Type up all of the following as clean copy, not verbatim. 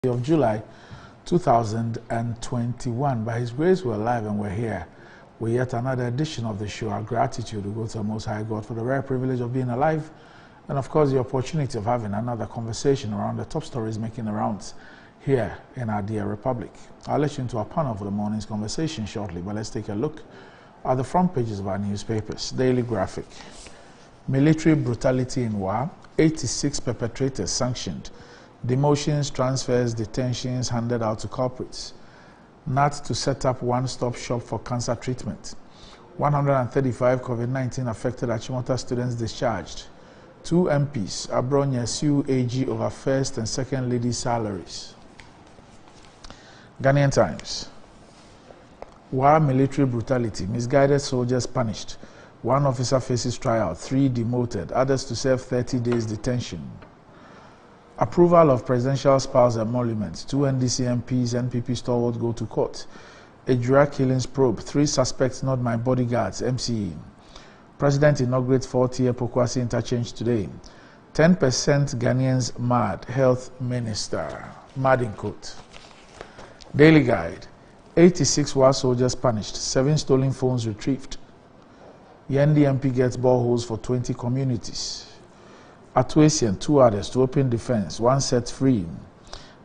of July 2021. By His grace, we're alive and we're here with yet another edition of the show. Our gratitude to go to the Most High God for the rare privilege of being alive, and of course the opportunity of having another conversation around the top stories making the rounds here in our dear republic. I'll let you into our panel for the morning's conversation shortly, but let's take a look at the front pages of our newspapers. Daily Graphic. Military brutality in Wa, 86 perpetrators sanctioned. Demotions, transfers, detentions handed out to culprits. NAT to set up one-stop shop for cancer treatment. 135 COVID-19 affected Achimota students discharged. 2 MPs, Abronya sue AG over first and second lady salaries. Ghanaian Times. Wa military brutality, misguided soldiers punished. 1 officer faces trial, 3 demoted, others to serve 30 days detention. Approval of presidential spousal emoluments, 2 NDC MPs, NPP stalwart go to court. Ejura killings probe, 3 suspects not my bodyguards, MCE. President inaugurates 4th-year Pokwasi interchange today. 10% Ghanaians mad, health minister. Mad in court. Daily Guide. 86 war soldiers punished, 7 stolen phones retrieved. Yendi MP gets boreholes for 20 communities. Atuasian, 2 others to open defense, 1 set free.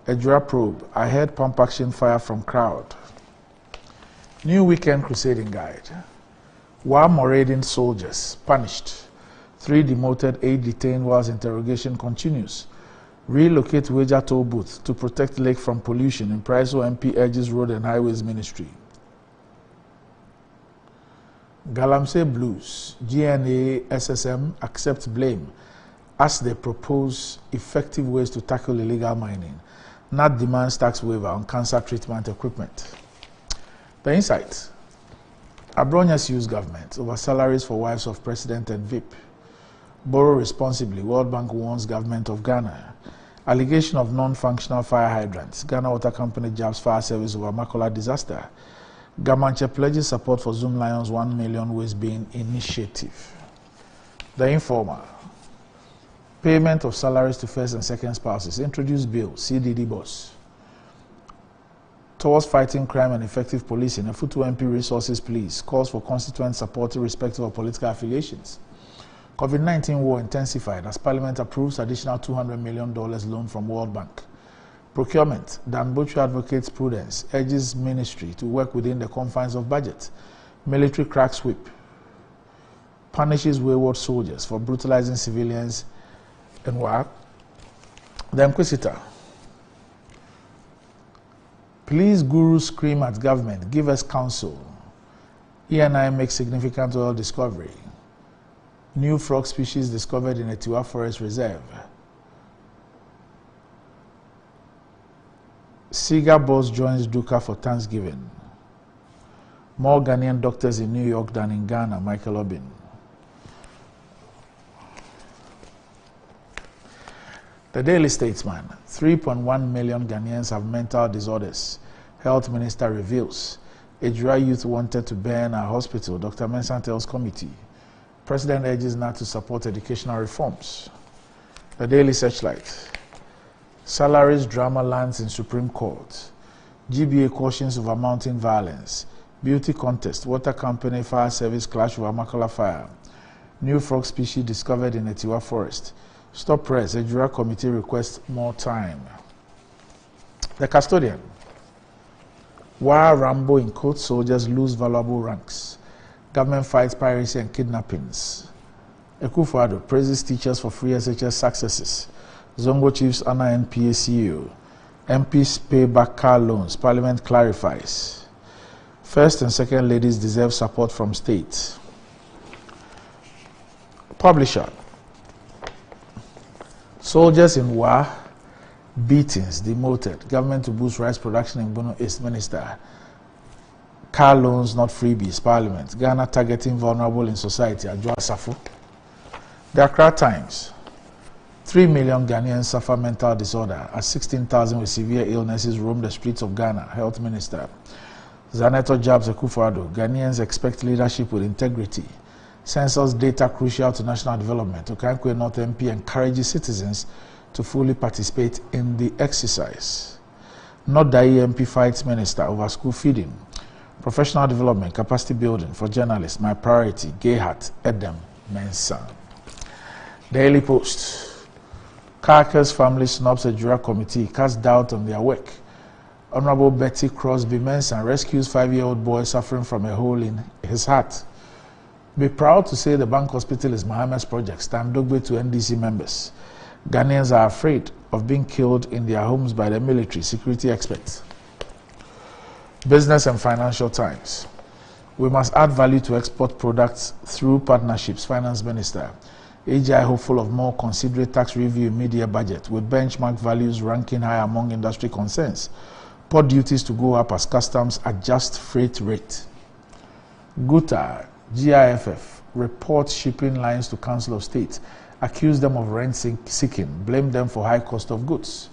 Ejura probe, I heard pump action fire from crowd. New weekend crusading guide. War marauding soldiers punished. 3 demoted, 8 detained whilst interrogation continues. Relocate wager toll booth to protect lake from pollution in Priso MP urges Road and Highways Ministry. Galamsey Blues, GNA, SSM accept blame as they propose effective ways to tackle illegal mining. NAT demands tax waiver on cancer treatment equipment. The Insight. Abronya sues government over salaries for wives of president and VIP. Borrow responsibly, World Bank warns government of Ghana. Allegation of non-functional fire hydrants. Ghana Water Company jabs fire service over Makola disaster. Gamanche pledges support for Zoom Lions 1 million waste bin initiative. The Informer. Payment of salaries to first and second spouses. Introduce bill, CDD boss. Towards fighting crime and effective policing, a Futu MP resources please. Calls for constituent support irrespective of political affiliations. COVID-19 war intensified as Parliament approves additional $200 million loan from World Bank. Procurement. Danbochu advocates prudence, urges ministry to work within the confines of budget. Military cracks whip. Punishes wayward soldiers for brutalizing civilians and war. The Inquisitor. Please gurus scream at government, give us counsel. ENI makes significant oil discovery. New frog species discovered in a Tiwa Forest Reserve. Siga boss joins Duka for Thanksgiving. More Ghanaian doctors in New York than in Ghana, Michael Obin. The Daily Statesman. 3.1 million Ghanaians have mental disorders. Health Minister reveals. Ejura youth wanted to burn a hospital, Dr. Mensah tells committee. President urges NAT to support educational reforms. The Daily Searchlight. Salaries drama lands in Supreme Court. GBA cautions over mounting violence. Beauty contest. Water company fire service clash over Makola fire. New frog species discovered in a Tiwa forest. Stop press. Ejura committee requests more time. The Custodian. War Rambo in court, soldiers lose valuable ranks. Government fights piracy and kidnappings. Ekufuado praises teachers for free SHS successes. Zongo chiefs honor NPA CEO. MPs pay back car loans. Parliament clarifies. First and second ladies deserve support from states. Publisher. Soldiers in war, beatings, demoted. Government to boost rice production in Bono East Minister. Car loans, not freebies. Parliament. Ghana targeting vulnerable in society. Adjoa Safo. The Accra Times. 3 million Ghanaians suffer mental disorder as 16,000 with severe illnesses roam the streets of Ghana. Health Minister. Zaneto Jabs Ekufuado. Ghanaians expect leadership with integrity. Census data crucial to national development. Okankwe North MP encourages citizens to fully participate in the exercise. Not the EMP fights minister over school feeding. Professional development, capacity building for journalists, my priority. Gehat, Edem, Mensah. Daily Post. Carcass family snubs a juror committee, casts doubt on their work. Honorable Betty Crosby Mensah rescues 5-year-old boy suffering from a hole in his heart. Be proud to say the bank hospital is Mohammed's project. Stand Dogbe to NDC members. Ghanaians are afraid of being killed in their homes by the military, security experts. Business and Financial Times. We must add value to export products through partnerships, Finance Minister. AGI hopeful of more considerate tax review in mid-year budget, with benchmark values ranking high among industry concerns. Port duties to go up as customs adjust freight rate. Guta, GIFF, reports shipping lines to Council of State, accuse them of rent seeking, blame them for high cost of goods.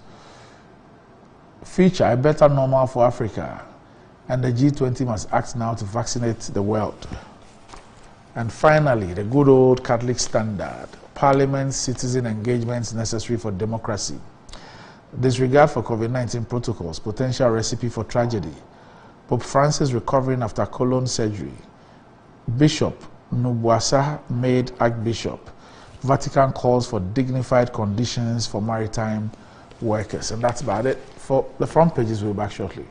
Feature, a better normal for Africa, and the G20 must act now to vaccinate the world. And finally, the good old Catholic standard, Parliament's citizen engagements necessary for democracy. Disregard for COVID-19 protocols, potential recipe for tragedy. Pope Francis recovering after colon surgery. Bishop Nubuasa made Archbishop. Vatican calls for dignified conditions for maritime workers. And that's about it for the front pages. We'll be back shortly.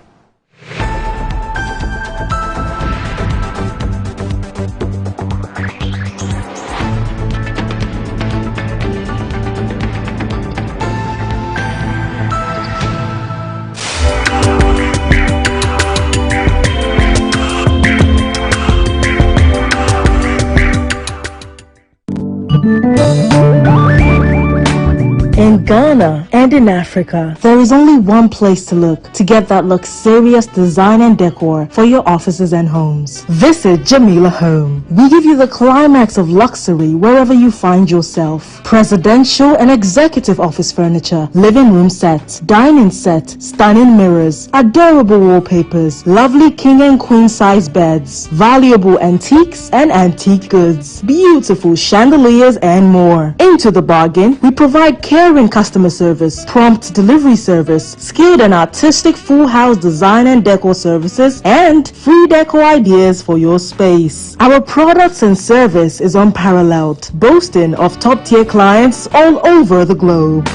In Ghana and in Africa, there is only one place to look to get that luxurious design and decor for your offices and homes. Visit Jamila Home. We give you the climax of luxury wherever you find yourself. Presidential and executive office furniture, living room sets, dining set, stunning mirrors, adorable wallpapers, lovely king and queen size beds, valuable antiques and antique goods, beautiful chandeliers and more. Into the bargain, we provide caring customer service, prompt delivery service, skilled and artistic full house design and decor services, and free decor ideas for your space. Our products and service is unparalleled, boasting of top-tier clients all over the globe.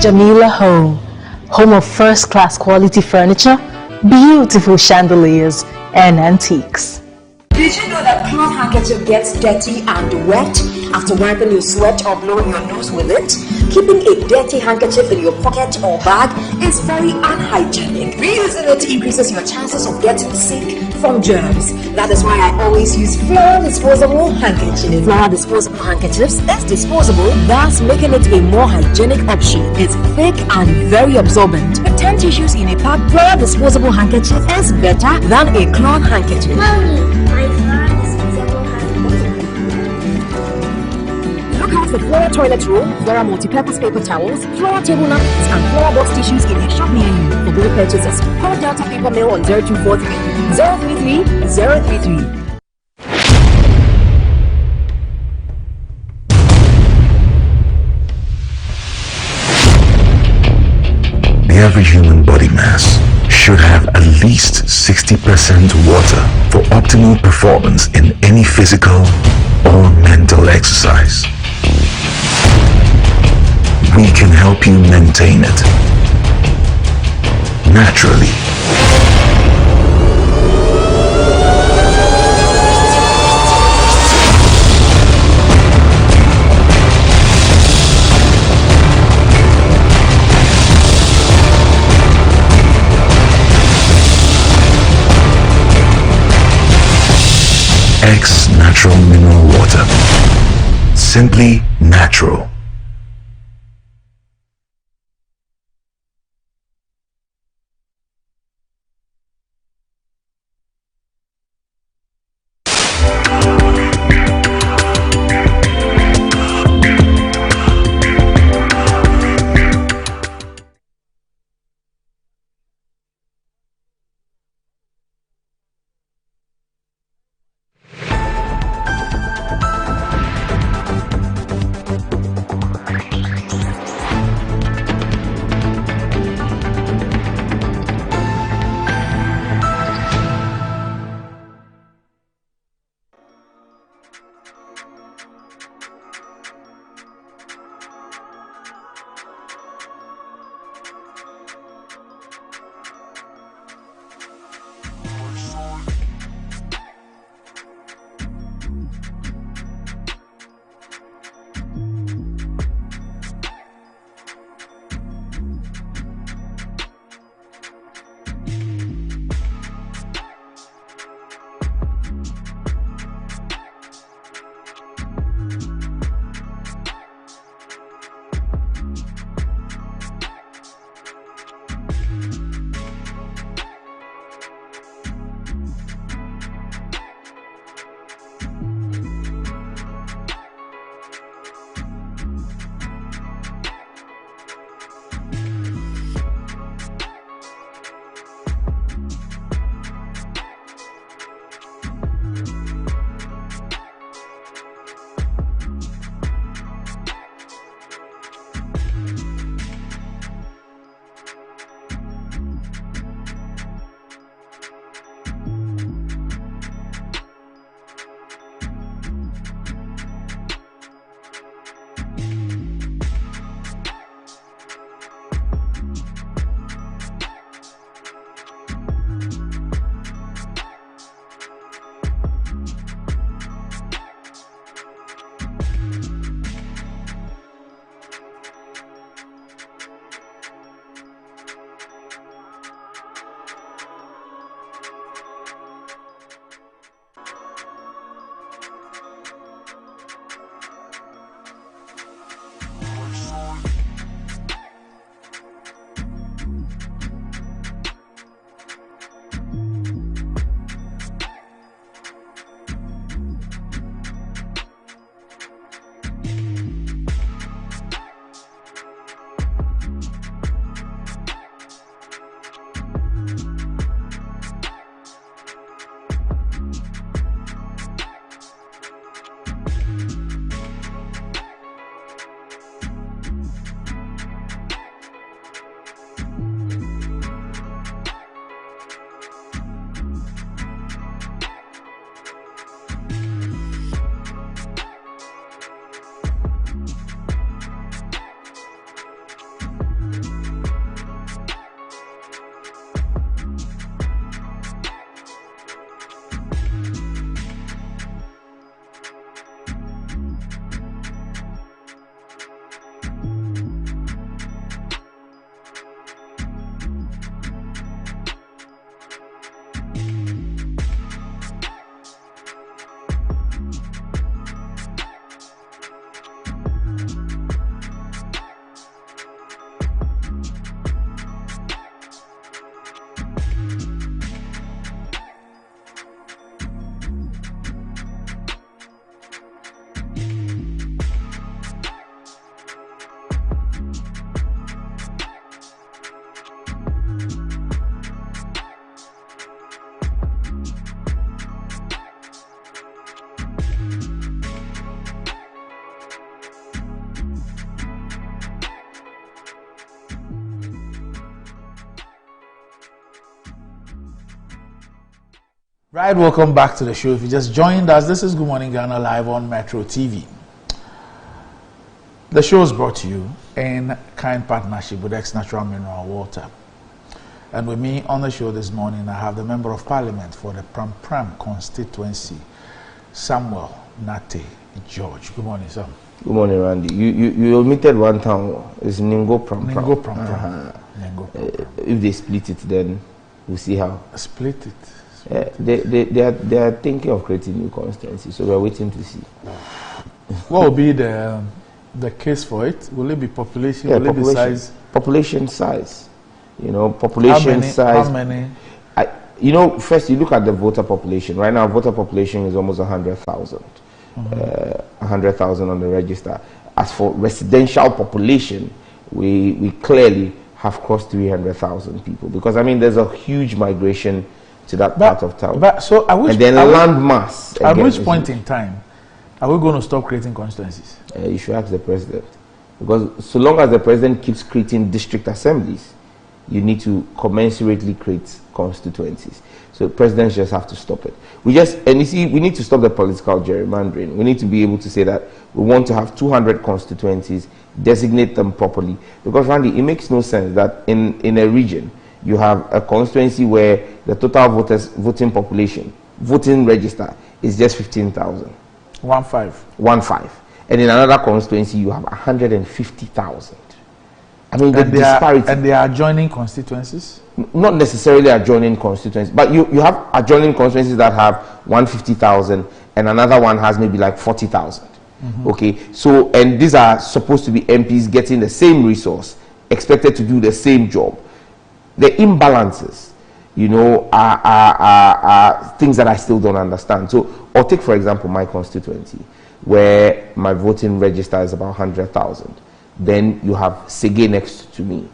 Jamila Home, home of first-class quality furniture, beautiful chandeliers, and antiques. Did you know that cloth handkerchief gets dirty and wet after wiping your sweat or blowing your nose with it? Keeping a dirty handkerchief in your pocket or bag is very unhygienic. Reusing it increases your chances of getting sick from germs. That is why I always use Flora disposable handkerchiefs. Flora disposable handkerchiefs is disposable, thus making it a more hygienic option. It's thick and very absorbent. With 10 tissues in a pack, Flora disposable handkerchief is better than a cloth handkerchief. The Flora toilet roll, Flora multi-purpose paper towels, Flora table napkins, and Flora box tissues in a shop near you. For good purchases, call Delta Paper Mail on 0243 033 033. Every human body mass should have at least 60% water for optimal performance in any physical or mental exercise. We can help you maintain it naturally. X Natural Mineral Water. Simply natural. Right, welcome back to the show. If you just joined us, this is Good Morning Ghana live on Metro TV. The show is brought to you in kind partnership with X Natural Mineral Water. And with me on the show this morning, I have the Member of Parliament for the Pram Pram constituency, Samuel Nate George. Good morning, sir. Good morning, Randy. You omitted one town. It's Ningo Pram Pram. Ningo Pram Pram. Ningo Pram Pram. If they split it, then we'll see how. Split it. They are thinking of creating new constituencies, so we're waiting to see. What will be the case for it? Will it be population? Yeah, will it be size? Population size. You know, population size. How many? First you look at the voter population. Right now, voter population is almost 100,000. 100,000 on the register. As for residential population, we clearly have crossed 300,000 people, because I mean there's a huge migration to that part of town. So and then land mass. At which point in time are we going to stop creating constituencies? You should ask the president, because so long as the president keeps creating district assemblies, you need to commensurately create constituencies. So presidents just have to stop it. We need to stop the political gerrymandering. We need to be able to say that we want to have 200 constituencies, designate them properly. Because Randy, it makes no sense that in a region you have a constituency where the total voting population, voting register is just 15,000. 1.5. And in another constituency you have 150,000. I mean, the disparity. And they are adjoining constituencies? Not necessarily adjoining constituencies, but you have adjoining constituencies that have 150,000 and another one has maybe like 40,000. Okay, so, and these are supposed to be MPs getting the same resource, expected to do the same job. The imbalances, are things that I still don't understand. So, or take for example my constituency, where my voting register is about 100,000. Then you have Sege next to me,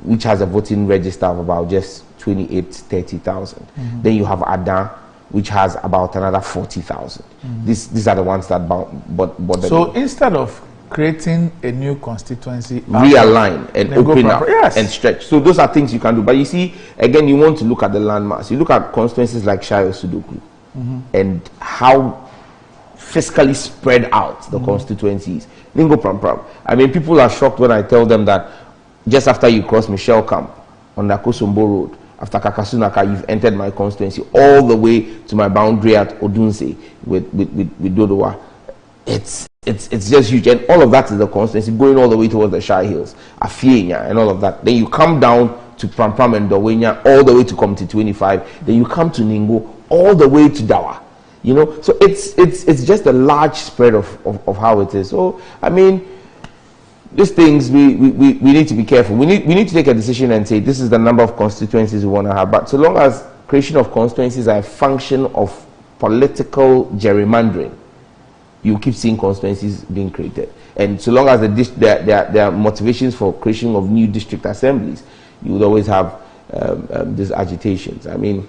which has a voting register of about just 30,000. Then you have Adan, which has about another 40,000. These are the ones that bother. So instead of creating a new constituency, realign and open up and stretch. So those are things you can do. But you see, again, you want to look at the landmass. You look at constituencies like Shayo Sudoku and how fiscally spread out the constituencies. Ningo Pram Pram. I mean, people are shocked when I tell them that just after you cross Michelle Camp on the Kosombo Road, after Kakasunaka, you've entered my constituency all the way to my boundary at Odunse with Dodowa. It's just huge, and all of that is the constituency going all the way towards the Shire Hills, Afienya, and all of that. Then you come down to Pram Pram and Dowenya all the way to Committee 25. Then you come to Ningo all the way to Dawa. So it's just a large spread of how it is. So I mean, these things we need to be careful. We need to take a decision and say this is the number of constituencies we want to have. But so long as creation of constituencies are a function of political gerrymandering, you keep seeing constituencies being created. And so long as there are motivations for creation of new district assemblies, you would always have these agitations. I mean,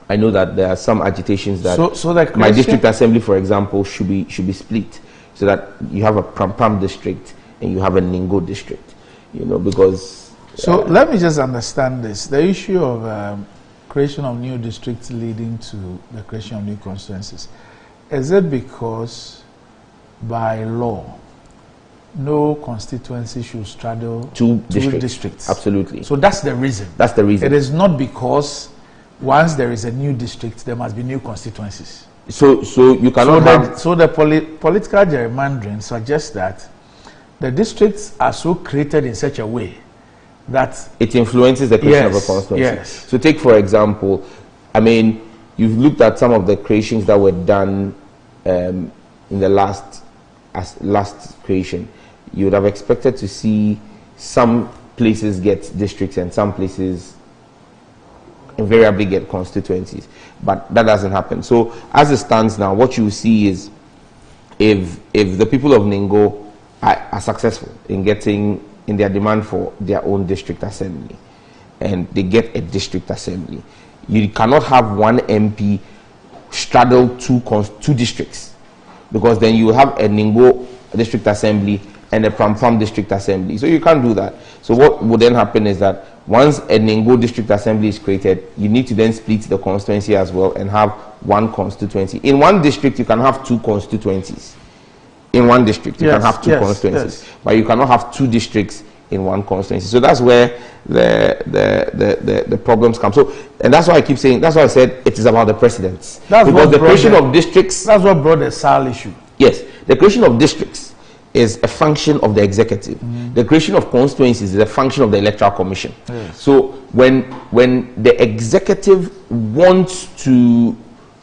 I know that there are some agitations that my district assembly, for example, should be split, so that you have a Pram Pram district and you have a Ningo district, because. So let me just understand this: the issue of creation of new districts leading to the creation of new constituencies. Is it because by law no constituency should straddle two districts? Absolutely. So that's the reason. That's the reason. It is not because once there is a new district, there must be new constituencies. So you cannot the political gerrymandering suggests that the districts are so created in such a way that it influences the creation of a constituency. Yes. So take for example, I mean, you've looked at some of the creations that were done in the last creation. You would have expected to see some places get districts and some places invariably get constituencies, but that doesn't happen. So as it stands now, what you see is if the people of Ningo are successful in their demand for their own district assembly, and they get a district assembly, you cannot have one MP straddle two districts, because then you have a Ningo district assembly and a Pram Pram district assembly. So you can't do that. So what would then happen is that once a Nengo district assembly is created, you need to then split the constituency as well and have one constituency. In one district, you can have two constituencies. In one district, you can have two constituencies, but you cannot have two districts in one constituency. So that's where the problems come. So, and that's why I keep saying, that's why I said it is about the presidents. That's because the creation of districts. That's what brought the SAL issue. Yes, the creation of districts is a function of the executive. The creation of constituencies is a function of the Electoral Commission. Yes. So when the executive wants to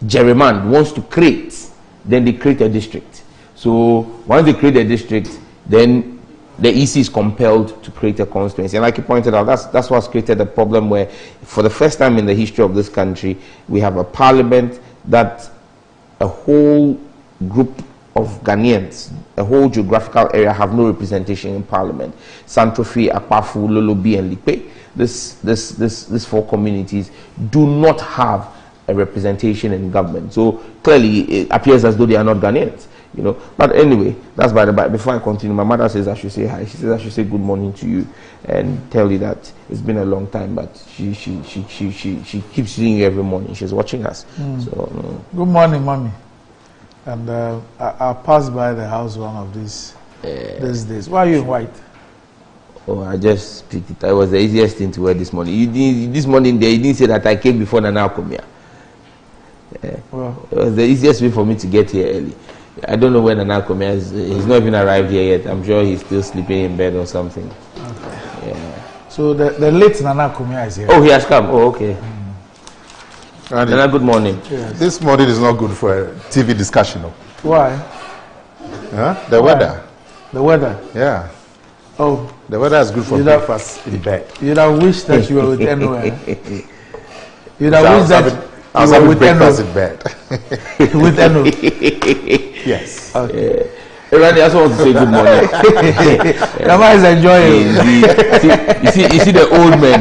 gerrymander, wants to create, then they create a district. So once they create a district, then the EC is compelled to create a constituency. And like you pointed out, that's what's created a problem where, for the first time in the history of this country, we have a parliament that a whole group of Ghanaians, a whole geographical area, have no representation in parliament. Santrofi, Akpafu, Lolobi, and Lipe, these four communities do not have a representation in government. So clearly, it appears as though they are not Ghanaians. You know, but anyway, that's by the by. Before I continue, my mother says I should say hi. She says I should say good morning to you and tell you that it's been a long time, but she keeps seeing you every morning. She's watching us. So good morning, mommy. And I'll pass by the house one of these days. Why are you in white? Oh, I just picked it. It was the easiest thing to wear this morning. This morning you didn't say that I came before Nana come here. Well, it was the easiest way for me to get here early. I don't know when Nana Komia is. He's not even arrived here yet. I'm sure he's still sleeping in bed or something. Okay. Yeah. So the late Nana Komia is here. Oh, he has come. Oh, okay. Nana, good morning. Yes. This morning is not good for a TV discussion. Why? Huh? The weather. The weather? Yeah. Oh. The weather is good for breakfast in bed. You'd have wished that you were with NO. You'd have wished that I was having breakfast in bed. With NO. Yes. Okay. Randy, I just want to say good morning. Nama is enjoying. You see the old men.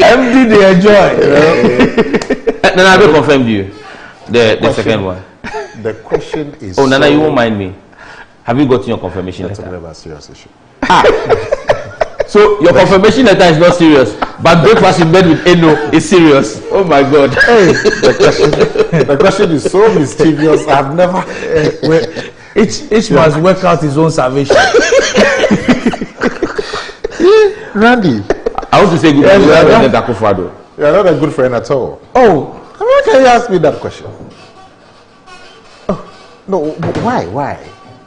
Empty, they enjoy. Nana, I will confirm you. The second one. The question is. Oh, Nana, you won't mind me. Have you gotten your confirmation letter? That's a serious issue. So your confirmation letter is not serious, but breakfast in bed with Eno is serious. Oh my God! Hey, the question is so mischievous. I've never. Each must work out his own salvation. Randy, I want to say good morning, President. You're not a good friend at all. Oh, how can you ask me that question? Oh, no, why?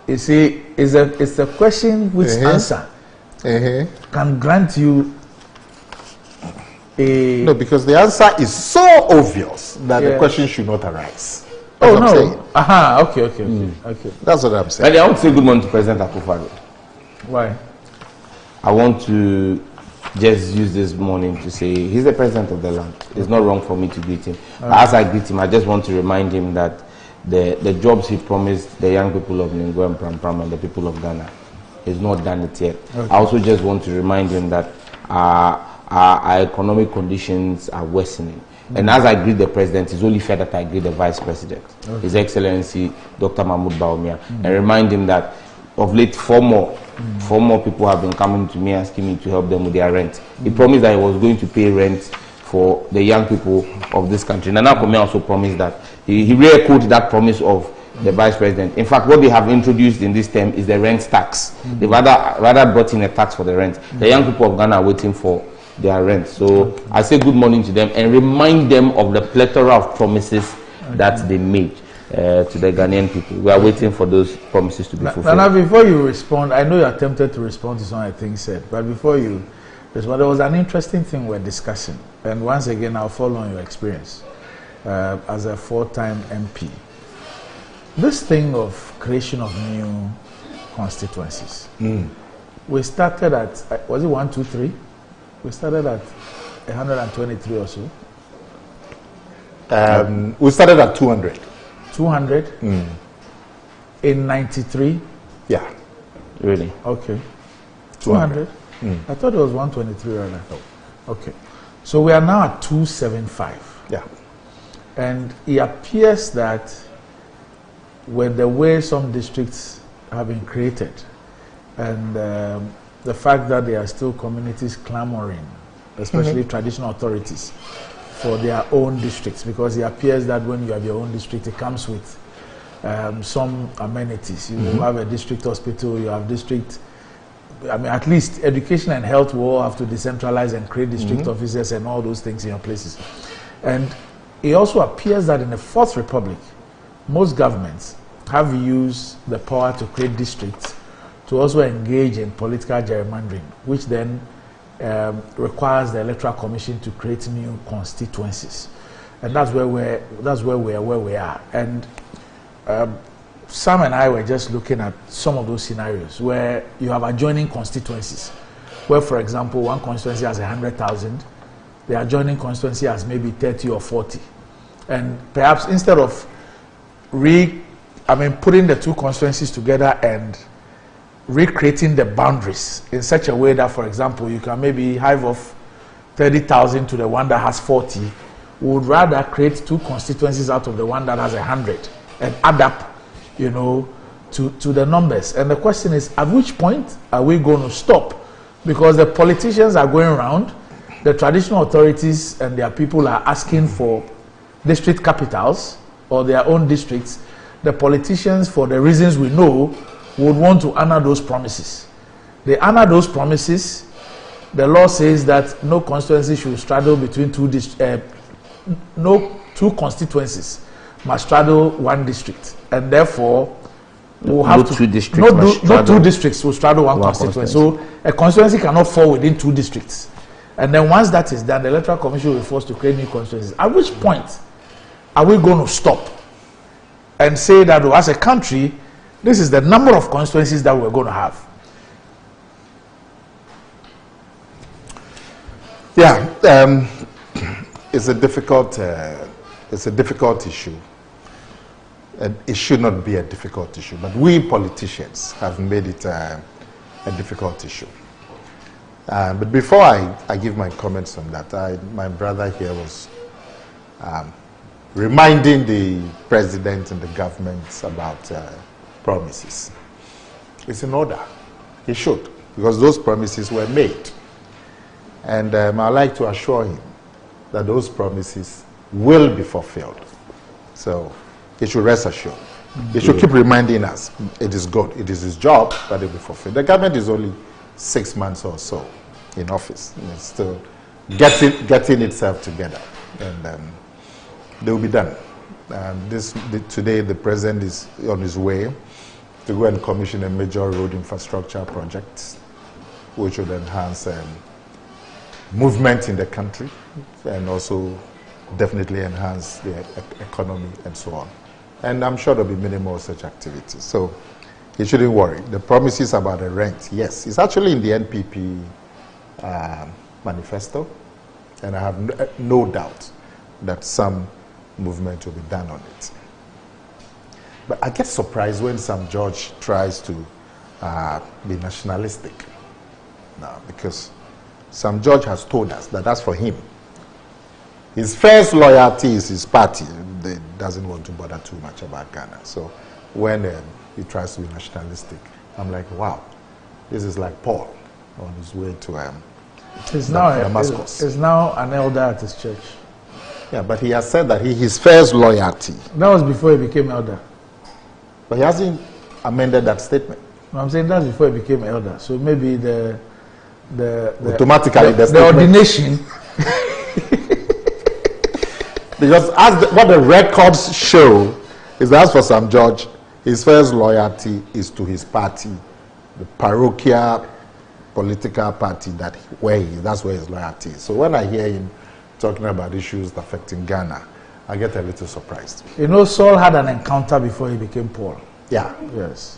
You see, it's a question which answer can grant you a... No, because the answer is so obvious that the question should not arise. Oh, no. Okay. That's what I'm saying. I want to say good morning to President Akufo-Addo. Why? I want to just use this morning to say he's the president of the land. It's not wrong for me to greet him. As I greet him, I just want to remind him that the jobs he promised the young people of Ningo and Pram and the people of Ghana, he's not done it yet. I also just want to remind him that our economic conditions are worsening. And as I greet the president, it's only fair that I greet the vice president, His Excellency Dr. Mahmoud Bawumia, and remind him that of late 4 more people have been coming to me asking me to help them with their rent. He promised that he was going to pay rent for the young people of this country. Nana Komia also promised that. He re-echoed that promise of the vice president. In fact, what they have introduced in this term is the rent tax. They rather brought in a tax for the rent. The young people of Ghana are waiting for their rent. So I say good morning to them and remind them of the plethora of promises that they made to the Ghanaian people. We are waiting for those promises to be fulfilled. Now, before you respond, I know you are tempted to respond to some of the things said, but before you respond, there was an interesting thing we're discussing. And once again, I'll follow on your experience as a 4-time MP. This thing of creation of new constituencies. We started at, was it 1, 2, 3? We started at 123 or so. We started at 200. 200? In 93? Yeah. Really? Okay. 200? I thought it was 123 rather. Okay. So we are now at 275. Yeah. And it appears that with the way some districts have been created and the fact that there are still communities clamoring, especially traditional authorities, for their own districts, because it appears that when you have your own district, it comes with some amenities. You have a district hospital, you have district, I mean, at least education and health will all have to decentralize and create district offices and all those things in your places. And it also appears that in the Fourth Republic, most governments have used the power to create districts to also engage in political gerrymandering, which then requires the Electoral Commission to create new constituencies. And that's where we are. And Sam and I were just looking at some of those scenarios where you have adjoining constituencies, where, for example, one constituency has 100,000, the adjoining constituency has maybe 30 or 40. And perhaps instead of putting the two constituencies together and recreating the boundaries in such a way that, for example, you can maybe hive off 30,000 to the one that has 40, we would rather create two constituencies out of the one that has 100 and add up, to the numbers. And the question is, at which point are we going to stop? Because the politicians are going around, the traditional authorities and their people are asking for district capitals or their own districts. The politicians, for the reasons we know, would want to honor those promises. They honor those promises. The law says that no constituency should straddle between no two constituencies must straddle one district, and therefore we'll have two districts will straddle one constituency. So a constituency cannot fall within two districts. And then once that is done, the Electoral Commission will be forced to create new constituencies. At which point are we going to stop and say that, as a country, this is the number of constituencies that we're going to have? Yeah, it's a difficult issue, and it should not be a difficult issue. But we politicians have made it a difficult issue. But before I give my comments on that, my brother here was reminding the president and the government about promises. It's in order. He should, because those promises were made. And I'd like to assure him that those promises will be fulfilled. So he should rest assured. He should keep reminding us, it is good, it is his job, that it will be fulfilled. The government is only 6 months or so in office. And it's still getting itself together. And they will be done. Today, the president is on his way to go and commission a major road infrastructure project, which would enhance movement in the country and also definitely enhance the economy and so on. And I'm sure there'll be many more such activities. So you shouldn't worry. The promises about the rent, yes, it's actually in the NPP manifesto, and I have no doubt that some movement will be done on it. But I get surprised when some judge tries to be nationalistic now, because some judge has told us that that's for him. His first loyalty is his party. He doesn't want to bother too much about Ghana. So when he tries to be nationalistic, I'm like, wow, this is like Paul on his way to Damascus. He's now an elder at his church. Yeah, but he has said that his first loyalty. That was before he became elder. But he hasn't amended that statement. No, I'm saying that's before he became elder. So maybe the ordination. Because what the records show is that, as for some judge, his first loyalty is to his party, the parochial political party that's where his loyalty is. So when I hear him talking about issues affecting Ghana, I get a little surprised. Saul had an encounter before he became Paul. Yeah. Yes.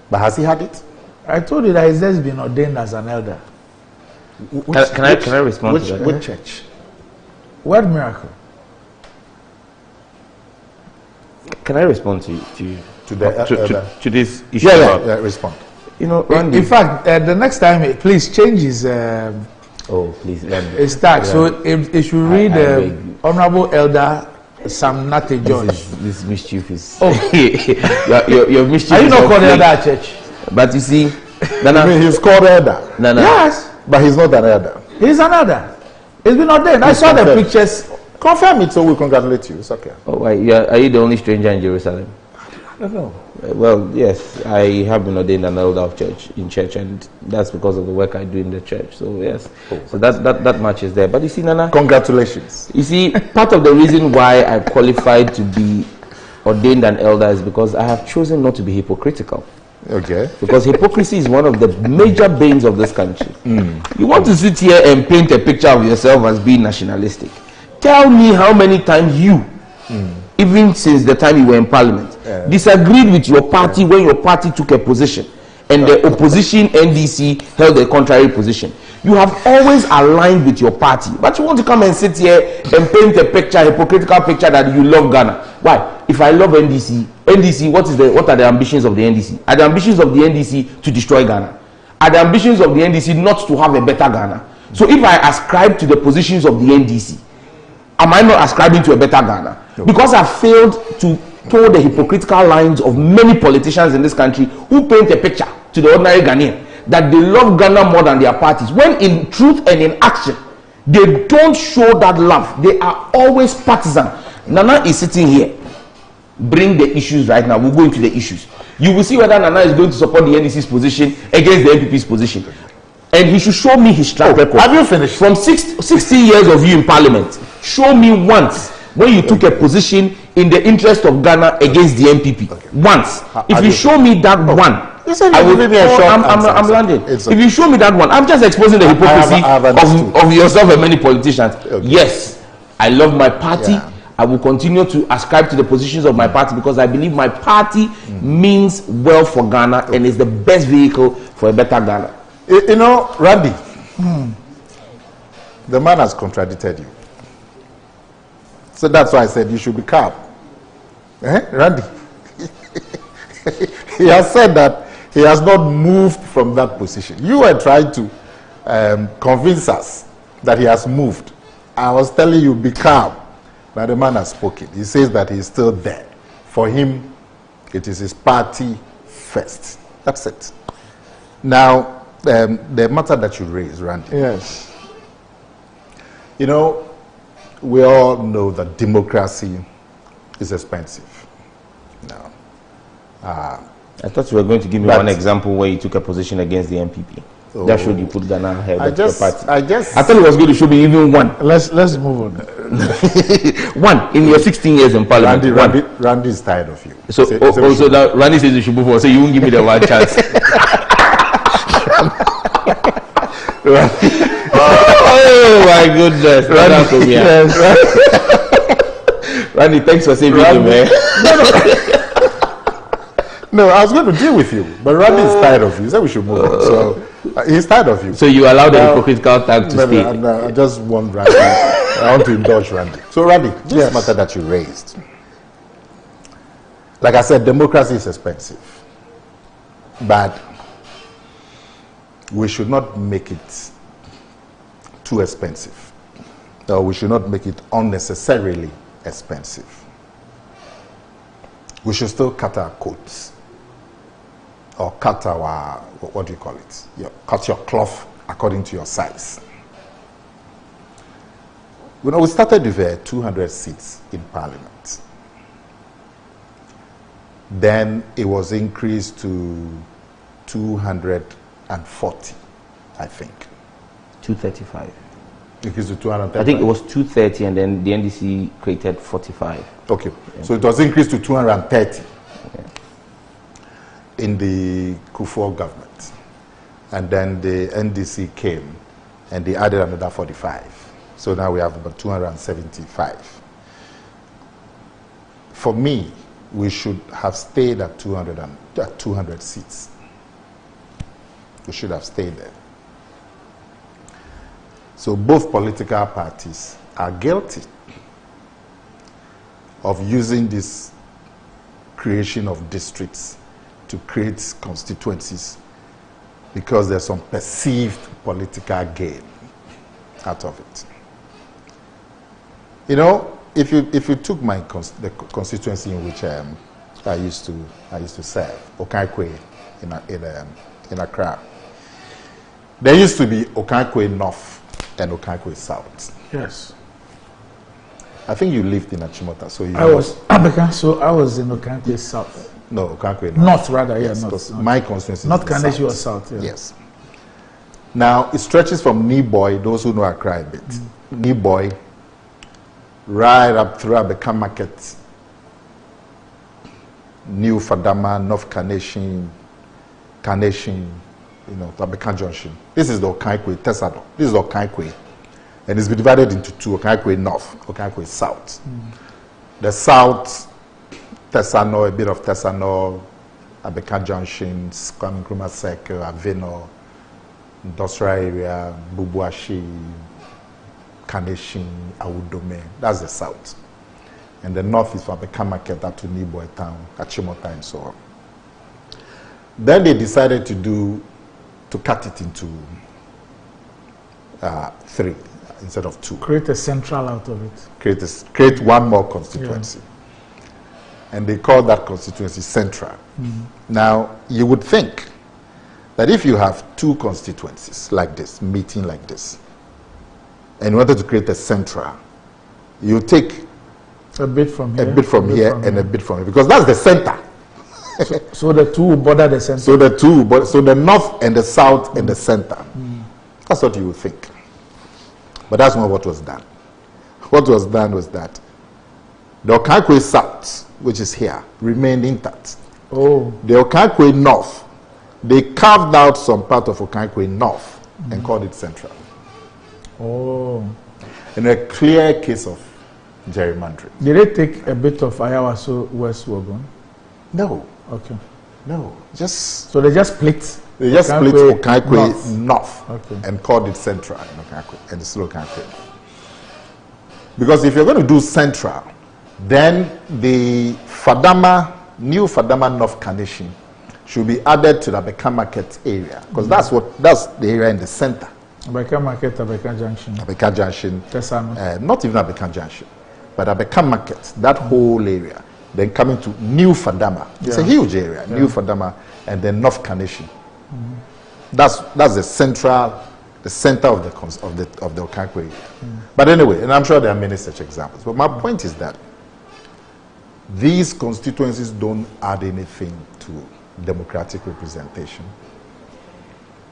But has he had it? I told you that he's just been ordained as an elder. Can I respond to that? Which church? What miracle? Can I respond to this issue? Yeah, respond. In fact, the next time, please change his. Please. His tag. So it should read Honorable Elder Sam Nate George. This mischief is. Oh, your mischief. Are you not called Elder at church? But you see, I mean, he's called elder. Nana. Yes. But he's not an elder. He's an elder. He's been ordained. I saw the pictures. Confirm it, so we congratulate you. It's okay. Oh, are you the only stranger in Jerusalem? I don't know. Well, yes, I have been ordained an elder of church, and that's because of the work I do in the church. So yes, so that much is there. But you see, Nana, congratulations. You see, part of the reason why I qualified to be ordained an elder is because I have chosen not to be hypocritical. Okay. Because hypocrisy is one of the major banes of this country. You want to sit here and paint a picture of yourself as being nationalistic. Tell me how many times you, even since the time you were in parliament, disagreed with your party when your party took a position and the opposition NDC held a contrary position. You have always aligned with your party, but you want to come and sit here and paint a picture, a hypocritical picture that you love Ghana. Why? If I love NDC, what are the ambitions of the NDC? Are the ambitions of the NDC to destroy Ghana? Are the ambitions of the NDC not to have a better Ghana? So if I ascribe to the positions of the NDC, am I not ascribing to a better Ghana? No. Because I failed to toe the hypocritical lines of many politicians in this country who paint a picture to the ordinary Ghanaian that they love Ghana more than their parties, when in truth and in action they don't show that love. They are always partisan. Nana is sitting here. Bring the issues right now. We'll go into the issues. You will see whether Nana is going to support the NDC's position against the NPP's position. And he should show me his track record. Have you finished? From 60 years of you in parliament, show me once when you took a position in the interest of Ghana against the NPP. Okay. Once. If you show me that one, I will give you a short answer. I'm landing. If you show me that one, I'm just exposing the hypocrisy of yourself and many politicians. Okay. Yes, I love my party. Yeah. I will continue to ascribe to the positions of my party because I believe my party means well for Ghana and is the best vehicle for a better Ghana. You know, Randy, the man has contradicted you. So that's why I said you should be calm. Randy, he has said that he has not moved from that position. You were trying to convince us that he has moved. I was telling you, be calm. Now the man has spoken. He says that he is still there. For him, it is his party first. That's it. Now, the matter that you raised, Randy. Yes. You know, we all know that democracy is expensive. No. I thought you were going to give me one example where you took a position against the NPP. Oh. That showed you put Ghana ahead of your party. I thought it was going to show me even one. Let's move on. One in your 16 years in parliament. Randy is tired of you. So that Randy says you should move on. So you won't give me the one chance. Oh my goodness! Randy, thanks for saving me, man. No, I was going to deal with you, but Randy is tired of you. He said we should move on. So he's tired of you. So you allow the hypocritical tag to stay. I just want Randy. I want to indulge Randy. So Randy, this matter that you raised, like I said, democracy is expensive, but we should not make it too expensive. No, we should not make it unnecessarily expensive. We should still cut our coats. Or cut our, what do you call it? Cut your cloth according to your size. You know, we started with 200 seats in Parliament. Then it was increased to 240, I think. 235. Increased to 230. I think it was 230 and then the NDC created 45. Okay, so it was increased to 230. In the Kufuor government, and then the NDC came and they added another 45, so now we have about 275. For me, we should have stayed at 200 seats. We should have stayed there. So both political parties are guilty of using this creation of districts to create constituencies because there's some perceived political gain out of it. You know, if you took the constituency in which I used to serve, Okaikwe in Accra. There used to be Okankwe North and Okankwe South. Yes. I think you lived in Achimota, so you I was in Okankwe South. No, Okankwe North. North rather, yeah, yes, North. My constituency Not is Kaneshi South. was South, yeah. Yes. Now, it stretches from Niboy, those who know Accra a bit, Niboy, right up through Abeka Market, New Fadama, North Kaneshie, you know, Abeka Junction. This is the Okankwe, Tesado. This is the Okankwe. And it's been divided into two, Okankwe North, Okankwe South. The South, Tesano, a bit of Tesano, Abeka Junction, Kwame Nkrumah Circle, Aveno, industrial area, Bubuashi, Kaneshie, Awudu. That's the South. And the North is from Abeka Market up to Niboy Town, Achimota, and so on. Then they decided to cut it into 3 instead of 2. Create a central out of it. Create one more constituency. Yeah. And they call that constituency Central. Now, you would think that if you have 2 constituencies like this, meeting like this, and you wanted to create a Central, you take a bit from here, and a bit from here, because that's the center. So the two will border the center. So the north and the south and the center. That's what you would think. But that's not what was done. What was done was that the Okankwe South, which is here, remained intact. Oh. The Okankwe North, they carved out some part of Okankwe North and called it Central. Oh. In a clear case of gerrymandering. Did they take a bit of Ayawaso West Wagon? No. Okay. No. So they just split. They just split Okankwe North okay. and called it Central in Okankwe, and it's still Okankwe. Because if you're going to do Central, then the new Fadama North Kaneshie should be added to the Abeka Market area, because that's the area in the center. Abeka Market, Abeka Junction. Abeka Junction. Tesano. Not even Abeka Junction, but Abeka Market, that whole area. Then coming to New Fadama. It's a huge area. New Fadama, and then North Kaneshie. That's the center of the Okankwe area. But anyway, and I'm sure there are many such examples. But my point is that these constituencies don't add anything to democratic representation.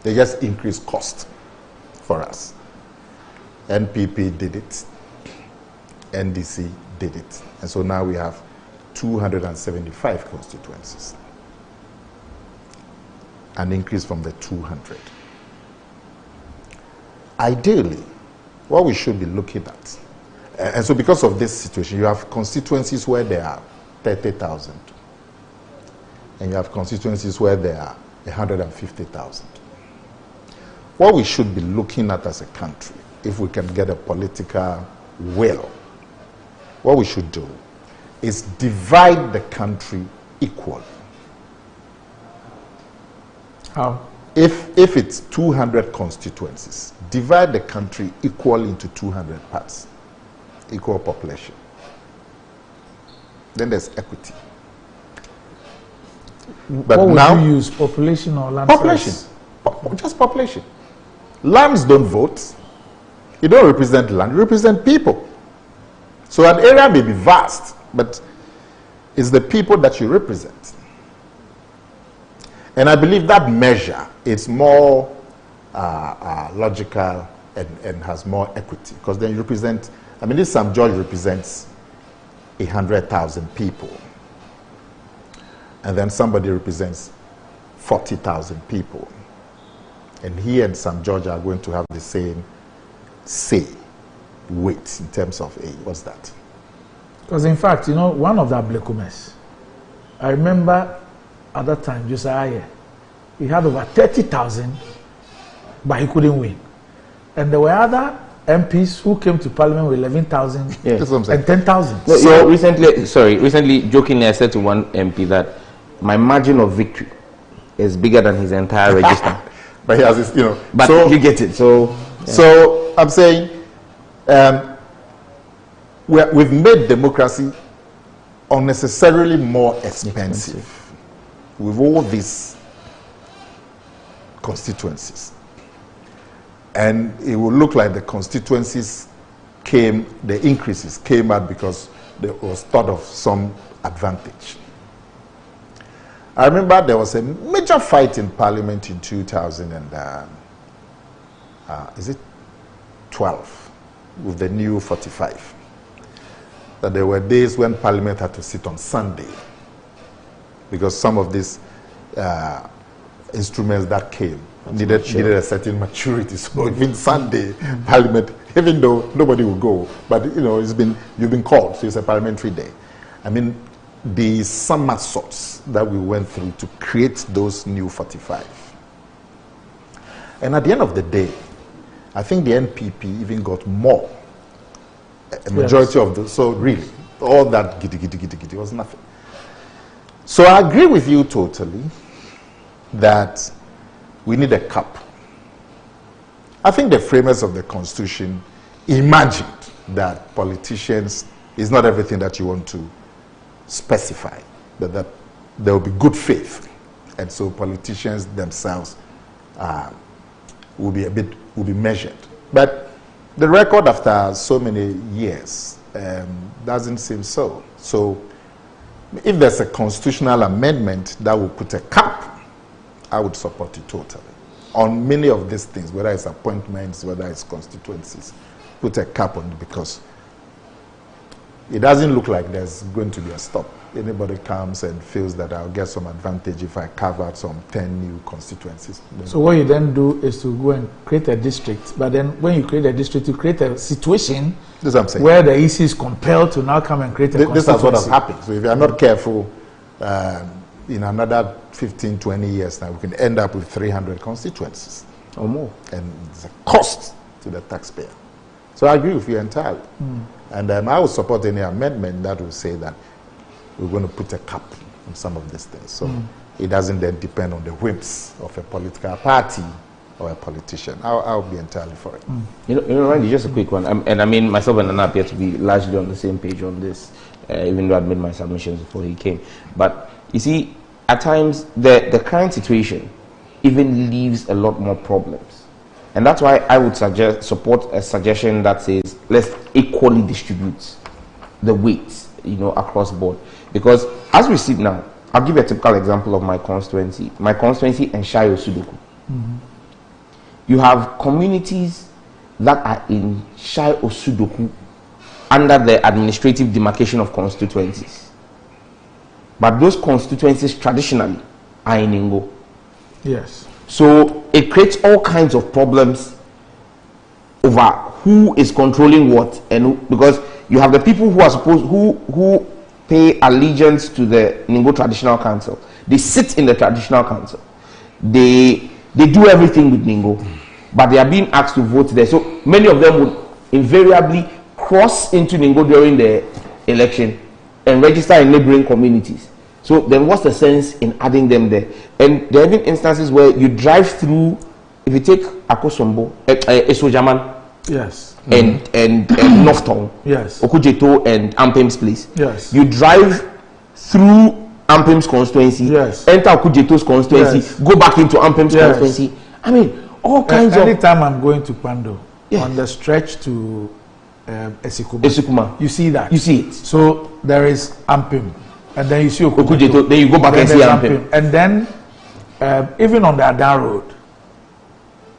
They just increase cost for us. NPP did it. NDC did it. And so now we have 275 constituencies. An increase from the 200. Ideally, what we should be looking at, and so because of this situation, you have constituencies where there are 30,000, and you have constituencies where there are 150,000. What we should be looking at as a country, if we can get a political will, what we should do is divide the country equally. How? If it's 200 constituencies, divide the country equally into 200 parts, equal population. Then there's equity. But what now, would you use, population or land population? size? Just population. Lands don't vote. You don't represent land, you represent people. So an area may be vast, but it's the people that you represent. And I believe that measure is more logical and has more equity, because then you represent, this Sam George represents 100,000 people. And then somebody represents 40,000 people. And he and Sam George are going to have the same weight in terms of what's that? Because in fact, one of the Ablekumes, I remember at that time, Josiah, he had over 30,000, but he couldn't win. And there were other MPs who came to Parliament with 11,000 and 10,000. No, so recently, jokingly, I said to one MP that my margin of victory is bigger than his entire register. But he has this, But so, you get it. So I'm saying we've made democracy unnecessarily more expensive with all these constituencies. And it will look like the constituencies the increases came out because there was thought of some advantage. I remember there was a major fight in Parliament in 2012 with the new 45. That there were days when Parliament had to sit on Sunday because some of these instruments that came needed a certain maturity. So even Sunday, Parliament, even though nobody will go, but you've been called, so it's a parliamentary day. I mean, the somersaults that we went through to create those new 45. And at the end of the day, I think the NPP even got more. A majority of the, so really, all that giddy was nothing. So I agree with you totally that we need a cap. I think the framers of the Constitution imagined that politicians is not everything that you want to specify, that there will be good faith, and so politicians themselves will be measured. But the record after so many years doesn't seem so. So if there's a constitutional amendment that will put a cap, I would support it totally. On many of these things, whether it's appointments, whether it's constituencies, put a cap on it because it doesn't look like there's going to be a stop. Anybody comes and feels that I'll get some advantage if I carve out some 10 new constituencies. So what you then do is to go and create a district. But then when you create a district, you create a situation where the EC is compelled to now come and create a constituency. This is what has happened. So if you are not careful, in another 15, 20 years now, we can end up with 300 constituencies or more. And it's a cost to the taxpayer. So I agree with you entirely. And I would support any amendment that will say that we're going to put a cap on some of these things. So it doesn't then depend on the whims of a political party or a politician. I'll be entirely for it. You know, Randy, just a quick one. And I mean, myself and Nana appear to be largely on the same page on this, even though I'd made my submissions before he came. But you see, at times, the current situation even leaves a lot more problems. And that's why I would support a suggestion that says, let's equally distribute the weights, across board. Because as we see now, I'll give you a typical example of my constituency. My constituency and Shayo Sudoku. You have communities that are in Shayo Sudoku under the administrative demarcation of constituencies. But those constituencies traditionally are in Ingo. Yes. So it creates all kinds of problems over who is controlling what, and because you have the people who are supposed who pay allegiance to the Ningo Traditional Council. They sit in the Traditional Council. They do everything with Ningo, but they are being asked to vote there. So many of them would invariably cross into Ningo during the election and register in neighboring communities. So then what's the sense in adding them there? And there have been instances where you drive through, if you take Akosombo, Esojaman, yes, and Northtown, yes, Okujeto and Ampem's place. Yes. You drive through Ampem's constituency, yes, enter Okujeto's constituency, yes, go back into Ampem's constituency. I mean, all kinds of... Anytime I'm going to Pando, yes, on the stretch to Esikuma, you see that. You see it. So there is Ampem, and then you see Okujeto, then you go back and see Ampem. And then even on the Adan Road,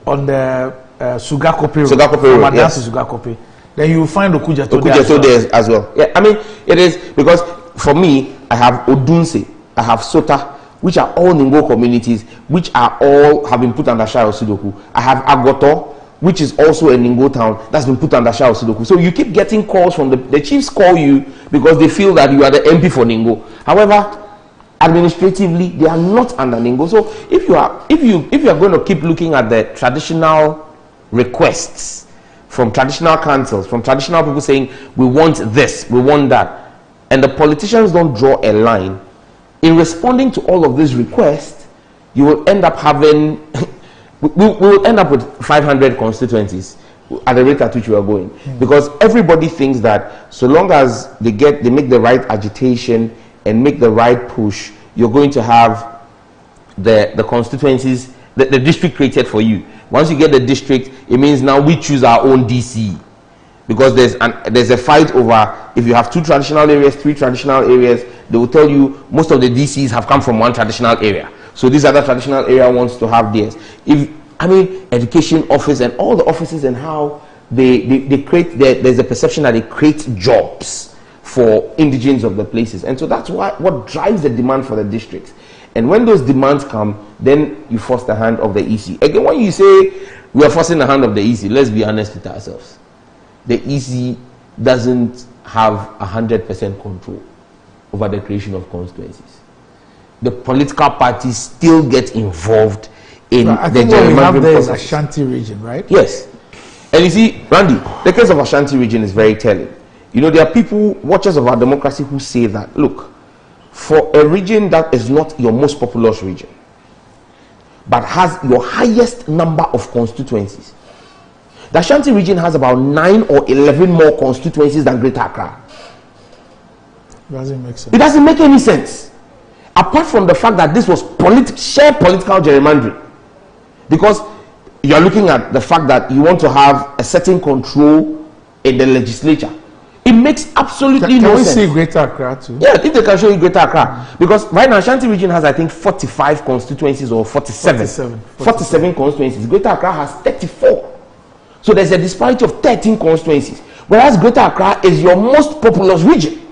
on the Sugakope Road, yes, Sugakope, then you find Okujeto there as well. Yeah, I mean, it is because for me, I have Odunse, I have Sota, which are all Ningo communities, which are all have been put under Shayo Sudoku. I have Agoto, which is also a Ningo town that's been put under Shayo Sudoku. So you keep getting calls from the chiefs call you because they feel that you are the MP for Ningo. However, administratively they are not under Ningo. So if you are going to keep looking at the traditional requests from traditional councils, from traditional people saying we want this, we want that, and the politicians don't draw a line in responding to all of these requests, you will end up having we will end up with 500 constituencies at the rate at which we are going, because everybody thinks that so long as they make the right agitation and make the right push, you're going to have the constituencies the district created for you. Once you get the district, it means now we choose our own DC, because there's a fight over if you have 2 traditional areas, 3 traditional areas. They will tell you most of the DCs have come from one traditional area, so this other traditional area wants to have theirs. Education office and all the offices, and how they create, there's a perception that they create jobs for indigents of the places, and so that's what drives the demand for the districts. And when those demands come, then you force the hand of the EC. Again, when you say we are forcing the hand of the EC, let's be honest with ourselves. The EC doesn't have 100% control over the creation of constituencies. The political parties still get involved in I the think what we have there is process. Ashanti region, right? Yes. And you see, Randy, the case of Ashanti region is very telling. You know, there are people, watchers of our democracy, who say that, look, for a region that is not your most populous region, but has your highest number of constituencies, the Ashanti region has about 9 or 11 more constituencies than Greater Accra. Doesn't make sense. It doesn't make any sense, apart from the fact that this was shared political gerrymandering, because you are looking at the fact that you want to have a certain control in the legislature. It makes absolutely no sense. Can we see Greater Accra too? Yeah, if they can show you Greater Accra. Because right now, Ashanti region has, I think, 45 constituencies or 47. 47 constituencies. Greater Accra has 34. So there's a disparity of 13 constituencies. Whereas Greater Accra is your most populous region.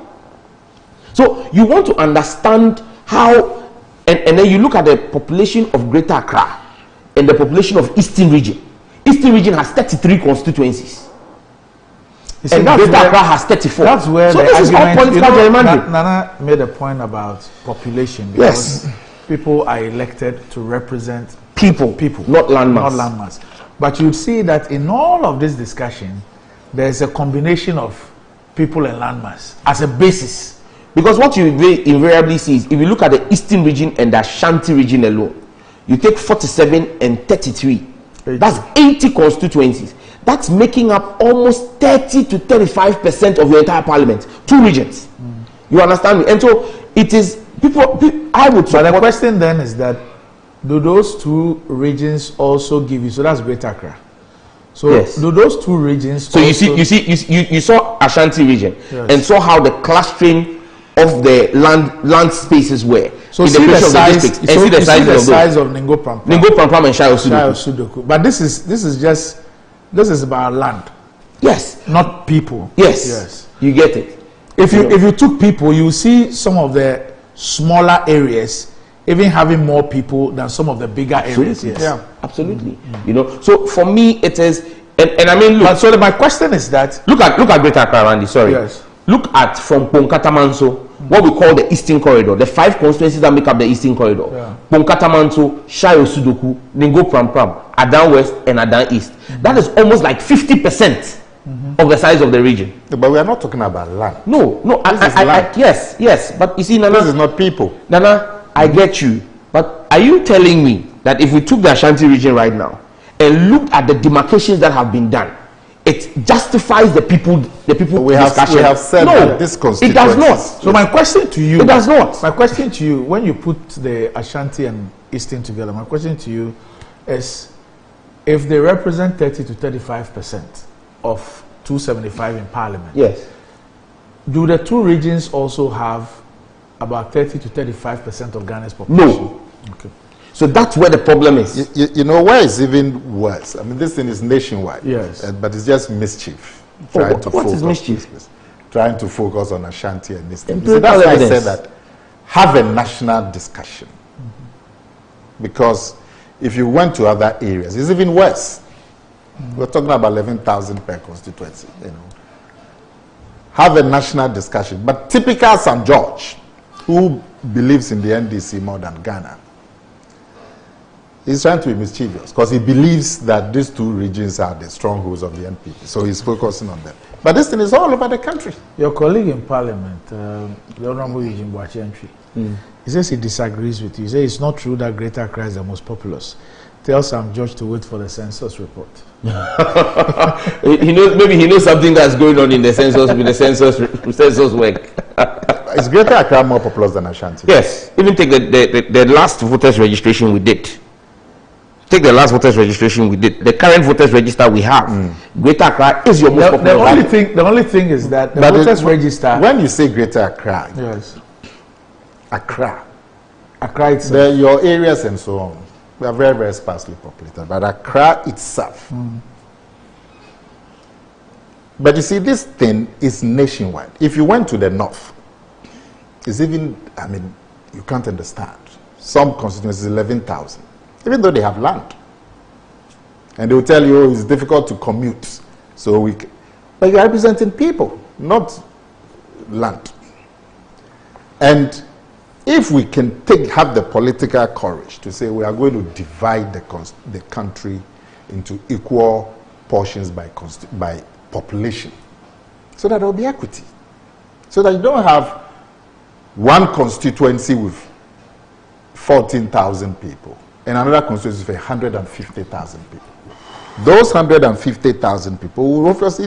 So you want to understand how, and then you look at the population of Greater Accra and the population of Eastern region. Eastern region has 33 constituencies. And Greater Accra has 34. That's where so the this is all political gerrymandering. Nana made a point about population. Because people are elected to represent people, not landmass. Not landmass. But you'd see that in all of this discussion, there's a combination of people and landmass as a basis. Because what you invariably see is, if you look at the Eastern region and the Ashanti region alone, you take 47 and 33. That's 80 constituencies. That's making up almost 30 to 35% of your entire parliament. 2 regions. You understand me? And so it is people I would say. But the question then is that, do those 2 regions also give you? So that's Greater Accra. So yes. Do those 2 regions? So you saw Ashanti region, yes, and saw how the clustering of the land spaces were. So see the size. So see the size of Ningo Prampram. Ningo Prampram and Shayo Sudoku. But this is about land. Yes. Not people. Yes. You get it. If you took people, you see some of the smaller areas even having more people than some of the bigger areas. Yes. Yeah, absolutely. You know, so for me it is, and I mean, look. But so my question is that look at Greater Accra, Randy. Sorry. Yes. Look at from Ponkatamanso, what we call the Eastern Corridor, the 5 constituencies that make up the Eastern Corridor. Yeah. Ponkatamanso, Shayo Sudoku, Ningo Prampram, Adan West, and Adan East. That is almost like 50% of the size of the region. But we are not talking about land. No, yes, but you see, Nana, this is not people. Nana, I get you, but are you telling me that if we took the Ashanti region right now and looked at the demarcations that have been done, it justifies the people we have said no, that this constituency. It does not. So my question to you, it does not. My question to you, when you put the Ashanti and Eastern together, my question to you is, if they represent 30 to 35% of 275 in Parliament, yes, do the 2 regions also have about 30 to 35% of Ghana's population? No. Okay. So that's where the problem is. You know where it's even worse. I mean, this thing is nationwide. Yes. But it's just mischief. What is mischief? Trying to focus on Ashanti and Eastern. So that's why I said that have a national discussion. Because if you went to other areas, it's even worse. We're talking about 11,000 per constituency. You know, have a national discussion. But typical St. George, who believes in the NDC more than Ghana, he's trying to be mischievous because he believes that these 2 regions are the strongholds of the NPP. So he's focusing on them. But this thing is all over the country. Your colleague in Parliament, the Honorable Eugene Boachiantri, he says he disagrees with you. He says it's not true that Greater Accra is the most populous. Tell Sam George to wait for the census report. Maybe he knows something that's going on in the census with the census work. Is Greater Accra more populous than Ashanti? Yes. Even take the last voters registration we did. take the last voters registration we did, the current voters register we have, Greater Accra is your most popular. The only thing is that the voters register. When you say Greater Accra, yes, Accra itself, your areas and so on, we are very, very sparsely populated, but Accra itself. But you see, this thing is nationwide. If you went to the north, it's even, I mean, you can't understand. Some constituencies, 11,000, even though they have land. And they will tell you, oh, it's difficult to commute. But you are representing people, not land. And if we can have the political courage to say we are going to divide the country into equal portions by population, so that there will be equity, so that you don't have one constituency with 14,000 people and another constituency with 150,000 people. Those 150,000 people will obviously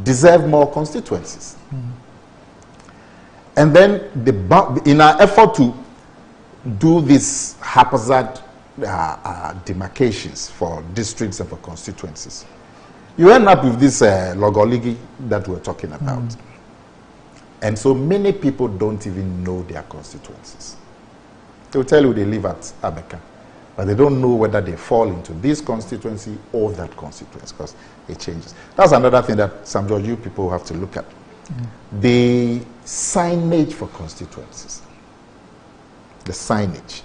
deserve more constituencies. And then in our effort to do these haphazard demarcations for districts and for constituencies, you end up with this logoligi that we're talking about. And so many people don't even know their constituencies. They will tell you they live at Abeka, but they don't know whether they fall into this constituency or that constituency, because it changes. That's another thing that some George, you people have to look at. The signage for constituencies. The signage.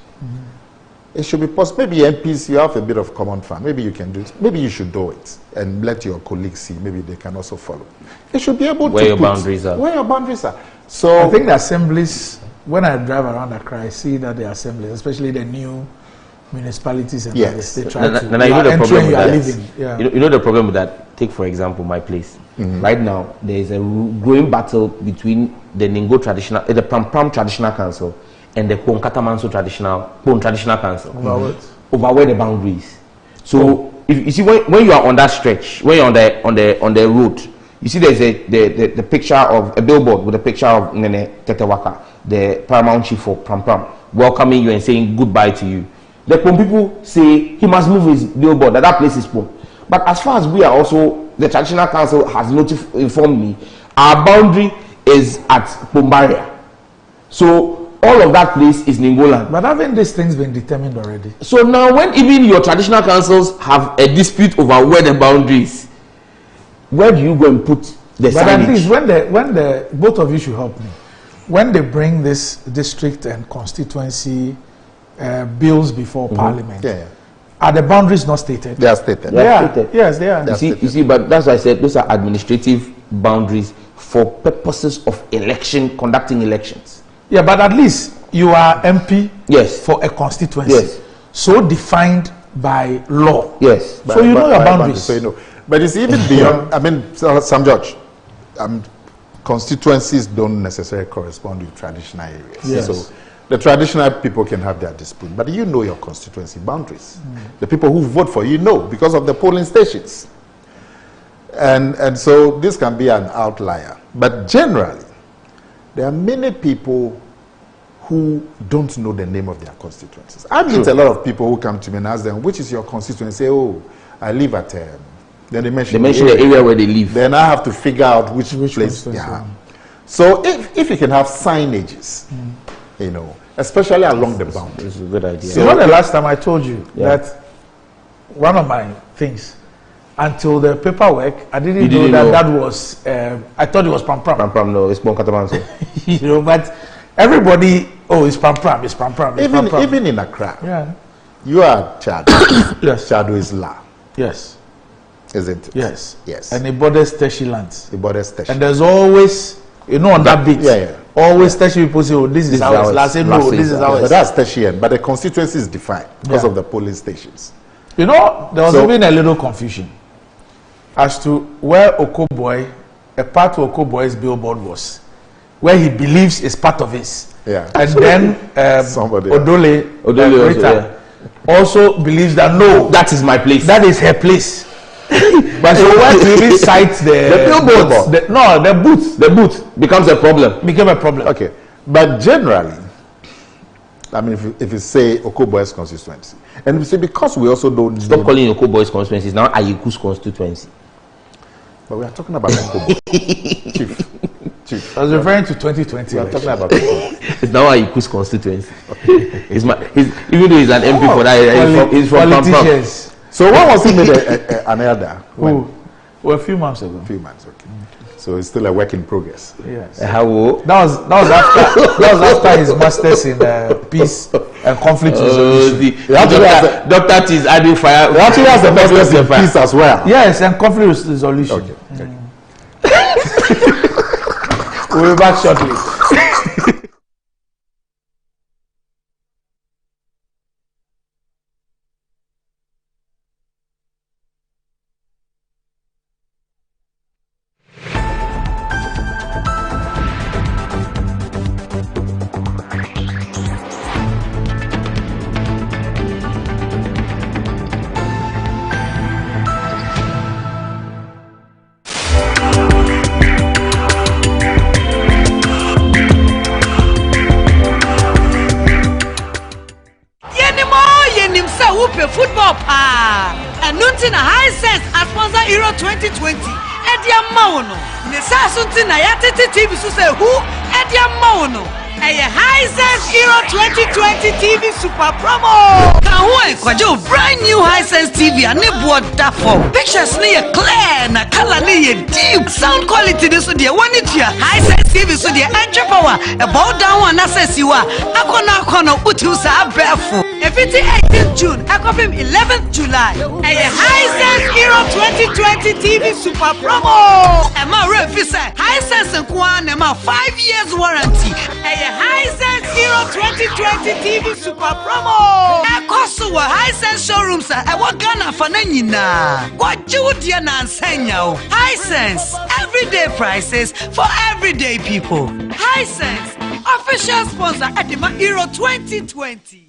It should be possible. Maybe MPs, you have a bit of common fund. Maybe you can do it. Maybe you should do it and let your colleagues see. Maybe they can also follow. They should be able where to your boundaries are. Where your boundaries are. So I think the assemblies, when I drive around Accra, I see that the assemblies, especially the new municipalities and others, they try to. You know the problem with that. Yeah. You know the problem with that. Take for example my place. Right now there is a growing battle between the Ningo traditional, the Pram traditional council, and the Ponkatamanso traditional council. Over where the boundaries. So if you see when you are on that stretch, when you're on the road, you see there's the picture of a billboard with a picture of Nene Tetewaka, the paramount chief for Pram, welcoming you and saying goodbye to you. The Pom people say he must move his billboard, that place is Pom. But as far as we are also, the traditional council has informed me, our boundary is at Pombaria. So all of that place is Ningoland. But haven't these things been determined already? So now when even your traditional councils have a dispute over where the boundary is, where do you go and put the signage? But at least when the both of you should help me. When they bring this district and constituency bills before Parliament, are the boundaries not stated? They are stated. They are. Yes, they are. You see, but that's why I said those are administrative boundaries for purposes of conducting elections. Yeah, but at least you are MP for a constituency. Yes. So defined by law. Yes. So you know your boundaries. So you know. But it's even beyond, I mean, some George, constituencies don't necessarily correspond with traditional areas. Yes. So the traditional people can have their dispute, but you know your constituency boundaries. The people who vote for you know because of the polling stations. And so this can be an outlier. But generally, there are many people who don't know the name of their constituencies. I meet a lot of people who come to me and ask them, which is your constituency? Say, oh, I live at... then they mention the area where they live. Then I have to figure out which place. So if you can have signages, you know, especially along the boundaries. It's a good idea. So, you know the last time I told you that one of my things, until the paperwork, I didn't know that was, I thought it was Pram. No, it's Ponkatamanso. You know, but everybody, it's Pram, it's Pram. Even in Accra, you are Chad. Yes. Chad is La. Yes. Isn't it? Yes. Yes. And it borders Teshi lands. It borders Teshi. And there's always, on that bit, always Teshi people say, this is ours. Last say, no, this is ours. But that's Teshian. But the constituency is defined because of the polling stations. You know, there was even a little confusion as to where Okoboy, a part of Okoboy's billboard was, where he believes is part of his. Yeah. And then Odole also believes that no, that is my place. That is her place. But so when you really cite the billboard, the booth becomes a problem. Became a problem. Okay, but generally, I mean, if you say Okoboy's constituency, and we say because we also don't stop calling Okoboy's constituencies now Ayiku's constituency. But we are talking about Okobo. Chief. I was referring to 2020. We are talking about Okobo. It's now Ayiku's constituency. Even though he's an MP for that, he's from politicians. So when was he made an elder? Well, a few months ago. A few months, okay. So it's still a work in progress. Yes. That was after his masters in peace and conflict resolution. Dr. T is adding fire. He actually has the masters in peace as well. Yes, and conflict resolution. Okay. We'll be back shortly. Football pa and nothing a high sense as sponsor Euro 2020 Edia Maono ne sasunti na yatete TV so say who Edia Maono a high sense Euro 2020 TV super promo can who brand new high sense TV and board that for pictures near clear na color near deep sound quality this so dear one it high sense TV so dear entry power about down one access you are akona utusa barefoot. If it's 18th June, I call him 11th July. A Hisense Euro 2020 TV super promo. And my refuse Hisense and Kwan and my 5 years warranty. A Hisense Euro 2020 TV super promo. I cost to a Hisense showrooms. I want Ghana for Nanina. What you dear Nansenya? Hisense everyday prices for everyday people. Hisense official sponsor at the Euro 2020.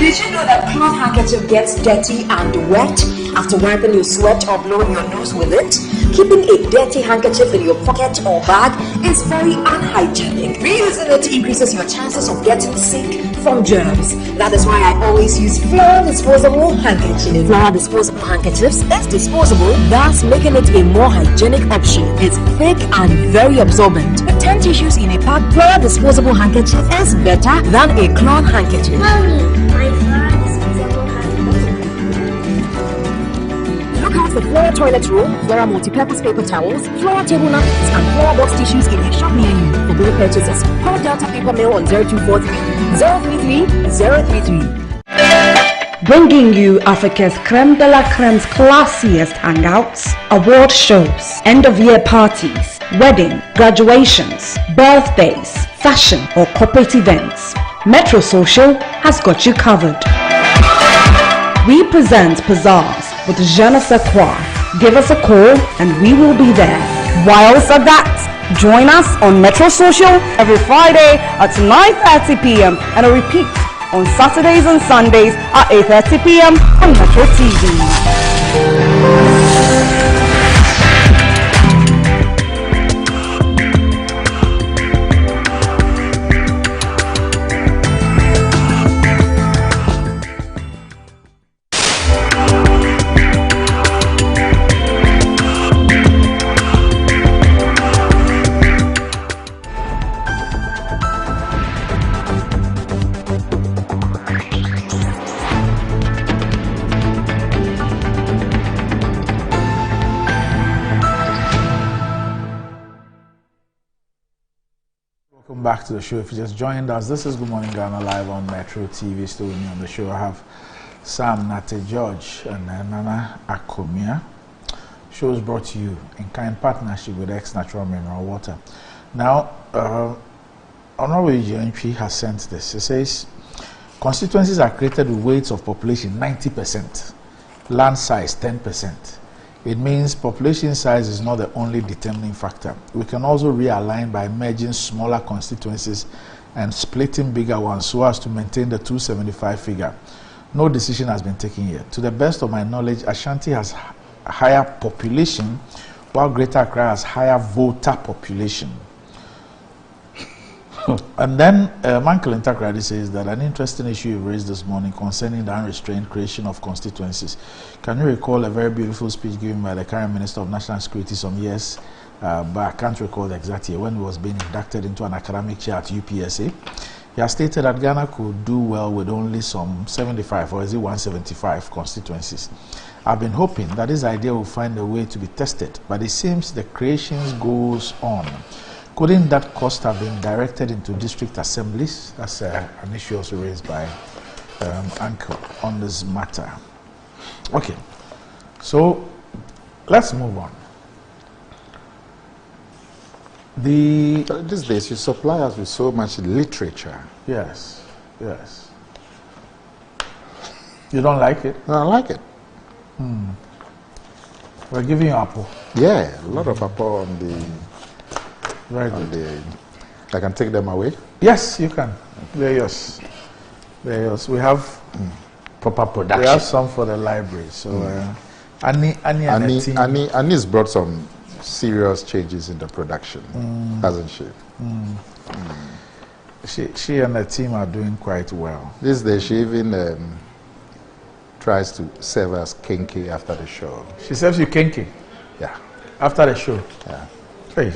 Did you know that cloth handkerchief gets dirty and wet after wiping your sweat or blowing your nose with it? Keeping a dirty handkerchief in your pocket or bag is very unhygienic. Reusing it increases your chances of getting sick from germs. That is why I always use Flora disposable handkerchiefs. Flora disposable handkerchiefs is disposable, thus making it a more hygienic option. It's thick and very absorbent. With 10 tissues in a pack, Flora disposable handkerchief is better than a cloth handkerchief. Look out for Flora toilet roll, Flora multi-purpose paper towels, Flora table napkins, and Flora box tissues in your shop near you. For bill purchases, call Delta Paper Mail on 0243 033 033. Bringing you Africa's creme de la creme's classiest hangouts, award shows, end-of-year parties, wedding, graduations, birthdays, fashion or corporate events. Metro Social has got you covered. We present Pizzazz with Je ne sais quoi. Give us a call and we will be there. Whilst at that, join us on Metro Social every Friday at 9:30 p.m. and a repeat on Saturdays and Sundays at 8:30 p.m. on Metro TV. Back to the show. If you just joined us, this is Good Morning Ghana live on Metro TV. Still with me on the show, I have Sam Nate George and Nana Akomia. Shows brought to you in kind partnership with X Natural Mineral Water. Now, Honorable GNP has sent this. It says constituencies are created with weights of population 90%, land size 10%. It means population size is not the only determining factor. We can also realign by merging smaller constituencies and splitting bigger ones so as to maintain the 275 figure. No decision has been taken yet. To the best of my knowledge, Ashanti has higher population, while Greater Accra has higher voter population. And then Michael Intakradi says that an interesting issue you raised this morning concerning the unrestrained creation of constituencies. Can you recall a very beautiful speech given by the current Minister of National Security some years back? I can't recall the exact year, when he was being inducted into an academic chair at UPSA. He has stated that Ghana could do well with only some 75 or is it 175 constituencies. I've been hoping that this idea will find a way to be tested, but it seems the creations goes on. Couldn't that cost have been directed into district assemblies? That's an issue also raised by Uncle on this matter. Okay, so let's move on. These days you supply us with so much literature. Yes, yes. You don't like it? No, I like it. We're giving you apple. Yeah, a lot of apple on the... Very good. I can take them away? Yes, you can. They're yours. They're yours. We have proper production. We have some for the library. So Annie's brought some serious changes in the production, hasn't she? She and the team are doing quite well. This day she even tries to serve us kinky after the show. She serves you kinky? Yeah. After the show? Yeah. Hey.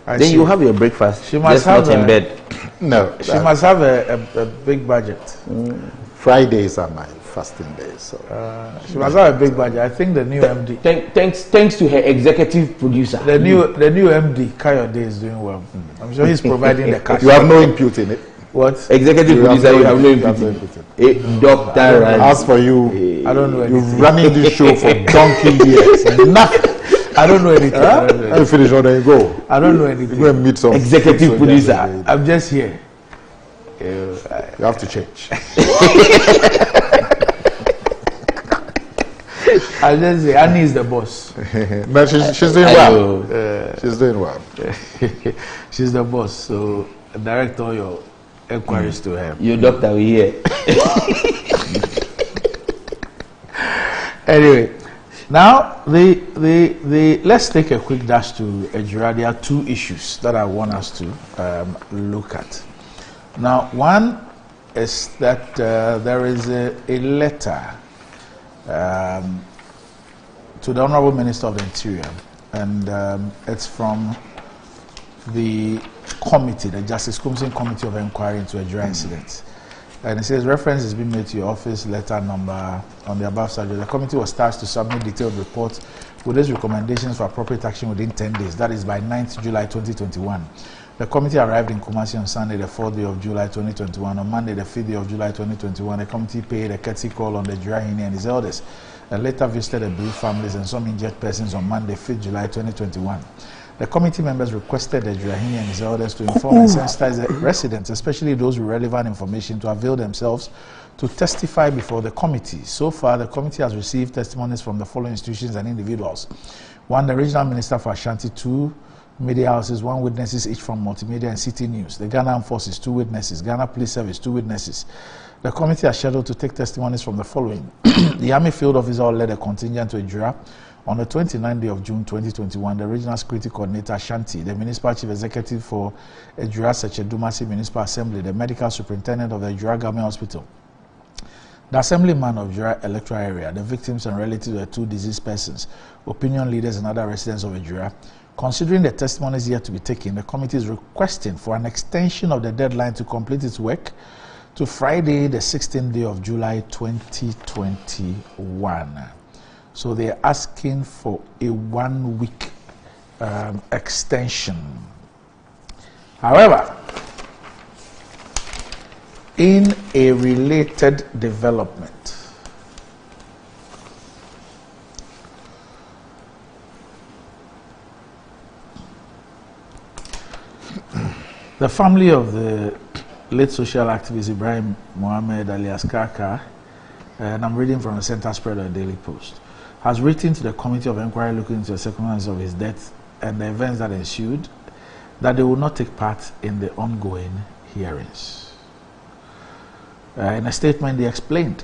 Then you have your breakfast. She must have not in bed. No. She must have a big budget. Fridays are my fasting days. So. She must have a big budget. I think the new MD. Thanks to her executive producer. The new MD, Kayode, is doing well. I'm sure he's providing the cash. You have no input in it. What? Executive producer, you have no input in it. Doctor. As for you, I don't know anything. You've running this show for donkey years. Nothing. I don't know anything. You finish or then you go. I don't know anything. You go and meet some executive producer. I'm just here. You have to change. I'll just say Annie is the boss. No, she's doing well. She's doing well. She's the boss. So direct all your inquiries to her. Your doctor will hear. Anyway, now let's take a quick dash to Ejura. There are two issues that I want us to look at. Now, one is that there is a letter to the Honorable Minister of the Interior, and it's from the committee, the Justice Commission Committee of Inquiry into Ejura incident. And it says reference has been made to your office letter number on the above subject. The committee was tasked to submit detailed reports with its recommendations for appropriate action within 10 days. That is by 9th July 2021. The committee arrived in Kumasi on Sunday, the 4th day of July 2021. On Monday, the 5th day of July 2021, the committee paid a courtesy call on the Gerrymandering and his elders, and later visited the bereaved families and some injured persons on Monday, 5th July 2021. The committee members requested the Gerrymandering and his elders to inform and sensitize the residents, especially those with relevant information, to avail themselves to testify before the committee. So far, the committee has received testimonies from the following institutions and individuals. 1, the Regional Minister for Ashanti. 2, media houses, 1 witnesses each from Multimedia and City News. The Ghana Armed Forces, 2 witnesses. Ghana Police Service, 2 witnesses. The committee has scheduled to take testimonies from the following. The Army Field Officer led a contingent to Ejura on the 29th day of June 2021. The Regional Security Coordinator Ashanti, the Municipal Chief Executive for Ejura Seche-Dumasi Municipal Assembly, the Medical Superintendent of the Ejura Government Hospital, the Assemblyman of Ejura Electoral Area, the victims and relatives of the 2 deceased persons, opinion leaders and other residents of Ejura. Considering the testimonies yet to be taken, the committee is requesting for an extension of the deadline to complete its work to Friday, the 16th day of July 2021. So they are asking for a 1-week extension. However, in a related development, the family of the late social activist Ibrahim Mohammed alias Kaka, and I'm reading from the Center Spread of the Daily Post, has written to the Committee of Inquiry looking into the circumstances of his death and the events that ensued, that they will not take part in the ongoing hearings. In a statement, they explained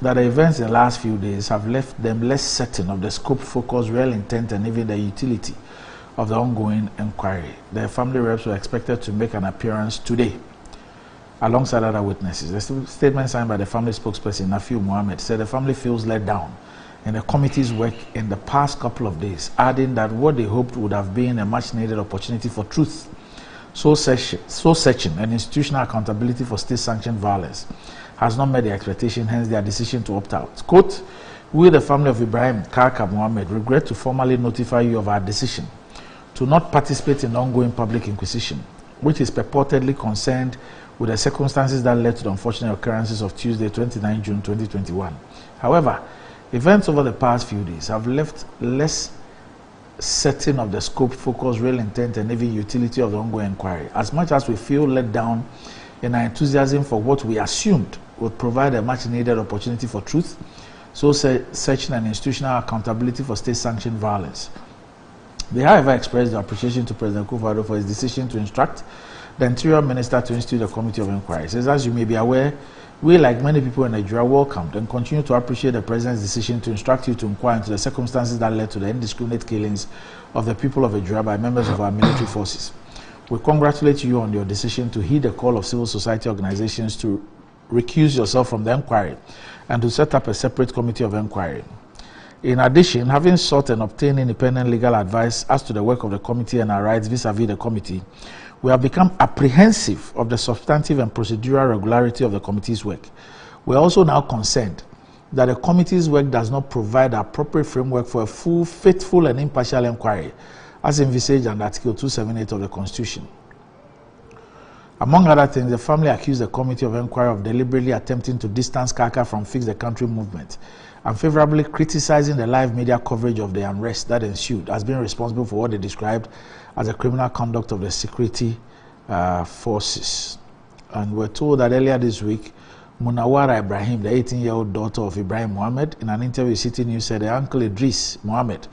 that the events in the last few days have left them less certain of the scope, focus, real intent, and even the utility of the ongoing inquiry. The family reps were expected to make an appearance today alongside other witnesses. The statement signed by the family spokesperson, Nafiu Mohammed, said the family feels let down in the committee's work in the past couple of days, adding that what they hoped would have been a much-needed opportunity for truth, soul searching and institutional accountability for state-sanctioned violence has not met the expectation, hence their decision to opt out. Quote, "We, the family of Ibrahim Kaka Mohammed, regret to formally notify you of our decision to not participate in the ongoing public inquisition, which is purportedly concerned with the circumstances that led to the unfortunate occurrences of Tuesday, 29 June 2021. However, events over the past few days have left less certain of the scope, focus, real intent, and even utility of the ongoing inquiry. As much as we feel let down in our enthusiasm for what we assumed would provide a much-needed opportunity for truth, soul searching and institutional accountability for state-sanctioned violence. They, however, expressed their appreciation to President Akufo-Addo for his decision to instruct the Interior Minister to institute a committee of inquiry. Says, as you may be aware, we, like many people in Nigeria, welcomed and continue to appreciate the President's decision to instruct you to inquire into the circumstances that led to the indiscriminate killings of the people of Nigeria by members of our military forces. We congratulate you on your decision to heed the call of civil society organizations to recuse yourself from the inquiry and to set up a separate committee of inquiry. In addition, having sought and obtained independent legal advice as to the work of the committee and our rights vis-a-vis the committee, we have become apprehensive of the substantive and procedural regularity of the committee's work. We are also now concerned that the committee's work does not provide the appropriate framework for a full, faithful, and impartial inquiry, as envisaged under Article 278 of the Constitution. Among other things, the family accused the Committee of Inquiry of deliberately attempting to distance Kaka from Fix the Country movement, unfavorably criticizing the live media coverage of the unrest that ensued as being responsible for what they described as a criminal conduct of the security forces. And we're told that earlier this week, Munawara Ibrahim, the 18-year-old daughter of Ibrahim Mohammed, in an interview with City News, said her uncle Idris Mohammed,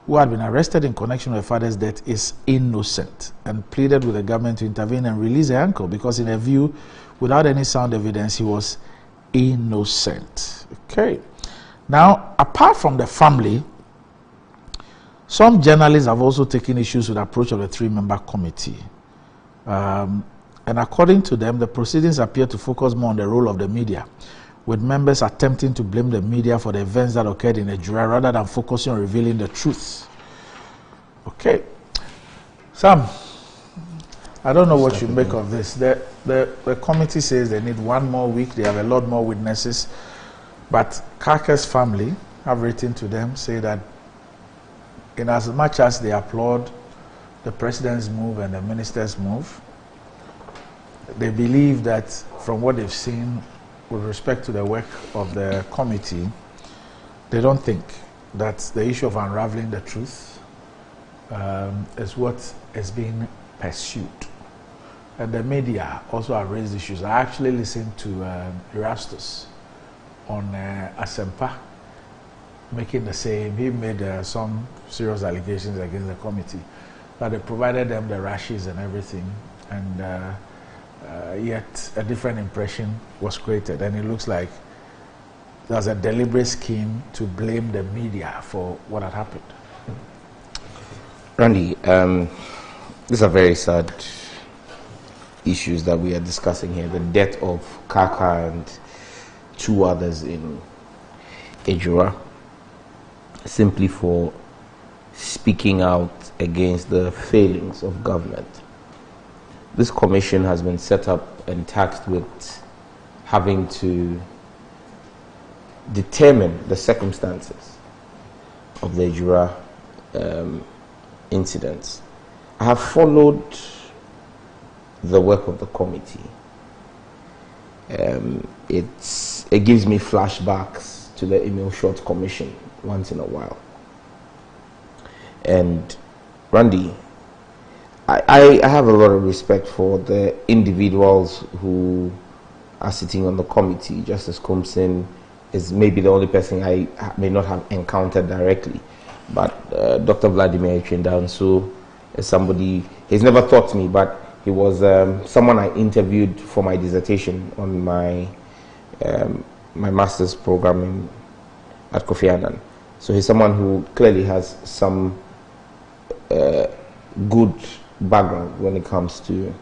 who had been arrested in connection with her father's death, is innocent, and pleaded with the government to intervene and release her uncle because, in her view, without any sound evidence, he was innocent. Okay. Now, apart from the family, some journalists have also taken issues with the approach of the three-member committee. And according to them, the proceedings appear to focus more on the role of the media, with members attempting to blame the media for the events that occurred in Nigeria rather than focusing on revealing the truth. Okay. Sam, I don't know what you make of this. The committee says they need 1 more week. They have a lot more witnesses. But Kaka's family have written to them, say that in as much as they applaud the president's move and the minister's move, they believe that from what they've seen with respect to the work of the committee, they don't think that the issue of unraveling the truth is what is being pursued. And the media also have raised issues. I actually listened to Erastus on Asempa making the same. He made some serious allegations against the committee that they provided them the rashes and everything, and yet a different impression was created, and it looks like there's a deliberate scheme to blame the media for what had happened. Randy, these are very sad issues that we are discussing here. The death of Kaka and 2 others in Ejura, simply for speaking out against the failings of government. This commission has been set up and tasked with having to determine the circumstances of the Ejura incidents. I have followed the work of the committee. It gives me flashbacks to the Emil Short Commission once in a while. And Randy, I have a lot of respect for the individuals who are sitting on the committee. Justice Compson is maybe the only person I may not have encountered directly, but Dr. Vladimir Chindansu is somebody, he's never taught me, but he was someone I interviewed for my dissertation on my master's program at Kofi Annan. So he's someone who clearly has some good background when it comes to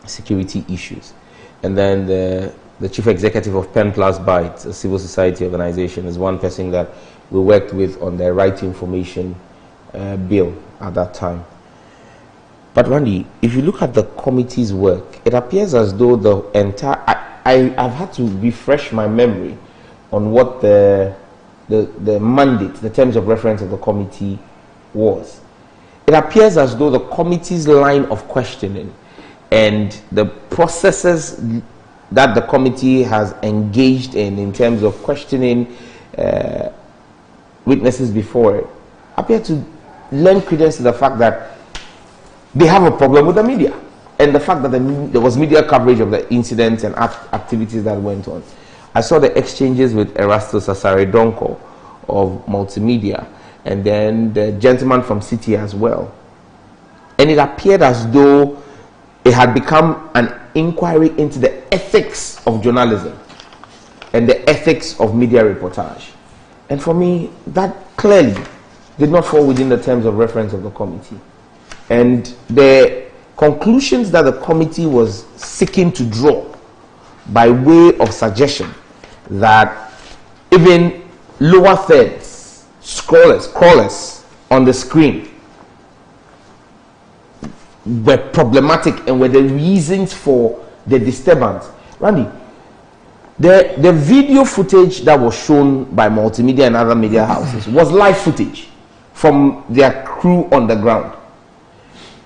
security issues. And then the chief executive of Pen Plus Bytes, a civil society organization, is one person that we worked with on the right to information bill at that time. But Randy, if you look at the committee's work, it appears as though the entire... I've had to refresh my memory on what the mandate, the terms of reference of the committee was. It appears as though the committee's line of questioning and the processes that the committee has engaged in terms of questioning witnesses before it appear to lend credence to the fact that they have a problem with the media and the fact that there was media coverage of the incidents and activities that went on. I saw the exchanges with Erastus Asaredonko of Multimedia and then the gentleman from City as well. And it appeared as though it had become an inquiry into the ethics of journalism and the ethics of media reportage. And for me, that clearly did not fall within the terms of reference of the committee. And the conclusions that the committee was seeking to draw by way of suggestion that even lower thirds, scrollers on the screen were problematic and were the reasons for the disturbance. Randy, the video footage that was shown by Multimedia and other media houses was live footage from their crew on the ground.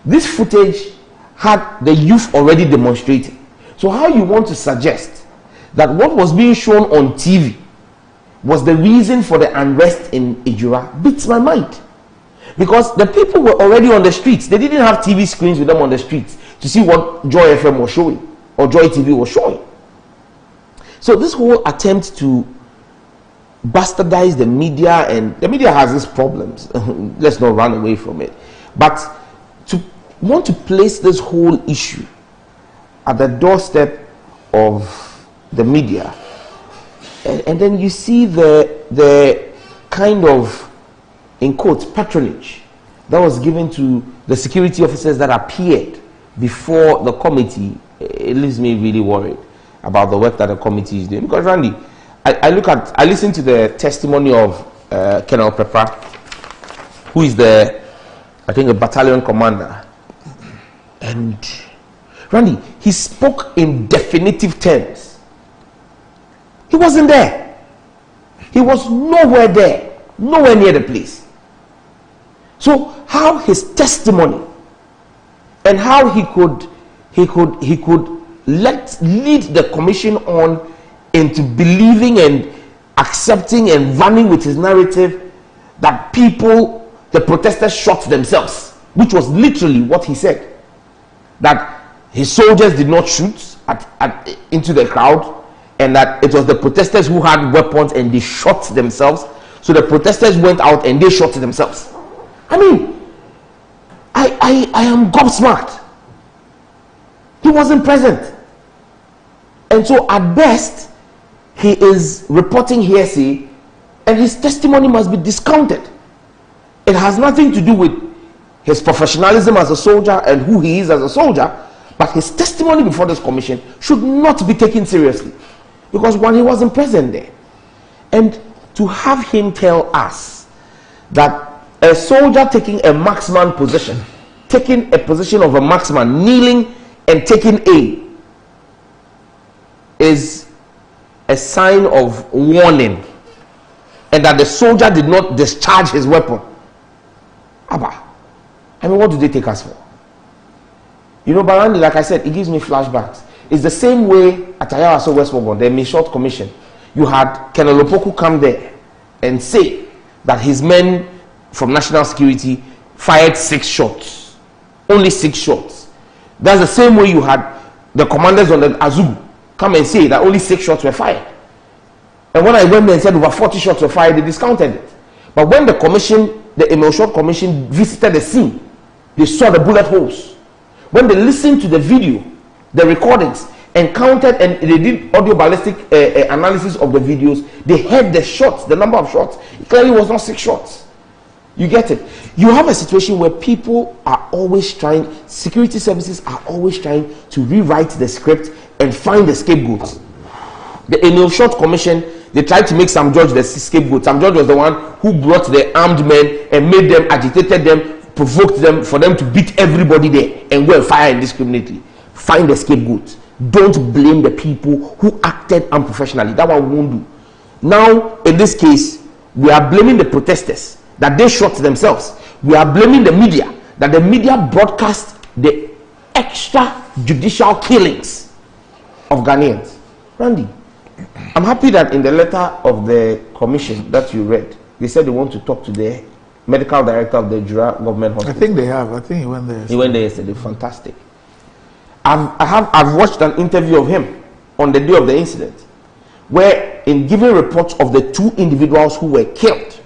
This footage had the youth already demonstrating. So how you want to suggest that what was being shown on TV was the reason for the unrest in Ijura beats my mind. Because the people were already on the streets. They didn't have TV screens with them on the streets to see what Joy FM was showing or Joy TV was showing. So this whole attempt to bastardize the media, and the media has its problems. Let's not run away from it. But to want to place this whole issue at the doorstep of the media, and then you see the kind of, in quotes, patronage that was given to the security officers that appeared before the committee, it leaves me really worried about the work that the committee is doing. Because Randy, I listen to the testimony of Colonel Pepper, who is I think a battalion commander. And Randy, he spoke in definitive terms. He wasn't there. He was nowhere there, nowhere near the place. So how his testimony and how he could lead the commission on into believing and accepting and running with his narrative that the protesters shot themselves, which was literally what he said. That his soldiers did not shoot into the crowd, and that it was the protesters who had weapons and they shot themselves. So the protesters went out and they shot themselves. I mean, I am gobsmacked. He wasn't present. And so at best, he is reporting hearsay and his testimony must be discounted. It has nothing to do with his professionalism as a soldier and who he is as a soldier, but his testimony before this commission should not be taken seriously, because one, he wasn't present there. And to have him tell us that a soldier taking a marksman position, taking a position of a marksman, kneeling and taking aim, is a sign of warning, and that the soldier did not discharge his weapon. Abba, I mean, what do they take us for? You know, Barandi, like I said, it gives me flashbacks. It's the same way at Ayawaso West Morgan, the Mishort Commission. You had Colonel Opoku come there and say that his men from national security fired 6 shots. Only 6 shots. That's the same way you had the commanders on the Azugu come and say that only 6 shots were fired. And when I went there and said over 40 shots were fired, they discounted it. But when the commission, the Emulsion Commission, visited the scene, they saw the bullet holes. When they listened to the video, the recordings, and counted, and they did audio ballistic analysis of the videos, they heard the shots, the number of shots. It clearly was not 6 shots. You get it? You have a situation where people are always trying, security services are always trying to rewrite the script and find the scapegoats. The Enil Short Commission, they tried to make Sam George the scapegoat. Sam George was the one who brought the armed men and made them, agitated them, provoked them for them to beat everybody there and go and fire indiscriminately. Find the scapegoat. Don't blame the people who acted unprofessionally. That one won't do. Now, in this case, we are blaming the protesters that they shot themselves. We are blaming the media that the media broadcast the extrajudicial killings of Ghanaians. Randy, I'm happy that in the letter of the commission that you read, they said they want to talk to the medical director of the Jura government hospital. I think they have. I think he went there yesterday. He went there yesterday. Fantastic. I've watched an interview of him on the day of the incident, where in giving reports of the 2 individuals who were killed,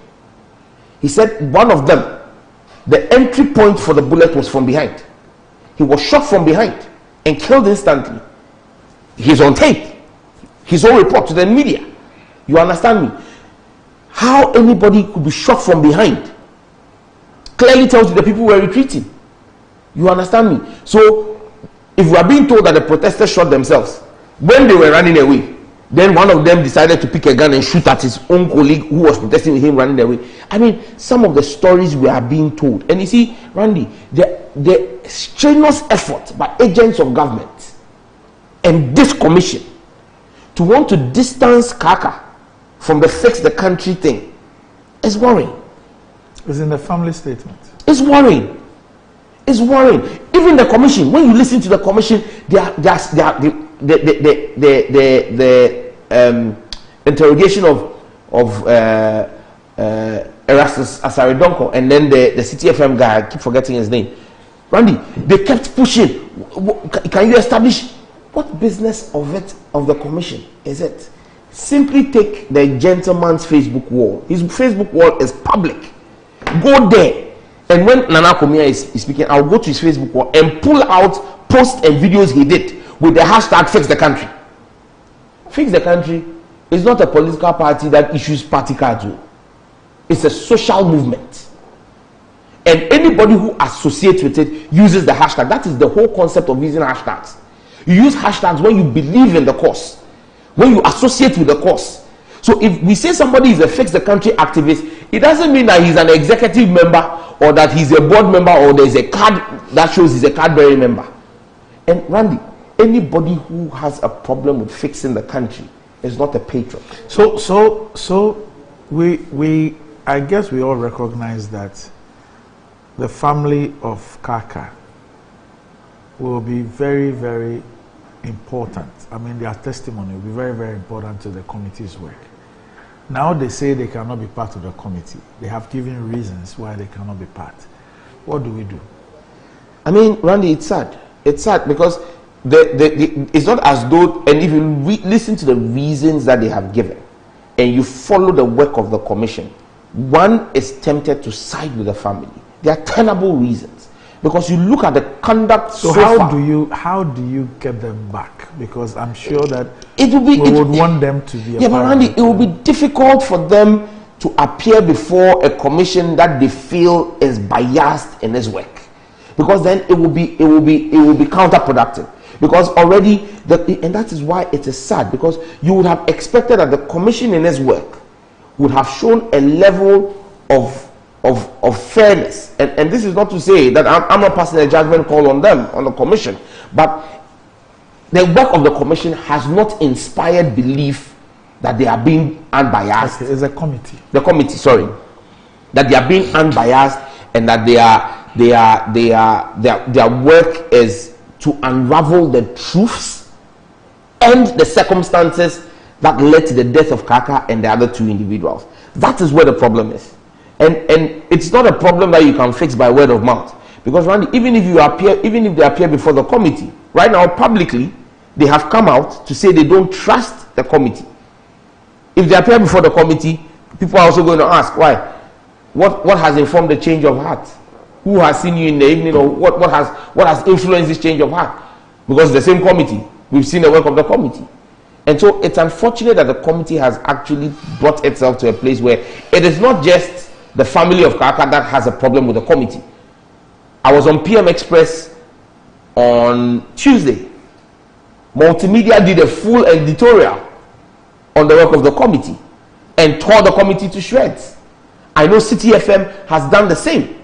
he said one of them, the entry point for the bullet was from behind. He was shot from behind and killed instantly. He's on tape. His own report to the media. You understand me? How anybody could be shot from behind clearly tells you the people were retreating. You understand me? So if we are being told that the protesters shot themselves when they were running away, then one of them decided to pick a gun and shoot at his own colleague who was protesting with him running away. I mean, some of the stories we are being told. And you see, Randy, the strenuous effort by agents of government and this commission to want to distance Kaka from the fix the country thing is worrying. It's in the family statement. It's worrying. It's worrying. Even the commission, when you listen to the commission, the interrogation of Erastus Asaridonko and then the City FM guy, I keep forgetting his name, Randy, they kept pushing. Can you establish what business of the commission is it? Simply take the gentleman's Facebook wall. His Facebook wall is public. Go there. And when Nana Komia is speaking, I'll go to his Facebook wall and pull out posts and videos he did with the hashtag Fix the Country. Fix the Country is not a political party that issues party cards. It's a social movement. And anybody who associates with it uses the hashtag. That is the whole concept of using hashtags. You use hashtags when you believe in the cause, when you associate with the cause. So if we say somebody is a Fix the Country activist, it doesn't mean that he's an executive member or that he's a board member or there's a card that shows he's a card-bearing member. And Randy, anybody who has a problem with fixing the country is not a patriot. So we I guess we all recognize that the family of Kaka will be very, very important. I mean, their testimony will be very, very important to the committee's work. Now they say they cannot be part of the committee. They have given reasons why they cannot be part. What do we do? I mean, Randy, it's sad. It's sad because it's not as though, and if you listen to the reasons that they have given, and you follow the work of the commission, one is tempted to side with the family. There are tenable reasons. Because you look at the conduct so far. how do you get them back? Because I'm sure that we would want them to be a but Randy, it will be difficult for them to appear before a commission that they feel is biased in its work, because then it will be counterproductive. Because already and that is why it is sad, because you would have expected that the commission in its work would have shown a level of fairness, and this is not to say that I'm not passing a judgment call on them, on the commission, but the work of the commission has not inspired belief that they are being unbiased. Okay, it's a committee. The committee, sorry, that they are being unbiased, and that their work is to unravel the truths and the circumstances that led to the death of Kaka and the other 2 individuals. That is where the problem is. And it's not a problem that you can fix by word of mouth. Because Randy, even if they appear before the committee, right now publicly, they have come out to say they don't trust the committee. If they appear before the committee, people are also going to ask why. What has informed the change of heart? Who has seen you in the evening, or what has influenced this change of heart? Because the same committee, we've seen the work of the committee. And so it's unfortunate that the committee has actually brought itself to a place where it is not just the family of Kaka that has a problem with the committee. I was on PM Express on Tuesday. Multimedia did a full editorial on the work of the committee and tore the committee to shreds. I know City FM has done the same.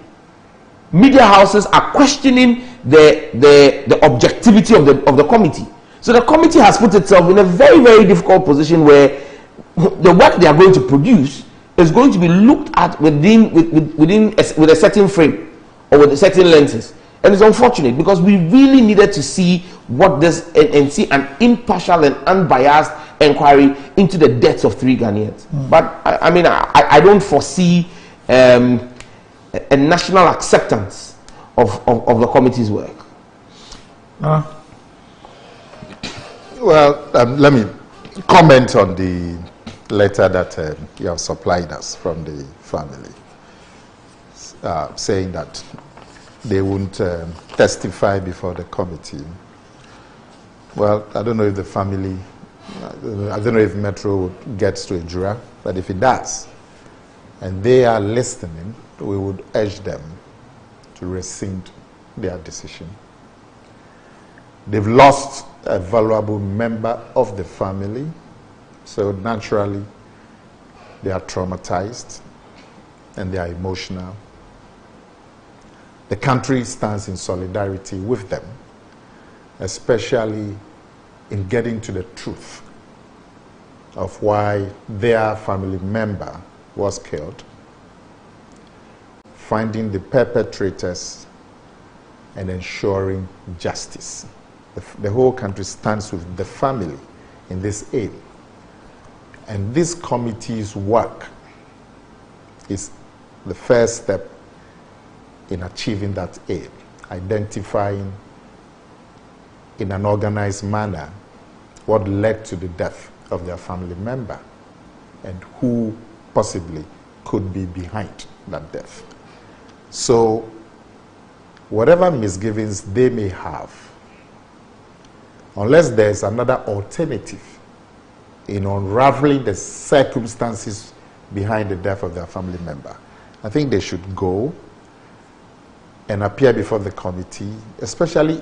Media houses are questioning the objectivity of the committee. So the committee has put itself in a very, very difficult position where the work they are going to produce is going to be looked at with a certain frame or with certain lenses. And it's unfortunate because we really needed to see what this and see an impartial and unbiased inquiry into the deaths of 3 Ghanaians. But I mean, I don't foresee a national acceptance of the committee's work. Well, let me comment on the letter that you have supplied us from the family, saying that they won't testify before the committee. Well, I don't know if the family, I don't know if Metro gets to a juror, but if it does, and they are listening, we would urge them to rescind their decision. They've lost a valuable member of the family, so naturally they are traumatized and they are emotional. The country stands in solidarity with them, especially in getting to the truth of why their family member was killed, finding the perpetrators and ensuring justice. The whole country stands with the family in this aim. And this committee's work is the first step in achieving that aim, identifying in an organized manner what led to the death of their family member and who possibly could be behind that death. So whatever misgivings they may have, unless there's another alternative in unraveling the circumstances behind the death of their family member, I think they should go and appear before the committee, especially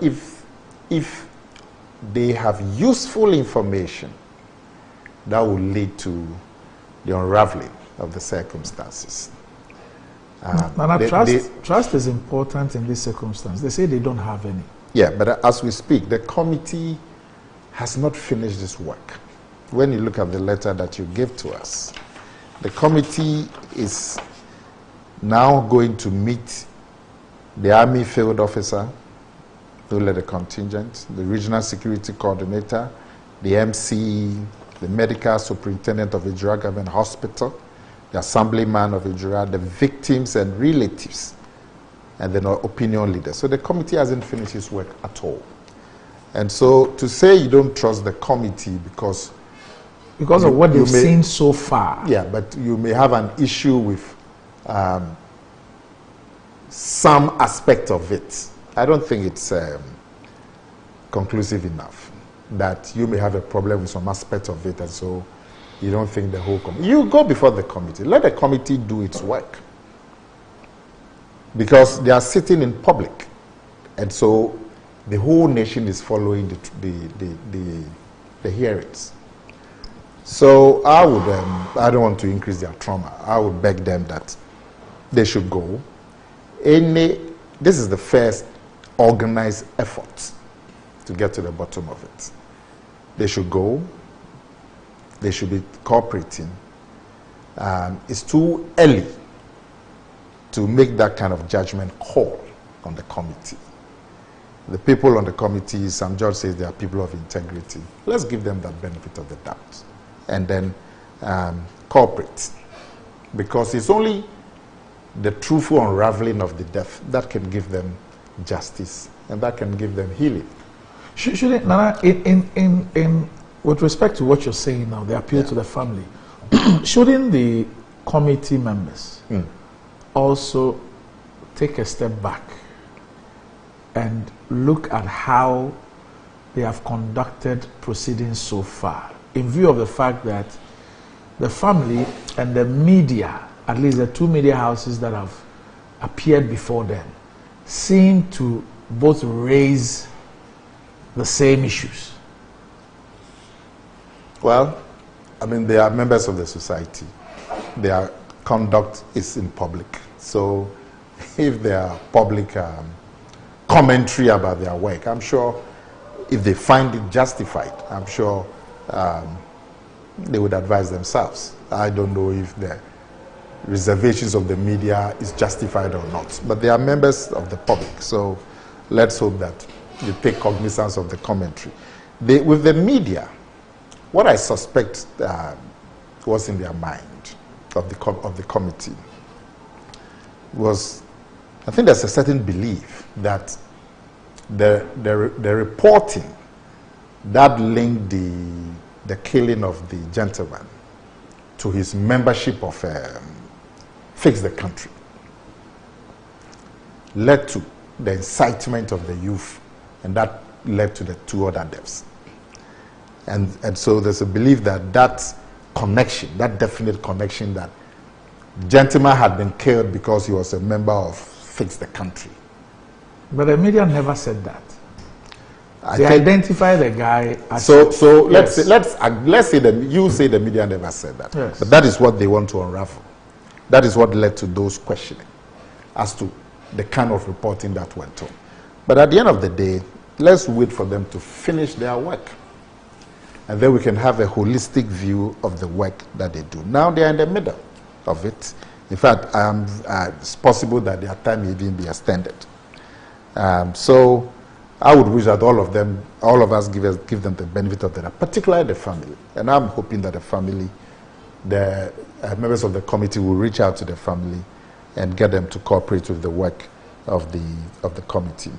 if they have useful information that will lead to the unraveling of the circumstances. Trust is important in this circumstance. They say they don't have any. Yeah, but as we speak, the committee has not finished this work. When you look at the letter that you gave to us, the committee is now going to meet the Army Field Officer who led the contingent, the Regional Security Coordinator, the MC, the Medical Superintendent of Ijura Government Hospital, the Assemblyman of Ijura, the victims and relatives, and then opinion leaders. So the committee hasn't finished its work at all. And so to say you don't trust the committee because of what they've seen so far. Yeah, but you may have an issue with some aspect of it. I don't think it's conclusive enough that you may have a problem with some aspect of it, and so you don't think the whole committee. You go before the committee. Let the committee do its work. Because they are sitting in public. And so the whole nation is following the hearings. So I would, I don't want to increase their trauma. I would beg them that they should go. This is the first organized effort to get to the bottom of it. They should go. They should be cooperating. It's too early to make that kind of judgment call on the committee. The people on the committee, Sam George says they are people of integrity. Let's give them that benefit of the doubt and then cooperate. Because it's only the truthful unraveling of the death that can give them justice and that can give them healing. Shouldn't, Nana, with respect to what you're saying now, the appeal to the family, shouldn't the committee members also take a step back and look at how they have conducted proceedings so far, in view of the fact that the family and the media at least the two media houses that have appeared before them, seem to both raise the same issues. Well, I mean, they are members of the society. Their conduct is in public. So if there are public commentary about their work, I'm sure if they find it justified, I'm sure they would advise themselves. I don't know if the reservations of the media is justified or not, but they are members of the public. So let's hope that they take cognizance of the commentary. With the media, what I suspect was in their mind of the committee was, I think there's a certain belief that the reporting that linked the killing of the gentleman to his membership of Fix the Country led to the incitement of the youth, and that led to the two other deaths. And so there's a belief that that connection, that definite connection, that gentleman had been killed because he was a member of Fix the Country. But the media never said that. They identify the guy as... So let's say you say the media never said that. Yes. But that is what they want to unravel. That is what led to those questioning as to the kind of reporting that went on. But at the end of the day, let's wait for them to finish their work. And then we can have a holistic view of the work that they do. Now they are in the middle of it. In fact, it's possible that their time may even be extended. So I would wish that all of us give them the benefit of the doubt, particularly the family. And I'm hoping that the family, the members of the committee will reach out to the family and get them to cooperate with the work of the committee.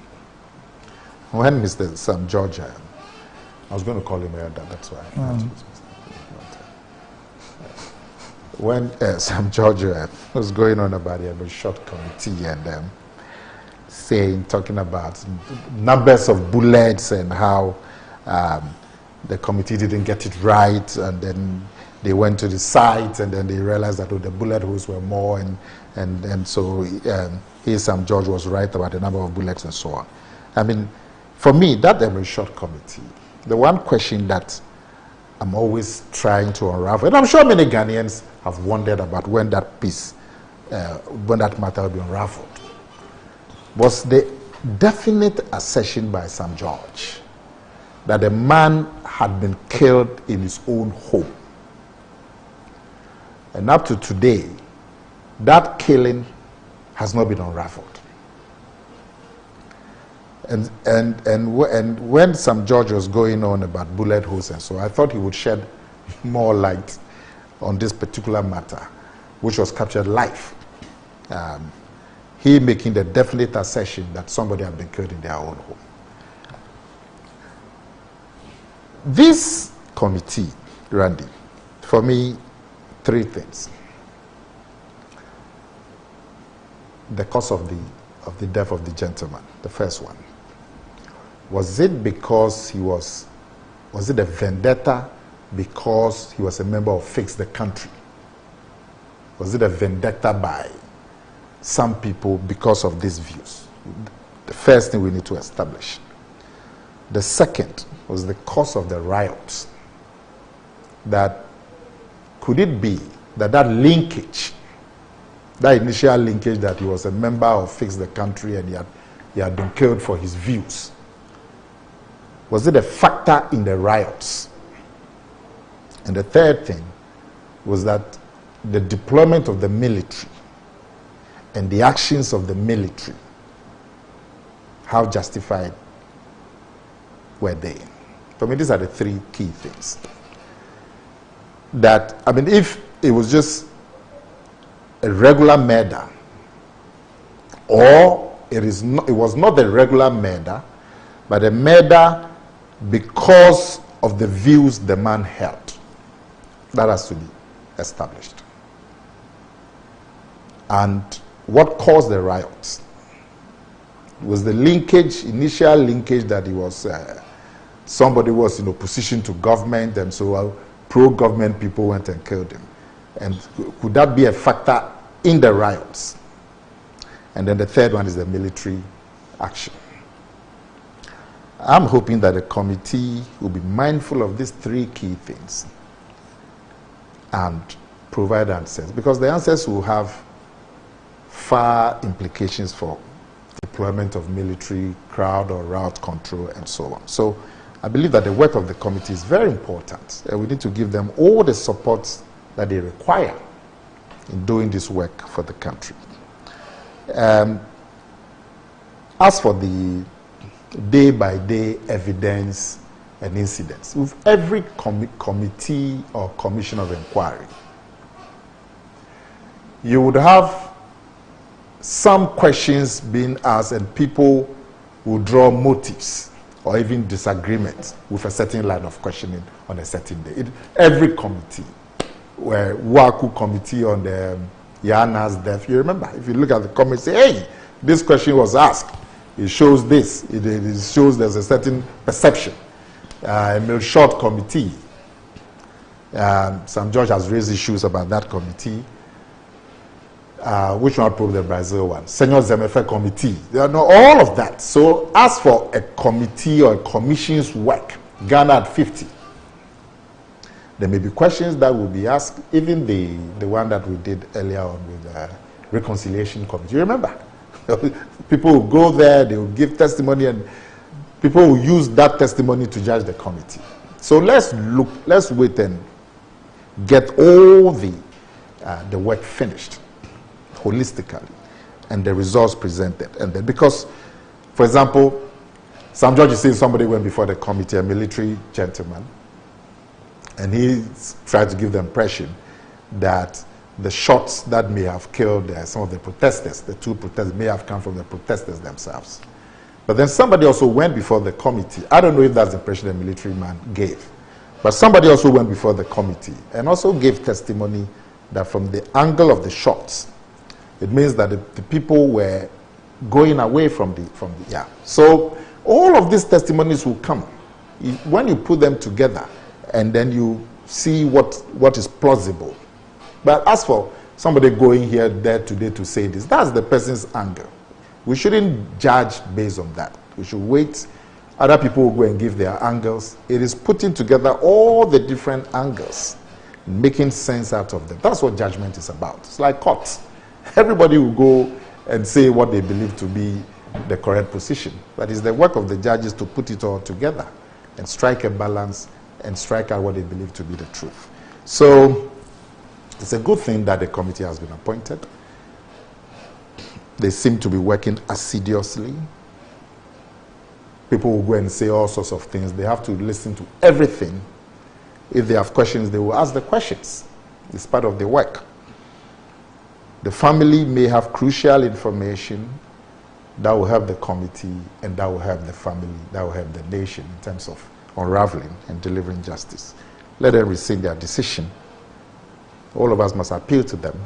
When Mr. Sam George, I was going to call him Elder, that's why. When Sam George was going on about the short committee and talking about numbers of bullets and how the committee didn't get it right, and then they went to the site and then they realized that the bullet holes were more, and so Sam George was right about the number of bullets and so on. I mean, for me, that Emory Short Committee, the one question that I'm always trying to unravel, and I'm sure many Ghanaians have wondered about when that matter will be unraveled, was the definite assertion by Sam George that a man had been killed in his own home. And up to today, that killing has not been unraveled. And when Sam George was going on about bullet holes and so, I thought he would shed more light on this particular matter, which was captured live. He making the definite assertion that somebody had been killed in their own home. This committee, Randy, for me, three things. The cause of the death of the gentleman, the first one. Was it because was it a vendetta because he was a member of Fix the Country? Was it a vendetta by some people because of these views? The first thing we need to establish. The second was the cause of the riots. That could it be that linkage, that initial linkage that he was a member of Fix the Country and he had been killed for his views, was it a factor in the riots? And the third thing was that the deployment of the military and the actions of the military, how justified were they? For me, these are the three key things. That, I mean, if it was just a regular murder, or it was not a regular murder, but a murder because of the views the man held, that has to be established. And what caused the riots was the linkage, initial linkage, that he was somebody was in opposition to government, and so pro-government people went and killed him. And could that be a factor in the riots. And then the third one is the military action. I'm hoping that the committee will be mindful of these three key things and provide answers, because the answers will have far implications for deployment of military, crowd or route control, and so on. So I believe that the work of the committee is very important, and we need to give them all the support that they require in doing this work for the country. As for the day-by-day evidence and incidents, with every committee or commission of inquiry, you would have some questions being asked and people will draw motives or even disagreements with a certain line of questioning on a certain day. Every committee, where Waku committee on the Yana's death, you remember, if you look at the comments, say, hey, this question was asked, it shows this, it shows there's a certain perception. Emil Short committee, Sam George has raised issues about that committee. Which one probably the Brazil one? Senor Zemefe committee. All of that. So as for a committee or a commission's work, Ghana at 50, there may be questions that will be asked, even the one that we did earlier on with the reconciliation committee. You remember? People will go there, they will give testimony, and people will use that testimony to judge the committee. So let's wait and get all the work finished holistically and the results presented. And then, because, for example, Sam George is saying somebody went before the committee, a military gentleman, and he tried to give the impression that the shots that may have killed some of the protesters, the two protesters, may have come from the protesters themselves. But then somebody also went before the committee. I don't know if that's the impression the military man gave, but somebody also went before the committee and also gave testimony that from the angle of the shots, it means that the people were going away from the. So all of these testimonies will come when you put them together, and then you see what is plausible. But as for somebody going here, there, today to say this, that's the person's angle. We shouldn't judge based on that. We should wait. Other people will go and give their angles. It is putting together all the different angles, making sense out of them. That's what judgment is about. It's like courts. Everybody will go and say what they believe to be the correct position. But it's the work of the judges to put it all together and strike a balance and strike out what they believe to be the truth. So it's a good thing that the committee has been appointed. They seem to be working assiduously. People will go and say all sorts of things. They have to listen to everything. If they have questions, they will ask the questions. It's part of the work. The family may have crucial information that will help the committee and that will help the family, that will help the nation in terms of unraveling and delivering justice. Let them rescind their decision. All of us must appeal to them,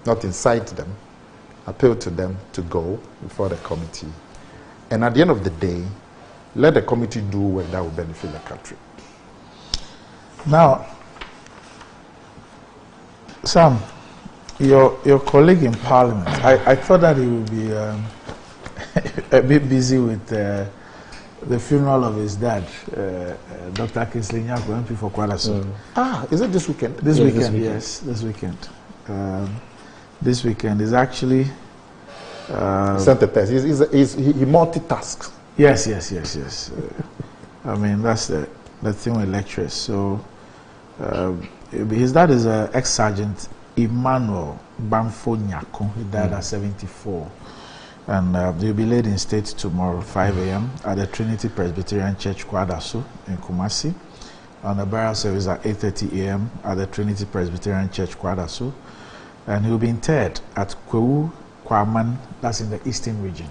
not incite them, appeal to them to go before the committee. And at the end of the day, let the committee do work that will benefit the country. Now, Sam, your colleague in Parliament, I thought that he would be a bit busy with the funeral of his dad, Dr. Kingsley Nyako, MP for Kwadaso. Is it this weekend? This weekend, yes, this weekend. This weekend is actually... he multitasks. Yes. I mean, that's the thing with lecturers. So, his dad is an ex-sergeant, Emmanuel Bamfo Nyako. He died at 74. And he'll be laid in state tomorrow, 5 a.m. at the Trinity Presbyterian Church, Kwadaso, in Kumasi. And the burial service at 8:30 a.m. at the Trinity Presbyterian Church, Kwadaso. And he'll be interred at Kwewu Kwaman, that's in the eastern region.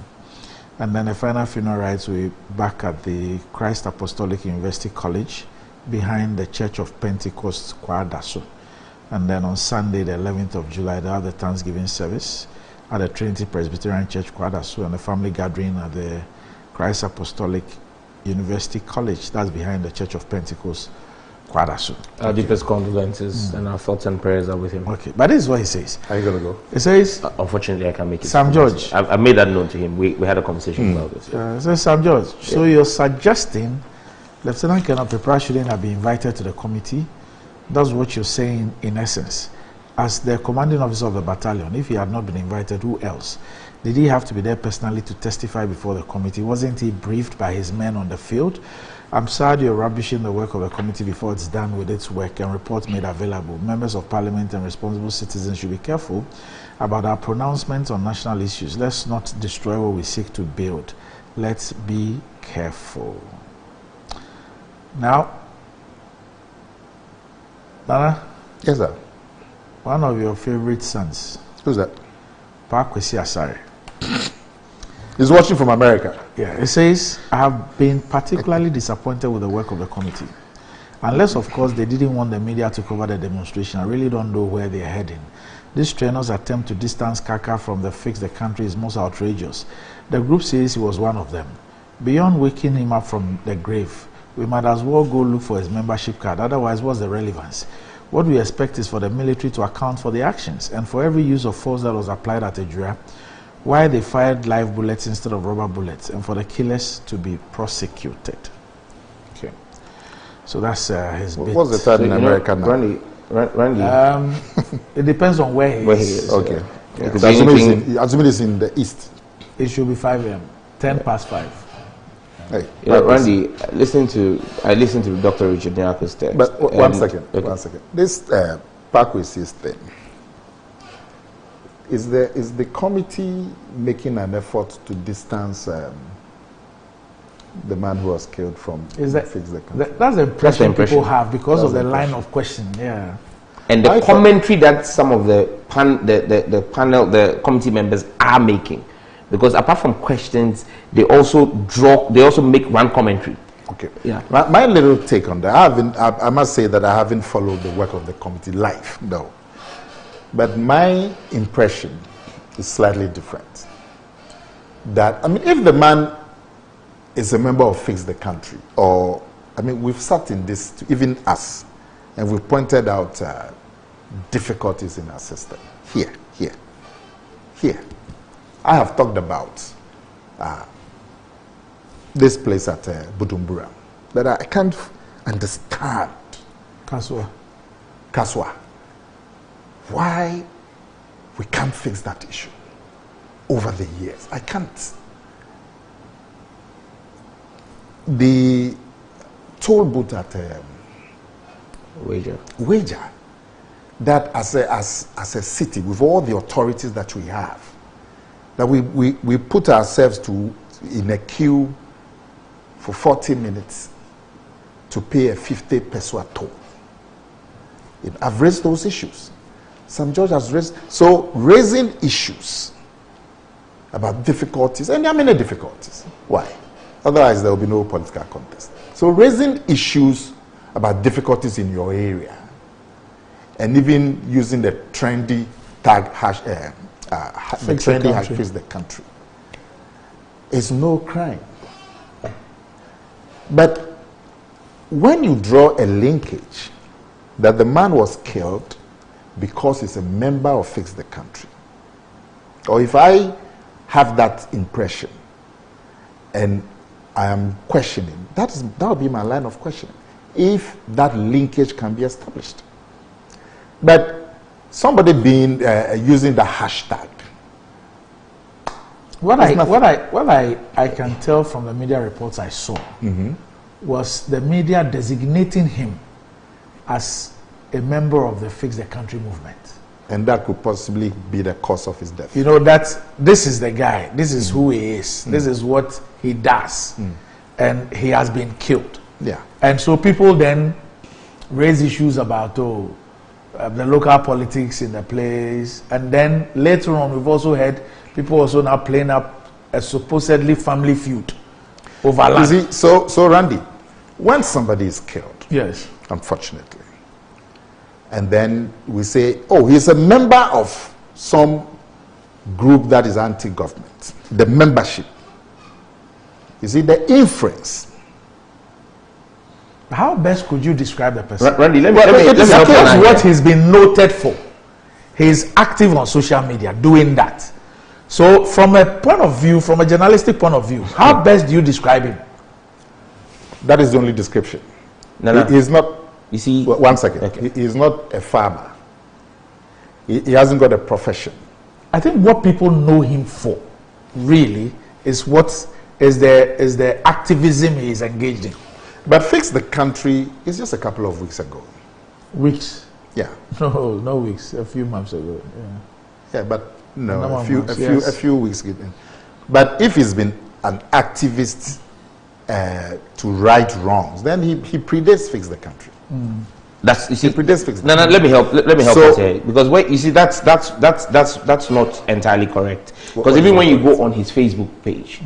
And then the final funeral rites will be back at the Christ Apostolic University College behind the Church of Pentecost, Kwadaso. And then on Sunday, the 11th of July, they have the Thanksgiving service at the Trinity Presbyterian Church, Kwadaso, and the family gathering at the Christ Apostolic University College, that's behind the Church of Pentecost, Kwadasu. Our deepest condolences and our thoughts and prayers are with him. Okay, but this is what he says. Are you going to go? He says, unfortunately, I can't make it. Sam George. I made that known to him. We had a conversation about this. He says, Sam George, so you're suggesting Lieutenant Colonel Pepra shouldn't have been invited to the committee? That's what you're saying in essence. As the commanding officer of the battalion, if he had not been invited, who else? Did he have to be there personally to testify before the committee? Wasn't he briefed by his men on the field? I'm sad you're rubbishing the work of the committee before it's done with its work and reports made available. Members of parliament and responsible citizens should be careful about our pronouncements on national issues. Let's not destroy what we seek to build. Let's be careful. Now, Nana? Yes, sir. One of your favorite sons. Who's that? Pakwesi Asare. He's watching from America. Yeah, it says, I have been particularly disappointed with the work of the committee. Unless, of course, they didn't want the media to cover the demonstration. I really don't know where they're heading. This trainer's attempt to distance Kaka from the Fix the Country is most outrageous. The group says he was one of them. Beyond waking him up from the grave, we might as well go look for his membership card. Otherwise, what's the relevance? What we expect is for the military to account for the actions, and for every use of force that was applied at Ejura, why they fired live bullets instead of rubber bullets, and for the killers to be prosecuted. Okay, so that's his bit. What's the third in America now? Randy. It depends on where he is. Okay. Yeah. Assuming it's in the east. It should be 5 a.m. 10 past 5. Hey, Randy, I listened to Dr. Richard Nyako's text. But one second. This Pakwesi's thing. Is the committee making an effort to distance the man who was killed from Fix the Country? That's the impression people have because of the line of question. Yeah. And the commentary that some of the panel, the committee members are making, because apart from questions, they also make one commentary. Okay. Yeah. My little take on that. I must say that I haven't followed the work of the committee live. No. But my impression is slightly different. That, I mean, if the man is a member of Fix the Country, or, I mean, we've sat in this, even us, and we've pointed out difficulties in our system. Here. I have talked about this place at Bujumbura, that I can't understand. Kaswa. Why we can't fix that issue over the years. I can't. The toll booth at Wager, that as a city, with all the authorities that we have, that we put ourselves in a queue for 40 minutes to pay a 50 peso toll. I've raised those issues. Sam George has raised, so raising issues about difficulties, and there are many difficulties. Why? Otherwise there will be no political contest. So raising issues about difficulties in your area, and even using the trendy tag hash, the trendy hash Fix the Country, is no crime. But when you draw a linkage that the man was killed because he's a member of Fix the Country, or if I have that impression and I am questioning, that will be my line of questioning, if that linkage can be established. But somebody being using the hashtag, what I can tell from the media reports I saw was the media designating him as a member of the Fix the Country movement. And that could possibly be the cause of his death. You know, this is the guy, this is who he is, this is what he does, and he has been killed. Yeah. And so people then raise issues about the local politics in the place, and then later on we've also heard people also now playing up a supposedly family feud over land. You see, so Randy, when somebody is killed, yes, unfortunately, and then we say, oh, he's a member of some group that is anti-government, the membership, you see, the inference How best could you describe the person? Randy, let me help you. That's what he's been noted for. He's active on social media doing that. So from a point of view, from a journalistic point of view, how best do you describe him? That is the only description. No. He is not. You see, one second. Okay. He is not a farmer. He hasn't got a profession. I think what people know him for, really, is what is the activism he is engaged in. But Fix the Country is just a couple of weeks ago. Weeks? Yeah. No weeks. A few months ago. Yeah, but no, a few weeks ago. But if he's been an activist to right wrongs, then he predates Fix the Country. That's, you see, he predates Fix the no, Country. let me help us here, because wait, you see, that's not entirely correct. Because even when you go on his Facebook page,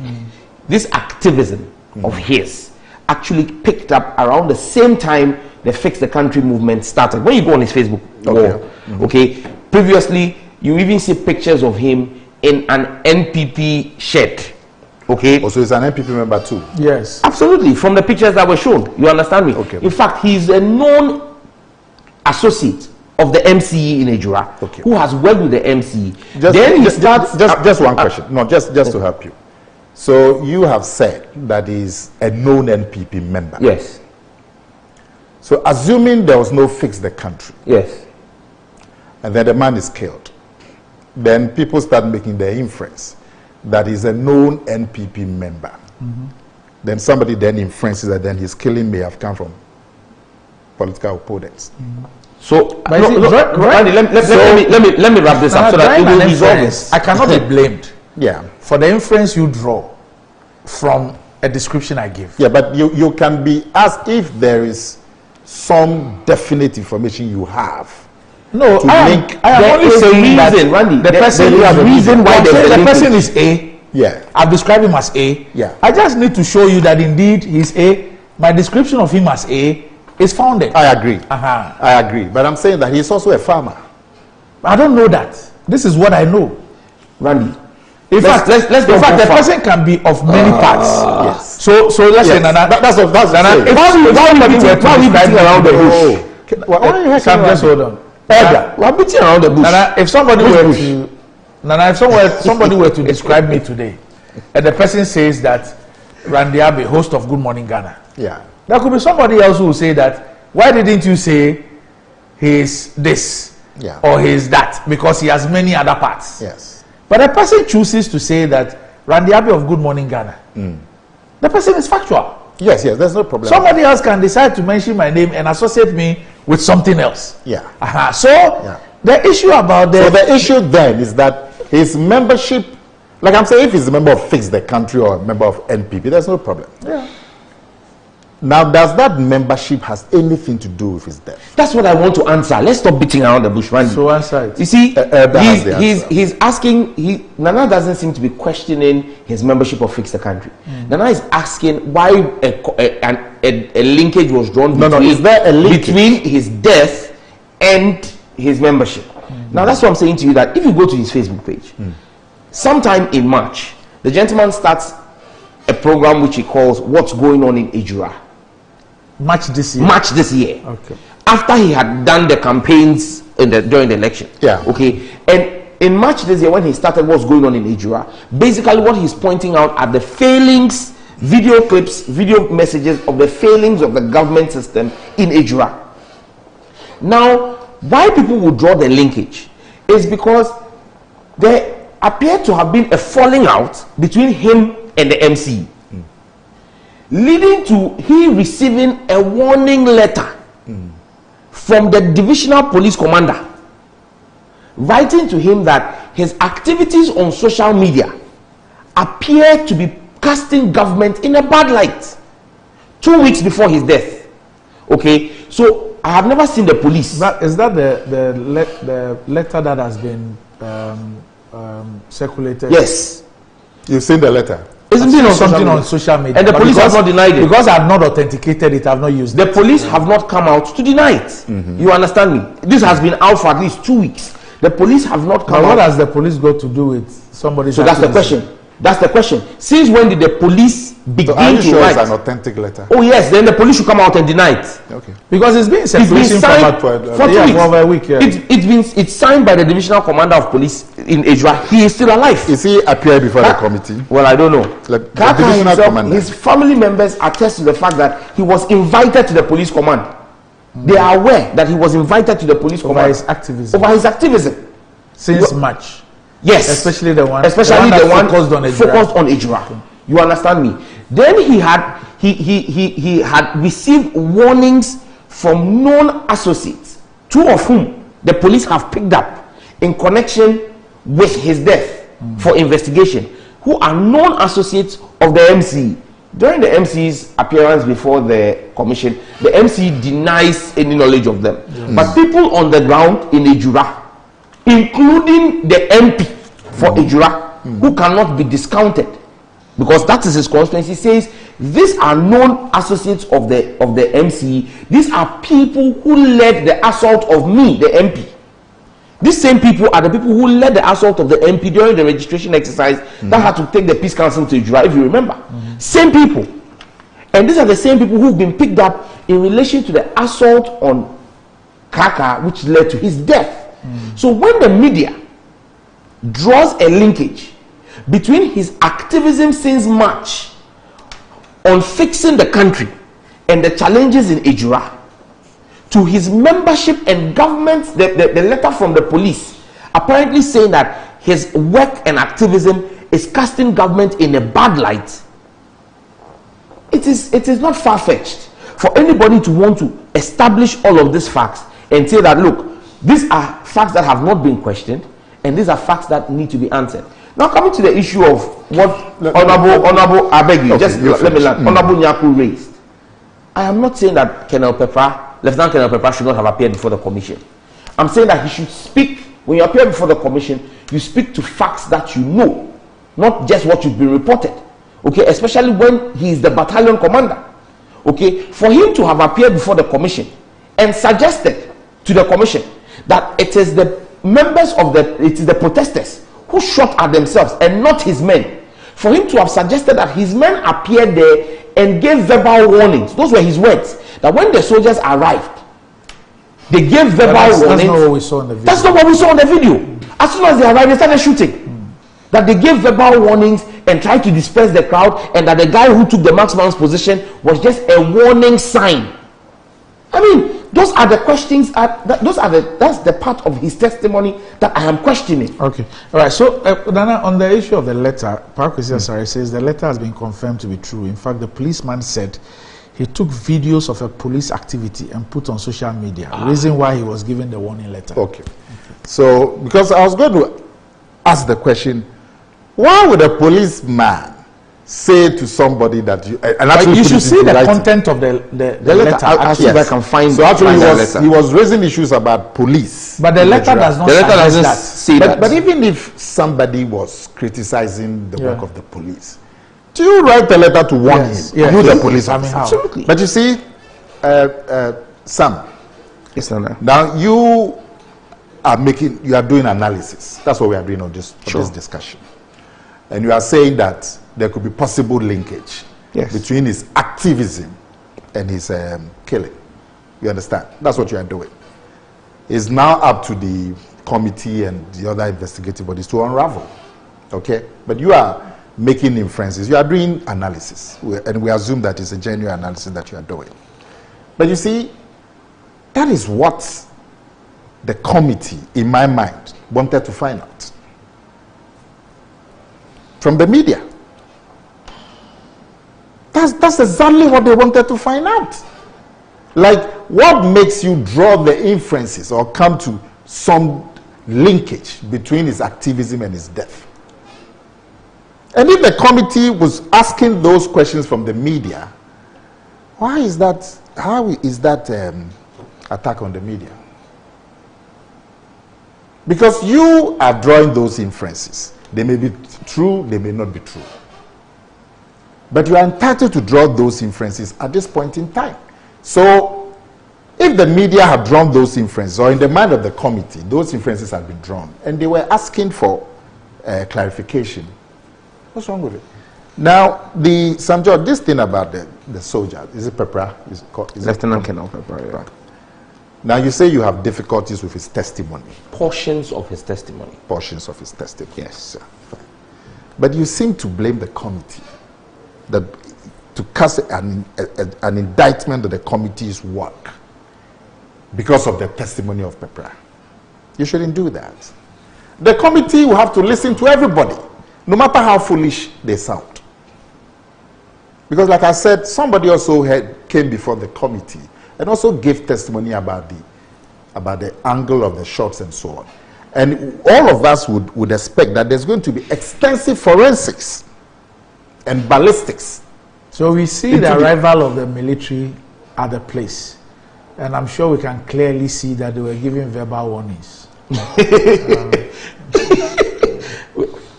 this activism of his actually picked up around the same time the Fix the Country movement started. When you go on his Facebook wall, okay, previously you even see pictures of him in an NPP shed. Okay. Also, he's an NPP member too. Yes. Absolutely. From the pictures that were shown, you understand me? Okay. In fact, he's a known associate of the MCE in Ejura, who has worked with the MCE. Just one question. No, just to help you. So you have said that he's a known NPP member. Yes. So assuming there was no Fix the Country. Yes. And then the man is killed. Then people start making the inference that he's a known NPP member. Then somebody then inferences that then his killing may have come from political opponents. So, Randy, let me wrap this up so that it will resolve this. I cannot be blamed. Yeah. For the inference you draw from a description I give. Yeah, but you can be asked if there is some definite information you have. No, I am only saying that Randy, the person is reason why the person is A. Yeah. I've described him as A. Yeah. I just need to show you that indeed he's A. My description of him as A is founded. I agree. I agree. But I'm saying that he's also a farmer. I don't know that. This is what I know. Randy. In fact, the person can be of many parts. Yes. So let's say, Nana. That's Nana. If somebody were to describe around the bush, just hold on. We're beating around the bush. Nana, if somebody were to describe me today, and the person says that Randy Abbey, host of Good Morning Ghana, there could be somebody else who will say that, why didn't you say he's this or he's that, because he has many other parts. Yes. But the person chooses to say that Randy Abbey of Good Morning Ghana. The person is factual. Yes, there's no problem. Somebody else can decide to mention my name and associate me with something else. Yeah. The issue about So the issue then is that his membership, like I'm saying, if he's a member of Fix the Country or a member of NPP, there's no problem. Yeah. Now, does that membership has anything to do with his death? That's what I want to answer. Let's stop beating around the bush, Randy. So answer it. You see, he's asking. Nana doesn't seem to be questioning his membership of Fix the Country. Nana is asking why a linkage was drawn between his death and his membership. Now that's what I'm saying to you, that if you go to his Facebook page, sometime in March, the gentleman starts a program which he calls "What's Going On in Ejura." March this year. Okay. After he had done the campaigns during the election. Yeah. Okay. And in March this year, when he started What's Going On in Ejura, basically what he's pointing out are the failings, video clips, video messages of the failings of the government system in Ejura. Now, why people would draw the linkage is because there appeared to have been a falling out between him and the MC, leading to he receiving a warning letter from the divisional police commander, writing to him that his activities on social media appear to be casting government in a bad light 2 weeks before his death. Okay, so I have never seen the police. Is that the letter that has been circulated? Yes. You've seen the letter? Isn't it something on social media? And the police have not denied it. Because I have not authenticated it, I have not used it. The police have not come out to deny it. You understand me? This has been out for at least 2 weeks. The police have not come out. What has the police got to do with somebody? So that's the question. That's the question. Since when did the police begin are you to sure write. it's an authentic letter? Oh yes, then the police should come out and deny it. Okay. Because it's been signed for 2 weeks. Over a week, yeah. It's signed by the divisional commander of police in Ejura. He is still alive. Is he appeared before the committee? Well, I don't know. Like the Kaka divisional himself, commander. his family members attest to the fact that he was invited to the police command. They are aware that he was invited to the police command. Over his activism. Over his activism. Since March. Yes. Especially the one focused on Ejura. You understand me? Then he had received warnings from known associates, 2 of whom the police have picked up in connection with his death for investigation, who are known associates of the MC. During the MC's appearance before the commission, the MC denies any knowledge of them. But people on the ground in Ejura, including the MP for Ejura, who cannot be discounted, because that is his constituency, says these are known associates of the MC. These are people who led the assault of me, the MP. These same people are the people who led the assault of the MP during the registration exercise that had to take the peace council to Ejura, if you remember. Same people. And these are the same people who've been picked up in relation to the assault on Kaka, which led to his death. So when the media draws a linkage between his activism since March on fixing the country and the challenges in Ejura to his membership and government, the letter from the police apparently saying that his work and activism is casting government in a bad light, it is not far-fetched for anybody to want to establish all of these facts and say that, look, these are facts that have not been questioned and these are facts that need to be answered. Now, coming to the issue of what Honorable Nyaku raised, I am not saying that Lieutenant Colonel Pepper should not have appeared before the commission. I'm saying that he should speak. When you appear before the commission, you speak to facts that you know, not just what you've been reported. Okay, especially when he is the battalion commander. Okay, for him to have appeared before the commission and suggested to the commission that it is the members of the protesters who shot at themselves and not his men. For him to have suggested that his men appeared there and gave verbal warnings. Those were his words. That when the soldiers arrived, they gave verbal warnings. That's not what we saw in the video. That's not what we saw in the video. As soon as they arrived, they started shooting. That they gave verbal warnings and tried to disperse the crowd, and that the guy who took the marksman's position was just a warning sign. I mean, those are the questions. That's the part of his testimony that I am questioning. Okay, all right. So, Nana, on the issue of the letter, Partisan says the letter has been confirmed to be true. In fact, the policeman said he took videos of a police activity and put on social media. Reason why he was given the warning letter. Okay. So, because I was going to ask the question, why would a policeman say to somebody that you and actually you should see the content of the letter. I'll see if I can find. So actually, he was raising issues about police. But the letter does not. The letter doesn't say that. But even if somebody was criticizing the work of the police, do you write a letter to warn him? Yeah. You, the police officer. Absolutely. But you see, Sam. Yes, sir. Now you are doing analysis. That's what we are doing on this discussion. And you are saying that there could be possible linkage between his activism and his killing. You understand? That's what you are doing. It's now up to the committee and the other investigative bodies to unravel. Okay? But you are making inferences. You are doing analysis. And we assume that it's a genuine analysis that you are doing. But you see, that is what the committee, in my mind, wanted to find out from the media. That's exactly what they wanted to find out. Like, what makes you draw the inferences or come to some linkage between his activism and his death? And if the committee was asking those questions from the media, why is that? How is that attack on the media? Because you are drawing those inferences. They may be true, they may not be true. But you are entitled to draw those inferences at this point in time. So, if the media have drawn those inferences, or in the mind of the committee, those inferences have been drawn, and they were asking for clarification, what's wrong with it? Now, Sam George, this thing about the soldier, is it Pepra? Is Lieutenant Colonel Pepra, yeah. Now, you say you have difficulties with his testimony. Portions of his testimony. Portions of his testimony. Yes, sir. But you seem to blame the committee, that to cast an indictment of the committee's work because of the testimony of Pepra. You shouldn't do that. The committee will have to listen to everybody, no matter how foolish they sound. Because like I said, somebody also came before the committee and also gave testimony about the angle of the shots and so on. And all of us would expect that there's going to be extensive forensics and ballistics. So we see the arrival of the military at the place. And I'm sure we can clearly see that they were giving verbal warnings.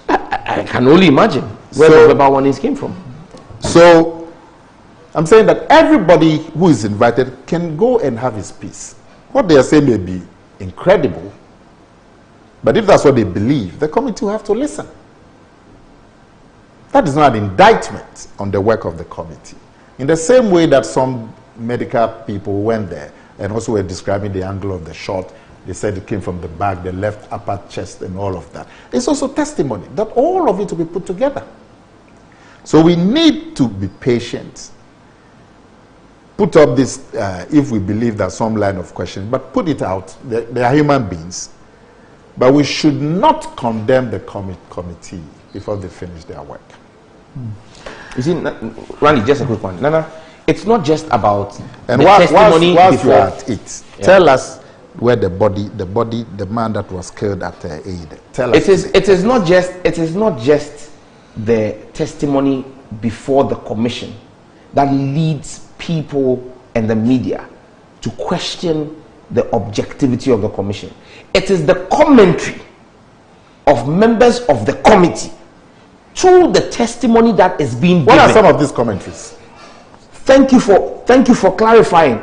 I can only imagine where the verbal warnings came from. So, I'm saying that everybody who is invited can go and have his peace. What they are saying may be incredible, but if that's what they believe, the committee will have to listen. That is not an indictment on the work of the committee. In the same way that some medical people went there and also were describing the angle of the shot, they said it came from the back, the left upper chest, and all of that. It's also testimony that all of it will be put together. So we need to be patient. Put up this, if we believe that some line of questioning, but put it out. They are human beings. But we should not condemn the committee before they finish their work. You see, Randy, just a quick one. Nana, it's not just about and the testimony whilst before. you are at it, tell us where the man that was killed at Aid. Tell us. It is not just the testimony before the commission that leads people and the media to question the objectivity of the commission. It is the commentary of members of the committee through the testimony that is being given. What are some of these commentaries? Thank you for clarifying.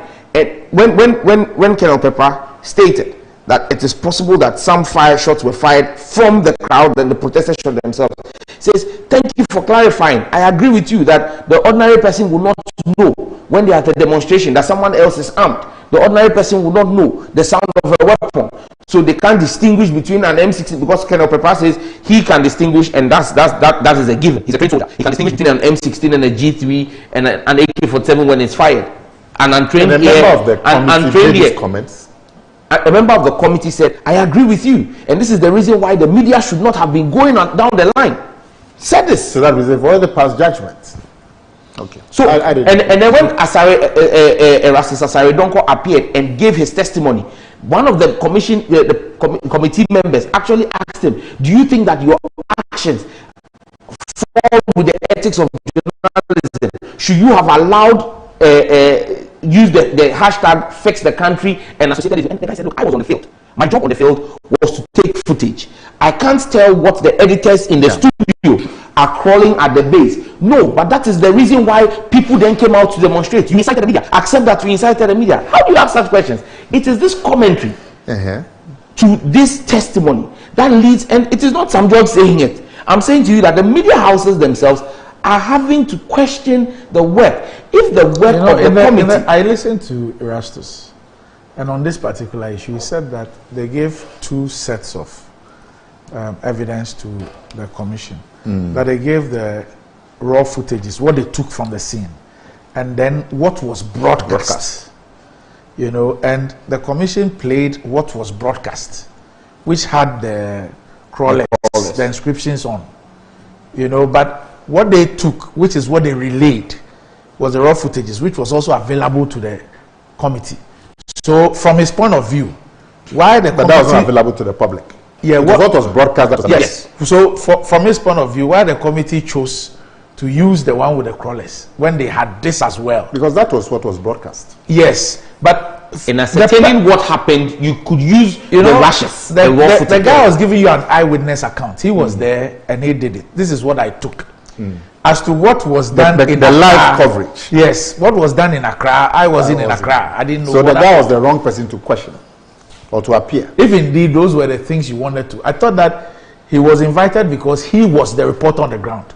When Colonel Pepper stated that it is possible that some fire shots were fired from the crowd and the protesters shot themselves, says, thank you for clarifying. I agree with you that the ordinary person will not know when they are at a demonstration that someone else is armed. The ordinary person will not know the sound of a weapon. So they can't distinguish between an M16 because Colonel Pepper says he can distinguish, and that is a given. He's a trained soldier. He can distinguish between an M16 and a G3 and an AK-47 when it's fired. And untrained comments. A member of the committee said, I agree with you, and this is the reason why the media should not have been going down the line. Said this. So that was avoid the past judgment. Okay. So and then when Erastus Asare Donko appeared and gave his testimony, one of the committee members actually asked him, do you think that your actions fall with the ethics of journalism? Should you have allowed use the hashtag fix the country and associated it? And the guy said, look, I was on the field. My job on the field was to take footage. I can't tell what the editors in the studio are crawling at the base. No, but that is the reason why people then came out to demonstrate. You incited the media. Accept that you incited the media. How do you ask such questions? It is this commentary to this testimony that leads, and it is not Sam George saying it. I'm saying to you that the media houses themselves are having to question the work. If the work of the committee... I listened to Erastus, and on this particular issue, he said that they gave two sets of evidence to the commission. That they gave the raw footages, what they took from the scene, and then what was broadcast. You know, and the commission played what was broadcast, which had the crawlers, the inscriptions on. You know, but what they took, which is what they relayed, was the raw footages, which was also available to the committee. So, from his point of view, why the but that was not available to the public. Yeah, what was broadcast? Yes. So, from his point of view, why the committee chose to use the one with the crawlers when they had this as well? Because that was what was broadcast. Yes, but in ascertaining what happened, you could use the rashes. The guy was giving you an eyewitness account. He was there and he did it. This is what I took. As to what was done in the live coverage. Yes, what was done in Accra, I wasn't in Accra. I didn't know. So the guy was the wrong person to question or to appear. If indeed those were the things you wanted to. I thought that he was invited because he was the reporter on the ground.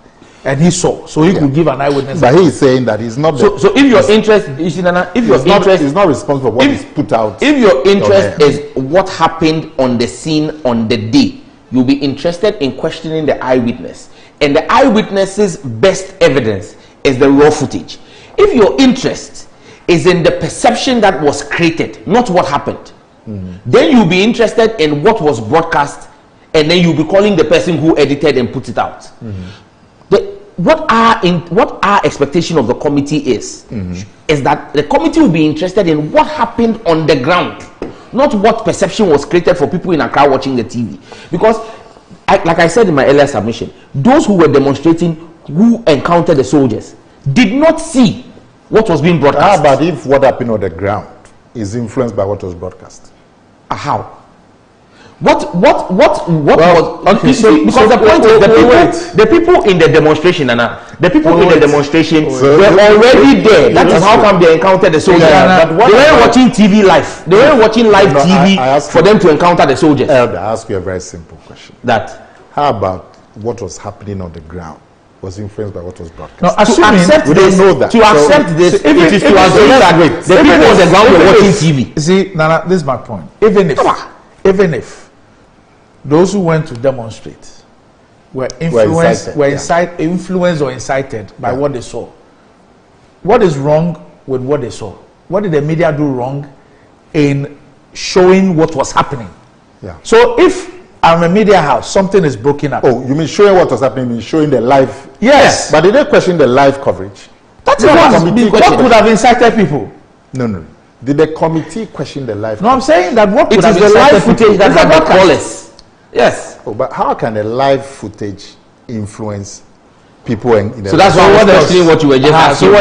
and he saw, so he could give an eyewitness. But he is saying that he's not. So if your interest, is not responsible for what is put out. If your interest is what happened on the scene on the day, you'll be interested in questioning the eyewitness, and the eyewitness's best evidence is the raw footage. If your interest is in the perception that was created, not what happened, then you'll be interested in what was broadcast, and then you'll be calling the person who edited and put it out. What our expectation of the committee is that the committee will be interested in what happened on the ground, not what perception was created for people in Accra watching the TV. Because, like I said in my earlier submission, those who were demonstrating, who encountered the soldiers, did not see what was being broadcast. How about if what happened on the ground is influenced by what was broadcast? How? What was okay, because the point is the people in the demonstration, the people in the demonstration were already there. That is how come they encountered the soldiers. They weren't watching TV live. They weren't watching live TV for them to encounter the soldiers. Elder, I ask you a very simple question. That how about what was happening on the ground was influenced by what was broadcast? No, assuming we don't know that. To accept this, it is to assume that the people on the ground were watching TV. See, Nana, this is my point. Even if those who went to demonstrate were influenced or incited by what they saw. What is wrong with what they saw? What did the media do wrong in showing what was happening? Yeah. So if I'm a media house, something is broken up. Oh, you mean showing what was happening? You mean showing the live? Yes. But did they question the live coverage? That is what could have incited people. No. Did the committee question the live? No, I'm saying that what could have incited people. It is the live footage that had the callers. Yes. Oh, but how can the live footage influence people in the? So that's why what you were just asking.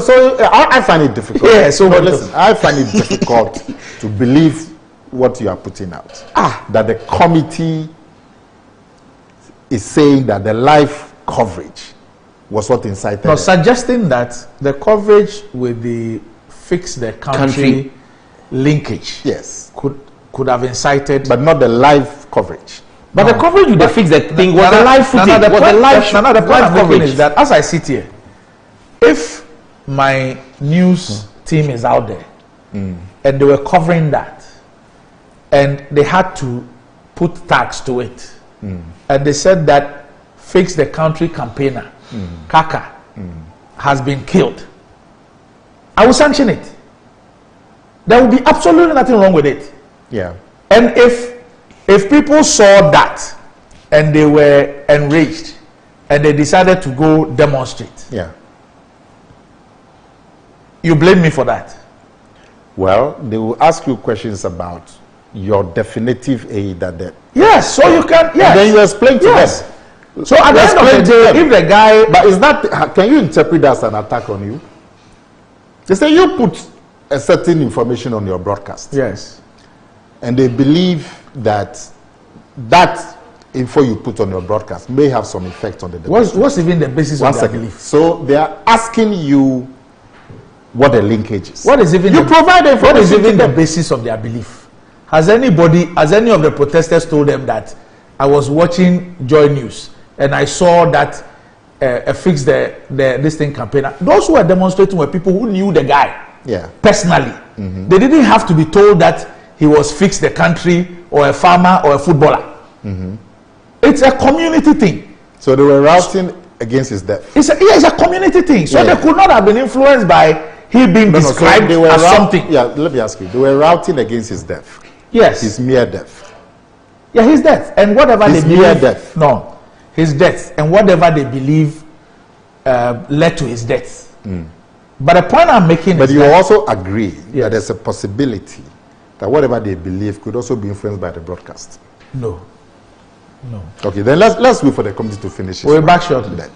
So I find it difficult. Yeah. So listen, I find it difficult to believe what you are putting out. That the committee is saying that the live coverage was what incited. No, suggesting that the coverage with the fix the country linkage. Yes. Could have incited, but not the live coverage. But the coverage with the fix the thing was the live footage. The point I'm making is that as I sit here, if my news team is out there and they were covering that, and they had to put tags to it, and they said that fix the country campaigner, Kaka, has been killed, I will sanction it. There will be absolutely nothing wrong with it. Yeah. And if people saw that and they were enraged and they decided to go demonstrate, you blame me for that? Well, they will ask you questions about your definitive aid that they. Yes, so you can. Yes. And then you explain to them. So at the end of the day, if the guy, but is that, can you interpret that as an attack on you? They say you put a certain information on your broadcast. Yes. And they believe that that info you put on your broadcast may have some effect on the debate. What's even the basis of their belief? So they are asking you what the linkage is. What is even what is even the basis of their belief? Has any of the protesters told them that I was watching Joy News and I saw that fix this thing campaigner? Those who were demonstrating were people who knew the guy personally. They didn't have to be told that he was fix the country or a farmer or a footballer. It's a community thing. So they were routing against his death. It's a community thing. So they could not have been influenced by he being described as something. Yeah, let me ask you. They were routing against his death. Yes. His mere death. Yeah, his death. And whatever his they believe. Mere death. No. His death. And whatever they believe led to his death. But the point I'm making is you also agree that there's a possibility that whatever they believe could also be influenced by the broadcast. No. Okay, then let's wait for the committee to finish. We're back shortly. Then.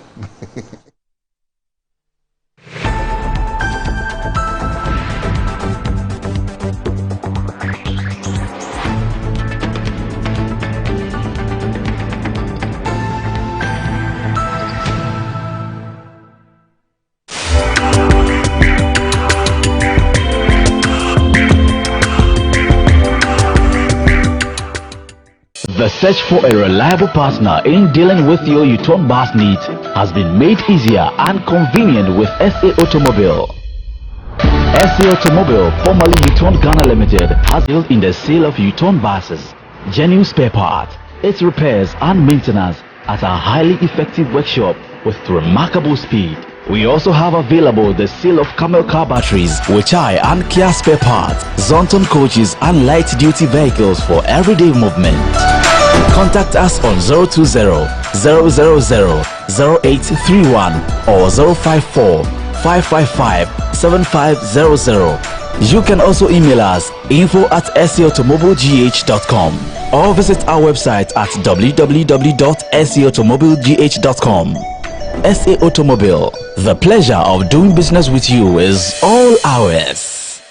The search for a reliable partner in dealing with your U-turn bus needs has been made easier and convenient with SA Automobile. SA Automobile, formerly U-turn Ghana Limited, has dealt in the sale of U-turn buses, genuine spare parts, its repairs and maintenance at a highly effective workshop with remarkable speed. We also have available the sale of Camel car batteries, Weichai and Kia spare parts, Zonton coaches and light duty vehicles for everyday movement. Contact us on 020-000-0831 or 054-555-7500. You can also email us info@saautomobilegh.com or visit our website at www.saautomobilegh.com. SA Automobile, the pleasure of doing business with you is all ours.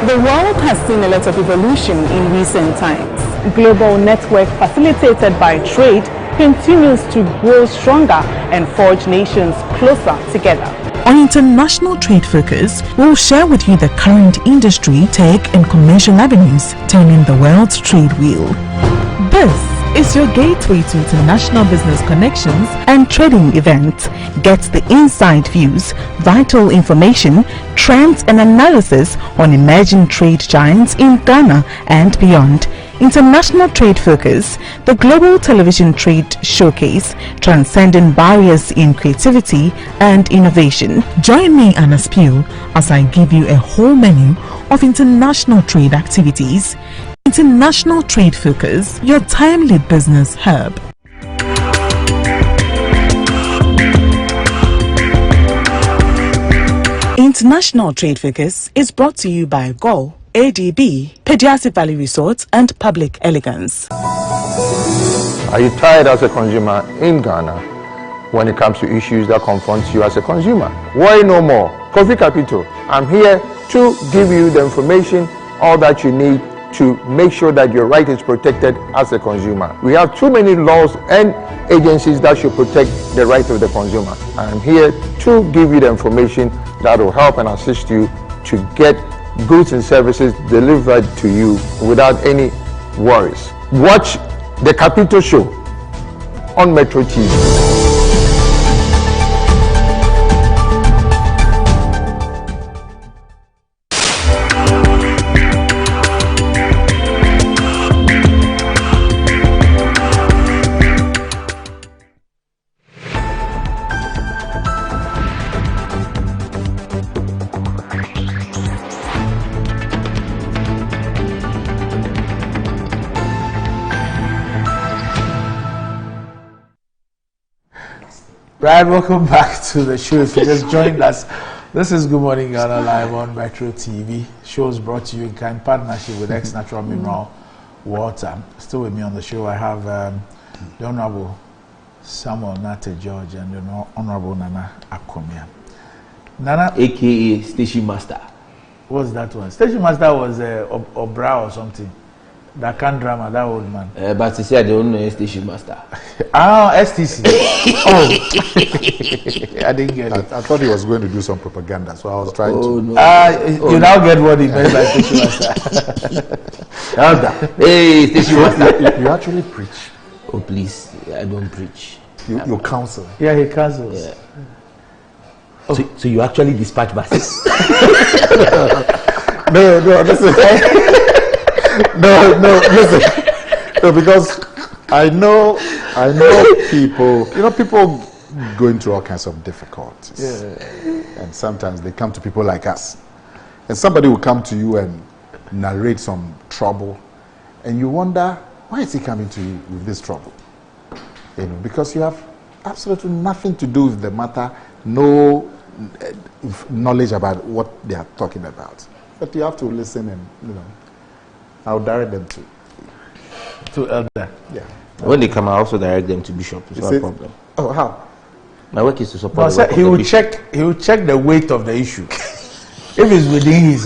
The world has seen a lot of evolution in recent times. Global network facilitated by trade continues to grow stronger and forge nations closer together. On International Trade Focus, we'll share with you the current industry, tech and commercial avenues turning the world's trade wheel. This is your gateway to international business connections and trading events. Get the inside views, vital information, trends and analysis on emerging trade giants in Ghana and beyond. International Trade Focus, the global television trade showcase, transcending barriers in creativity and innovation. Join me, Anna Spew, as I give you a whole menu of international trade activities. International Trade Focus, your timely business hub. International Trade Focus is brought to you by GO, ADB, Pediatric Valley Resorts and Public Elegance. Are you tired as a consumer in Ghana when it comes to issues that confront you as a consumer? Worry no more. Kofi Capito, I'm here to give you the information, all that you need to make sure that your right is protected as a consumer. We have too many laws and agencies that should protect the right of the consumer. I'm here to give you the information that will help and assist you to get goods and services delivered to you without any worries. Watch the Capito Show on Metro TV. Right, welcome back to the show. If you just joined us, this is Good Morning Ghana live on Metro TV. Shows brought to you in kind partnership with X Natural Mineral Water. Still with me on the show, I have the Honorable Samuel Nate George and the Honorable Nana Akomia. Nana, aka Station Master. What's that one? Station Master was Obra or something. That can drama, that old man. But he said they don't know Station Master. STC. Oh, I didn't get it. I thought he was going to do some propaganda, so I was trying to. No. You now get what he meant by Station Master. Hey, Station Master. You actually preach. Oh, please, I don't preach. You counsel. Yeah, he counsels. Yeah. Oh. So you actually dispatch buses? No, listen. No, listen. No, because I know people, people going through all kinds of difficulties. Yeah. And sometimes they come to people like us. And somebody will come to you and narrate some trouble. And you wonder, why is he coming to you with this trouble? Because you have absolutely nothing to do with the matter, no knowledge about what they are talking about. But you have to listen and, I'll direct them to Elder. Yeah. When they come, I also direct them to Bishop. It's not a problem. Oh, how? My work is to support. No, he will check the weight of the issue. If it's within his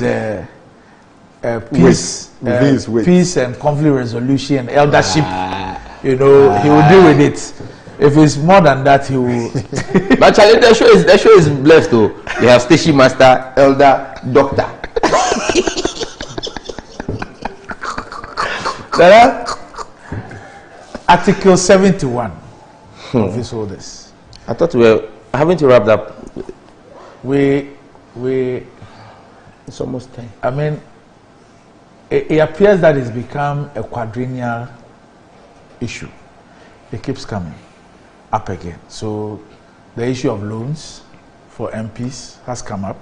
peace and conflict resolution and eldership, he will deal with it. If it's more than that, he will. But Charlie, the show is blessed though. They have station master, elder, doctor. There are Article 71 of his orders. I thought we were having to wrap up. It's almost time. I mean, it appears that it's become a quadrennial issue. It keeps coming up again. So the issue of loans for MPs has come up.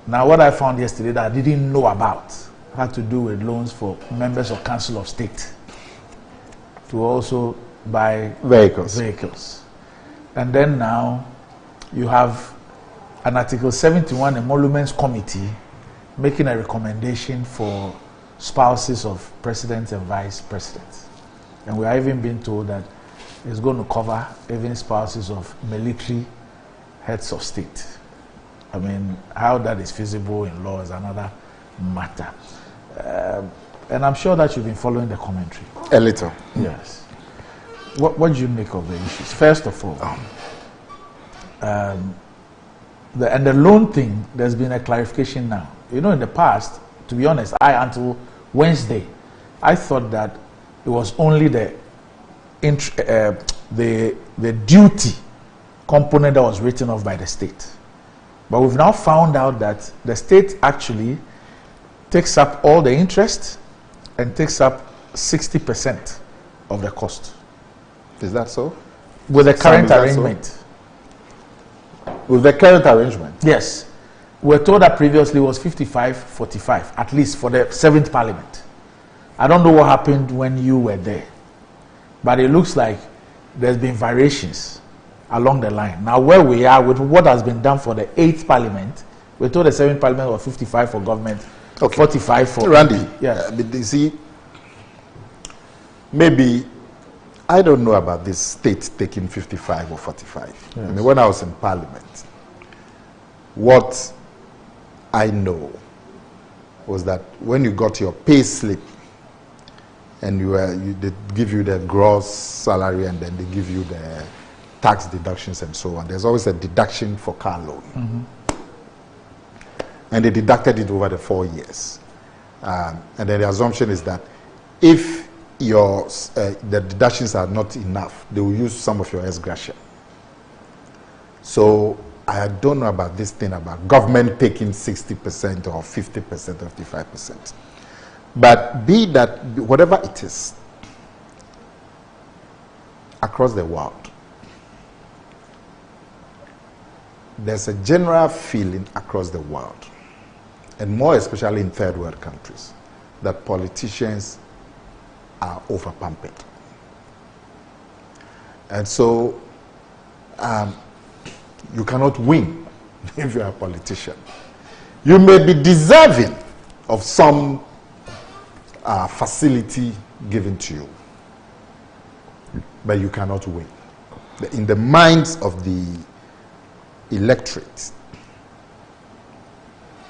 Now, what I found yesterday that I didn't know about had to do with loans for members of Council of State to also buy vehicles. And then now you have an Article 71 Emoluments Committee making a recommendation for spouses of presidents and vice presidents. And we are even being told that it's going to cover even spouses of military heads of state. I mean, how that is feasible in law is another matter. And I'm sure that you've been following the commentary. A little. Yes. What do you make of the issues? First of all, the loan thing, there's been a clarification now. You know, in the past, to be honest, until Wednesday, I thought that it was only the duty component that was written off by the state. But we've now found out that the state actually takes up all the interest and takes up 60% of the cost. Is that so? With the current arrangement. So? With the current arrangement? Yes. We're told that previously it was 55-45, at least for the 7th Parliament. I don't know what happened when you were there, but it looks like there's been variations along the line. Now, where we are with what has been done for the 8th Parliament, we're told the 7th Parliament was 55 for government, 45 for Randy. Yes. But you see, maybe I don't know about this state taking 55 or 45. Yes. I mean, when I was in Parliament, what I know was that when you got your pay slip and they give you the gross salary and then they give you the tax deductions and so on, there's always a deduction for car loan. Mm-hmm. And they deducted it over the 4 years. And then the assumption is that if the deductions are not enough, they will use some of your ex gratia. So I don't know about this thing about government taking 60% or 50% or 55%. But be that whatever it is, across the world, there's a general feeling across the world, and more especially in third world countries, that politicians are overpumped. And so you cannot win if you are a politician. You may be deserving of some facility given to you, but you cannot win. In the minds of the electorate,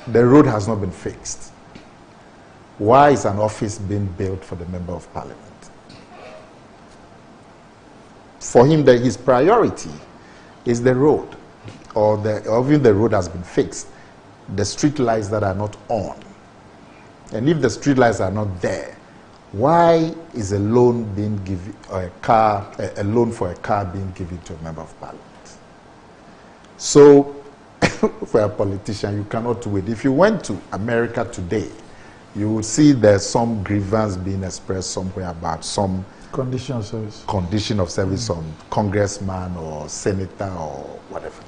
the road has not been fixed. Why is an office being built for the member of parliament? For him, his priority is the road, or even the road has been fixed, the street lights that are not on. And if the street lights are not there, why is a loan being given, or a loan for a car being given to a member of parliament? So, for a politician, you cannot wait. If you went to America today, you will see there's some grievance being expressed somewhere about some condition of service. Condition of service on congressman or senator or whatever.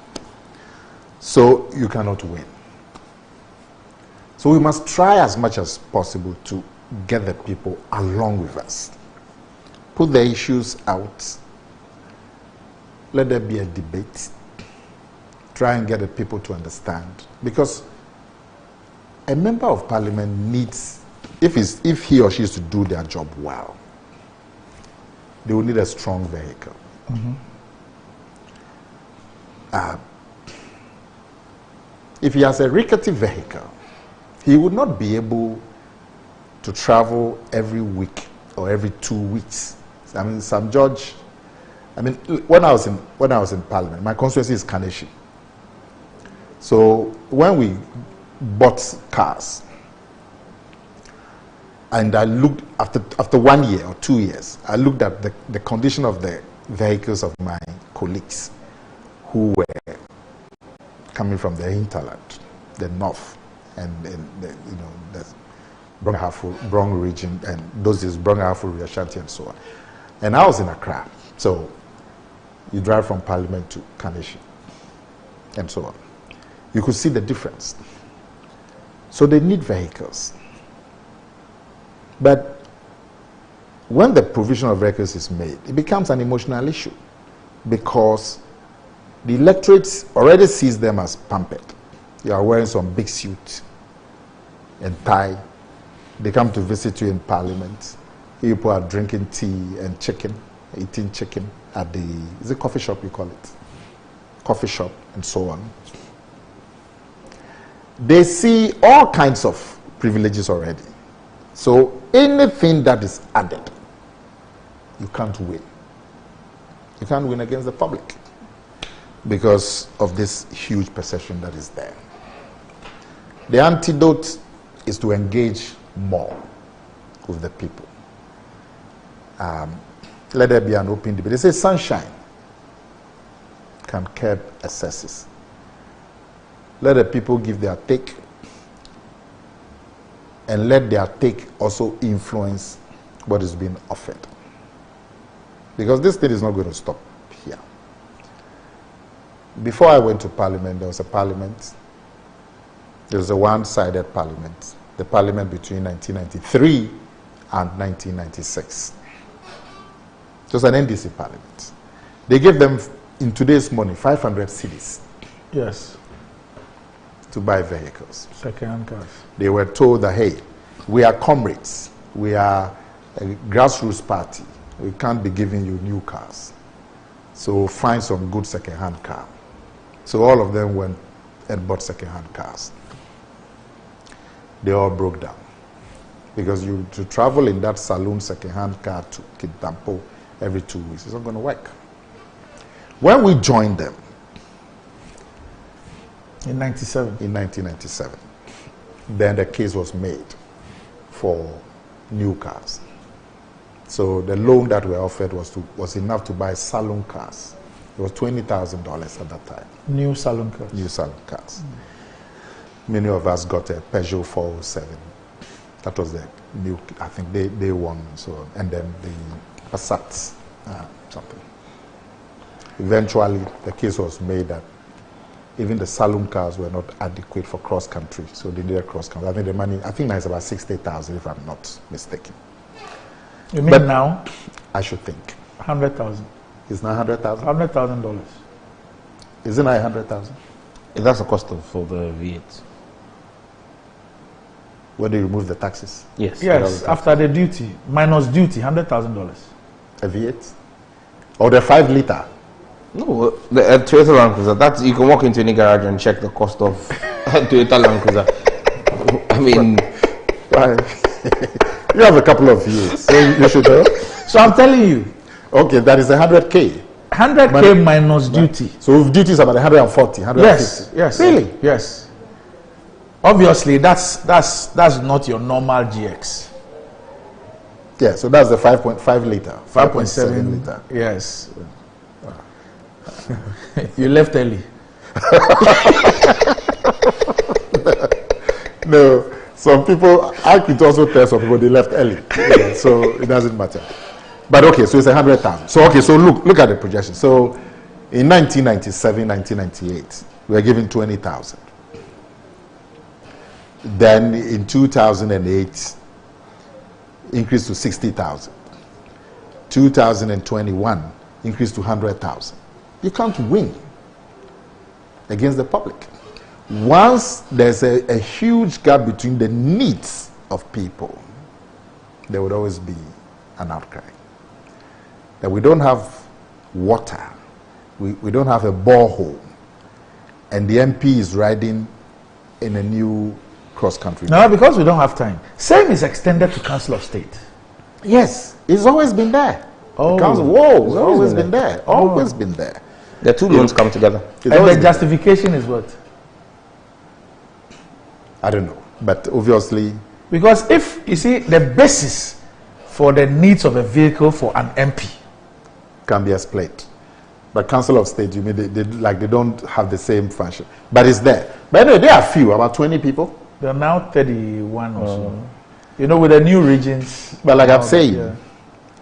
So you cannot win. So we must try as much as possible to get the people along with us. Put the issues out. Let there be a debate. Try and get the people to understand. Because a member of parliament needs, if he or she is to do their job well, they will need a strong vehicle. Mm-hmm. If he has a rickety vehicle, he would not be able to travel every week or every 2 weeks. I mean, some judge I mean, when I was in Parliament, my constituency is Kaneshie. So when we bought cars, and I looked after 1 year or 2 years, I looked at the condition of the vehicles of my colleagues who were coming from the hinterland, the north, and the Brong region, and those is Brong Ahafo, Ashanti, and so on. And I was in Accra, so you drive from Parliament to Kaneshie, and so on. You could see the difference. So they need vehicles. But when the provision of vehicles is made, it becomes an emotional issue because the electorate already sees them as pampered. You are wearing some big suit and tie. They come to visit you in Parliament. People are drinking tea and chicken, eating chicken at is it coffee shop you call it? Coffee shop and so on. They see all kinds of privileges already. So anything that is added, you can't win. You can't win against the public because of this huge perception that is there. The antidote is to engage more with the people. Let there be an open debate. They say sunshine can curb excesses. Let the people give their take, and let their take also influence what is being offered. Because this thing is not going to stop here. Before I went to Parliament, there was a Parliament. There was a one-sided Parliament. The Parliament between 1993 and 1996. It was an NDC Parliament. They gave them, in today's money, 500 cedis. Yes. To buy vehicles. Second-hand cars. They were told that, hey, we are comrades. We are a grassroots party. We can't be giving you new cars. So find some good second-hand car. So all of them went and bought second-hand cars. They all broke down. Because to travel in that saloon second-hand car to Kidampo every 2 weeks, it's not going to work. When we joined them, in 97. In 1997. Then the case was made for new cars. So the loan that we offered was enough to buy saloon cars. It was $20,000 at that time. New saloon cars. New saloon cars. Many of us got a Peugeot 407. That was the new, I think they won, so, and then the Passat, something. Eventually, the case was made that even the saloon cars were not adequate for cross-country, so they needed cross-country. I think the money, I think now it's about 60,000 if I'm not mistaken. You mean now? I should think. 100,000. It's not 100,000? $100,000. Isn't it 100,000? That's the cost for the V8. When they remove the taxes? Yes. Yes, after the duty, minus duty, $100,000. A V8? Or the 5 liter? No, the Toyota Land Cruiser. That's, you can walk into any garage and check the cost of Toyota Land Cruiser. I mean, you have a couple of years, so you should know. So I'm telling you. Okay, that is 100K. 100K minus duty. So if duty is about 140, 150. Yes. Really? Yes. Obviously, that's not your normal GX. Yeah, so that's the 5.5 liter. 5.7 liter. Yes. You left early. No, some people, I could also tell some people they left early. Yeah, so it doesn't matter. But okay, so it's 100,000. So okay, so look at the projection. So in 1997, 1998, we were given 20,000. Then in 2008, increased to 60,000. 2021, increased to 100,000. You can't win against the public. Once there's a huge gap between the needs of people, there would always be an outcry. That we don't have water, we don't have a borehole, and the MP is riding in a new cross-country. No, because we don't have time. Same is extended to Council of State. Yes, it's always been there. The council, it's always been there. Always been there. The two loans come together. And the justification is what? I don't know. But obviously... Because if, you see, the basis for the needs of a vehicle for an MP can be explained. But Council of State, you mean they don't have the same function. But it's there. But anyway, there are few, about 20 people. There are now 31 or so. You know, with the new regions. But like I'm saying,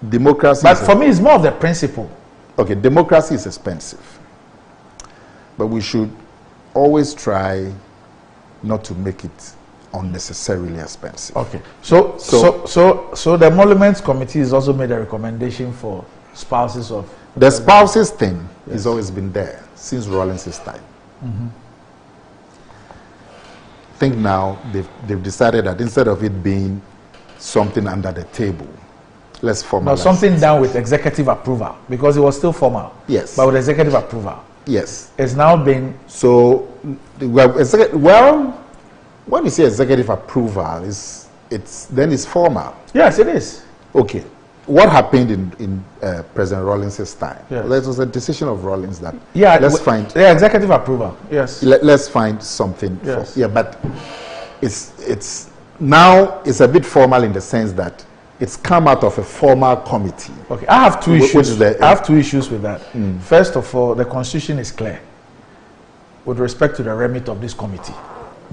democracy... But for me, it's more of the principle. Okay, democracy is expensive. But we should always try not to make it unnecessarily expensive. Okay. So the Emoluments Committee has also made a recommendation for spouses of... The spouses thing has always been there since Rawlings' time. I think now they've decided that instead of it being something under the table, let's formalize. No, something done with executive approval, because it was still formal. Yes. But with executive approval. Yes. It's now been... So, well, when you say executive approval, then it's formal. Yes, it is. Okay. What happened in President Rawlings' time? Yes. Well, it was a decision of Rawlings that executive approval. Yes. Let's find something. Yes. But it's now it's a bit formal in the sense that it's come out of a formal committee. Okay. I have two issues. I have two issues with that. First of all, the Constitution is clear with respect to the remit of this committee.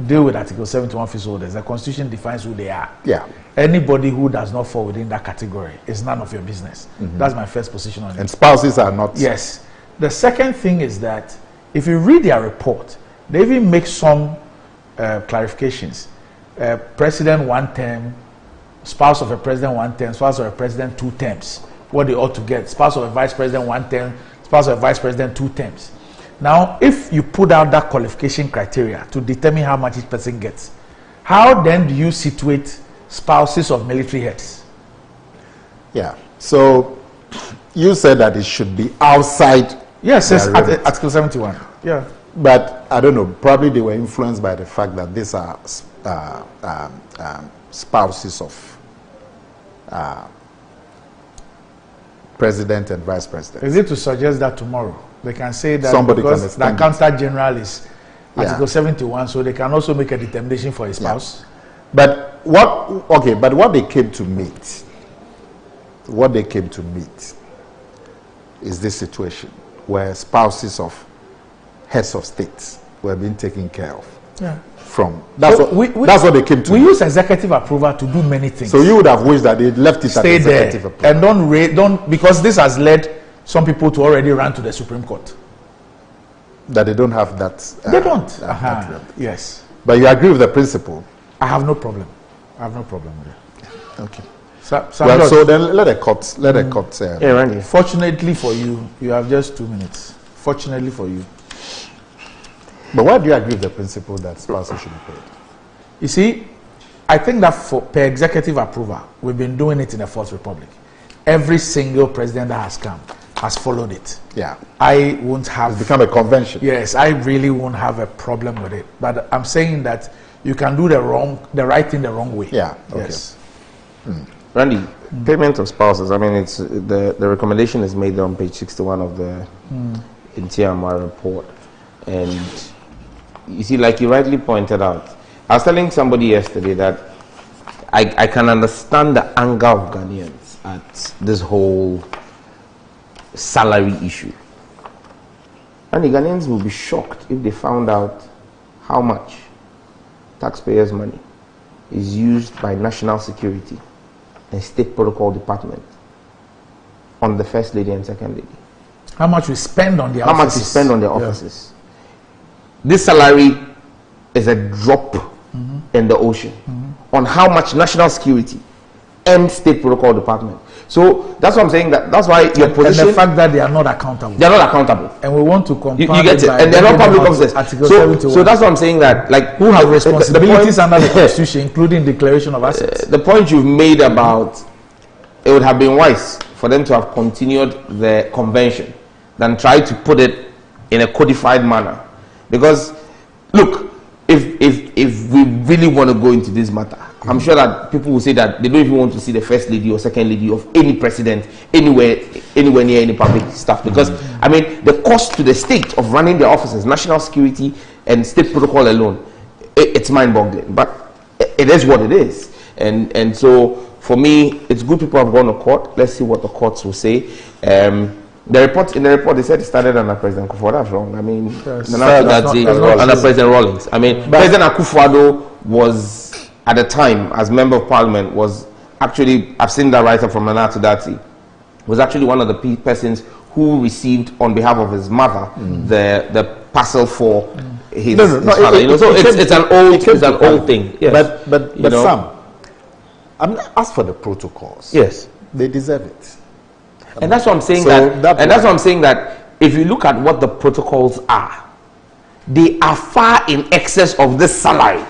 Deal with Article 71 office holders. The Constitution defines who they are. Yeah. Anybody who does not fall within that category is none of your business. That's my first position on it. And spouses are not. Yes. The second thing is that if you read their report, they even make some clarifications. President 1 term, spouse of a president 1 term, spouse of a president 2 terms. What they ought to get. Spouse of a vice president 1 term, spouse of a vice president 2 terms. Now, if you put out that qualification criteria to determine how much each person gets, how then do you situate spouses of military heads? Yeah. So, you said that it should be outside. Yes, yes, Article 71. Yeah. But, I don't know, probably they were influenced by the fact that these are spouses of president and vice president. Is it to suggest that tomorrow? They can say that somebody because the accountant general is Article 71, so they can also make a determination for a spouse. Yeah. But what they came to meet, is this situation where spouses of heads of states were being taken care of. Yeah. That's what they came to. We use executive approval to do many things. So you would have wished that they left it at executive approval. And don't because this has led some people to already run to the Supreme Court. That they don't have that. They don't. Yes. But you agree with the principle? I have no problem. with it. Okay. So then let a court. Randy. Fortunately for you, you have just 2 minutes. Fortunately for you. But why do you agree with the principle that spouses should be paid? You see, I think that per executive approval, we've been doing it in the Fourth Republic. Every single president that has come has followed it. Yeah. I won't have... It's become a convention. Yes, I really won't have a problem with it. But I'm saying that you can do the right thing the wrong way. Yeah. Okay. Yes. Randy, payment of spouses, I mean, it's the recommendation is made on page 61 of the NTMR report. And you see, like you rightly pointed out, I was telling somebody yesterday that I can understand the anger of Ghanaians at this whole salary issue. And the Ghanaians will be shocked if they found out how much taxpayers' money is used by National Security and State Protocol Department on the First Lady and Second Lady. How much we spend on their offices. How much we spend on their offices. This salary is a drop in the ocean on how much National Security and State Protocol Department. So that's what I'm saying. That's why your position. And the fact that they are not accountable. They are not accountable. And we want to compound you get it. And they're not public officers. So that's what I'm saying. That like who have responsibilities under the Constitution, including declaration of assets. The point you've made about it would have been wise for them to have continued the convention than try to put it in a codified manner. Because look, if we really want to go into this matter, I'm sure that people will say that they don't even want to see the first lady or second lady of any president anywhere near any public stuff, because I mean the cost to the state of running their offices, national security and state protocol alone, it's mind-boggling. But it is what it is, and so for me, it's good people have gone to court. Let's see what the courts will say. In the report they said it started under President Akufo-Addo. That's wrong. I mean, under President Rawlings. I mean, President Akufo-Addo was, at the time, as Member of Parliament, was actually, I've seen that writer from Nana Tudati, was actually one of the persons who received, on behalf of his mother, the parcel for his father. It's an old thing. Yes. But Sam, as for the protocols, yes, they deserve it. And that's what I'm saying. That's what I'm saying, that if you look at what the protocols are, they are far in excess of this salary.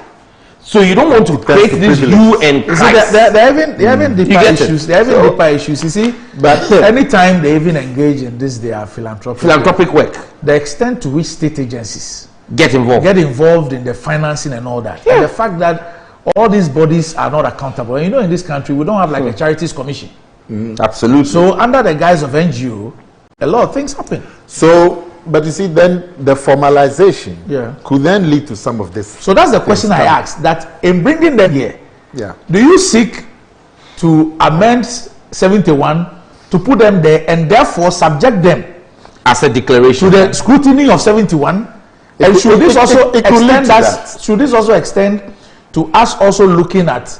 So you don't want to create this hue and cry. They're having deeper issues. They're having deeper issues. You see, but anytime they even engage in this, they are philanthropic work. The extent to which state agencies get involved in the financing and all that, and the fact that all these bodies are not accountable. And you know, in this country, we don't have like a charities commission. Absolutely. So under the guise of NGO, a lot of things happen. So, but you see, then the formalization could then lead to some of this. So that's the question I asked, that in bringing them here, do you seek to amend 71 to put them there and therefore subject them as a declaration to the scrutiny of 71? And should this also extend to us also looking at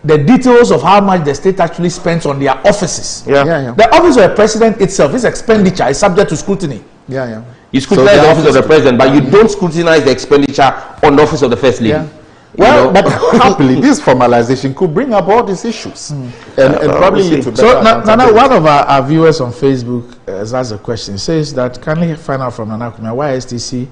the details of how much the state actually spends on their offices? The office of the president itself, its expenditure is subject to scrutiny. You scrutinize the office of the president, but you don't scrutinize the expenditure on the office of the first lady. Well, but happily, this formalization could bring up all these issues and probably lead to better. So, Nana, one of our viewers on Facebook has asked a question. It says that, can we find out from Nana Kumia why STC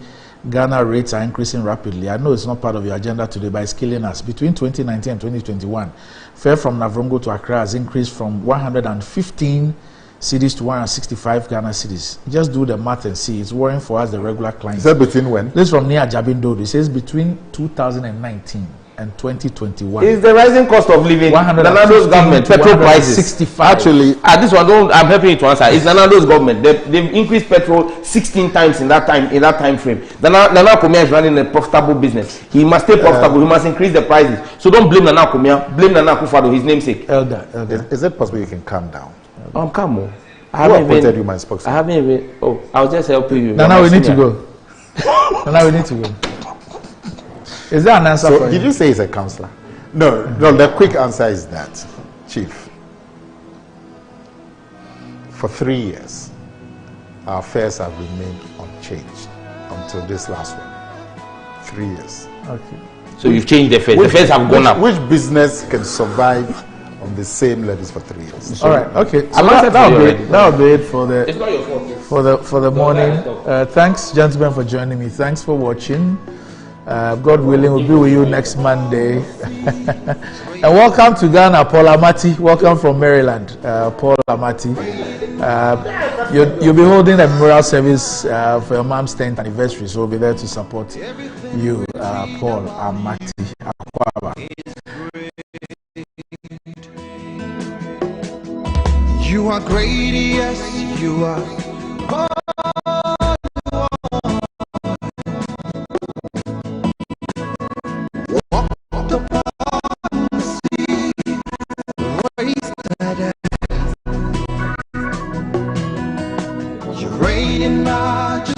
Ghana rates are increasing rapidly? I know it's not part of your agenda today, but it's killing us. Between 2019 and 2021, fare from Navrongo to Accra has increased from 115 cities to 165 Ghana cities. Just do the math and see. It's worrying for us, the regular clients. Is that between when? This is from Nia Jabindo. It says between 2019 and 2021. It's the rising cost of living. Nanado's government, petrol prices. 65. Actually, this one, I'm helping you to answer. It's Nanado's government. They've increased petrol 16 times in that time frame. Nana Kumia is running a profitable business. He must stay profitable. He must increase the prices. So don't blame Nana Kumia. Blame Nana Akufo-Addo, his namesake. Elder. Is it possible you can calm down? I'm calm. I haven't even. I haven't even. Oh, I'll just help you. Nana, we need to go. Nana, we need to go. Is there an answer for you? Did you say he's a counselor? No. The quick answer is that, Chief, for 3 years, our fares have remained unchanged until this last one. 3 years. Okay. So you've changed the fares. The fares have gone up. Which business can survive on the same levels for 3 years? All right. Okay. So that'll be it for the. It's not your fault. For the morning. Thanks, gentlemen, for joining me. Thanks for watching. God willing, we'll be with you next Monday. And welcome to Ghana, Paul Amati. Welcome from Maryland, Paul Amati. You'll be holding a memorial service for your mom's 10th anniversary, so we'll be there to support you, Paul Amati. You are great, yes, you are. You reign in majesty.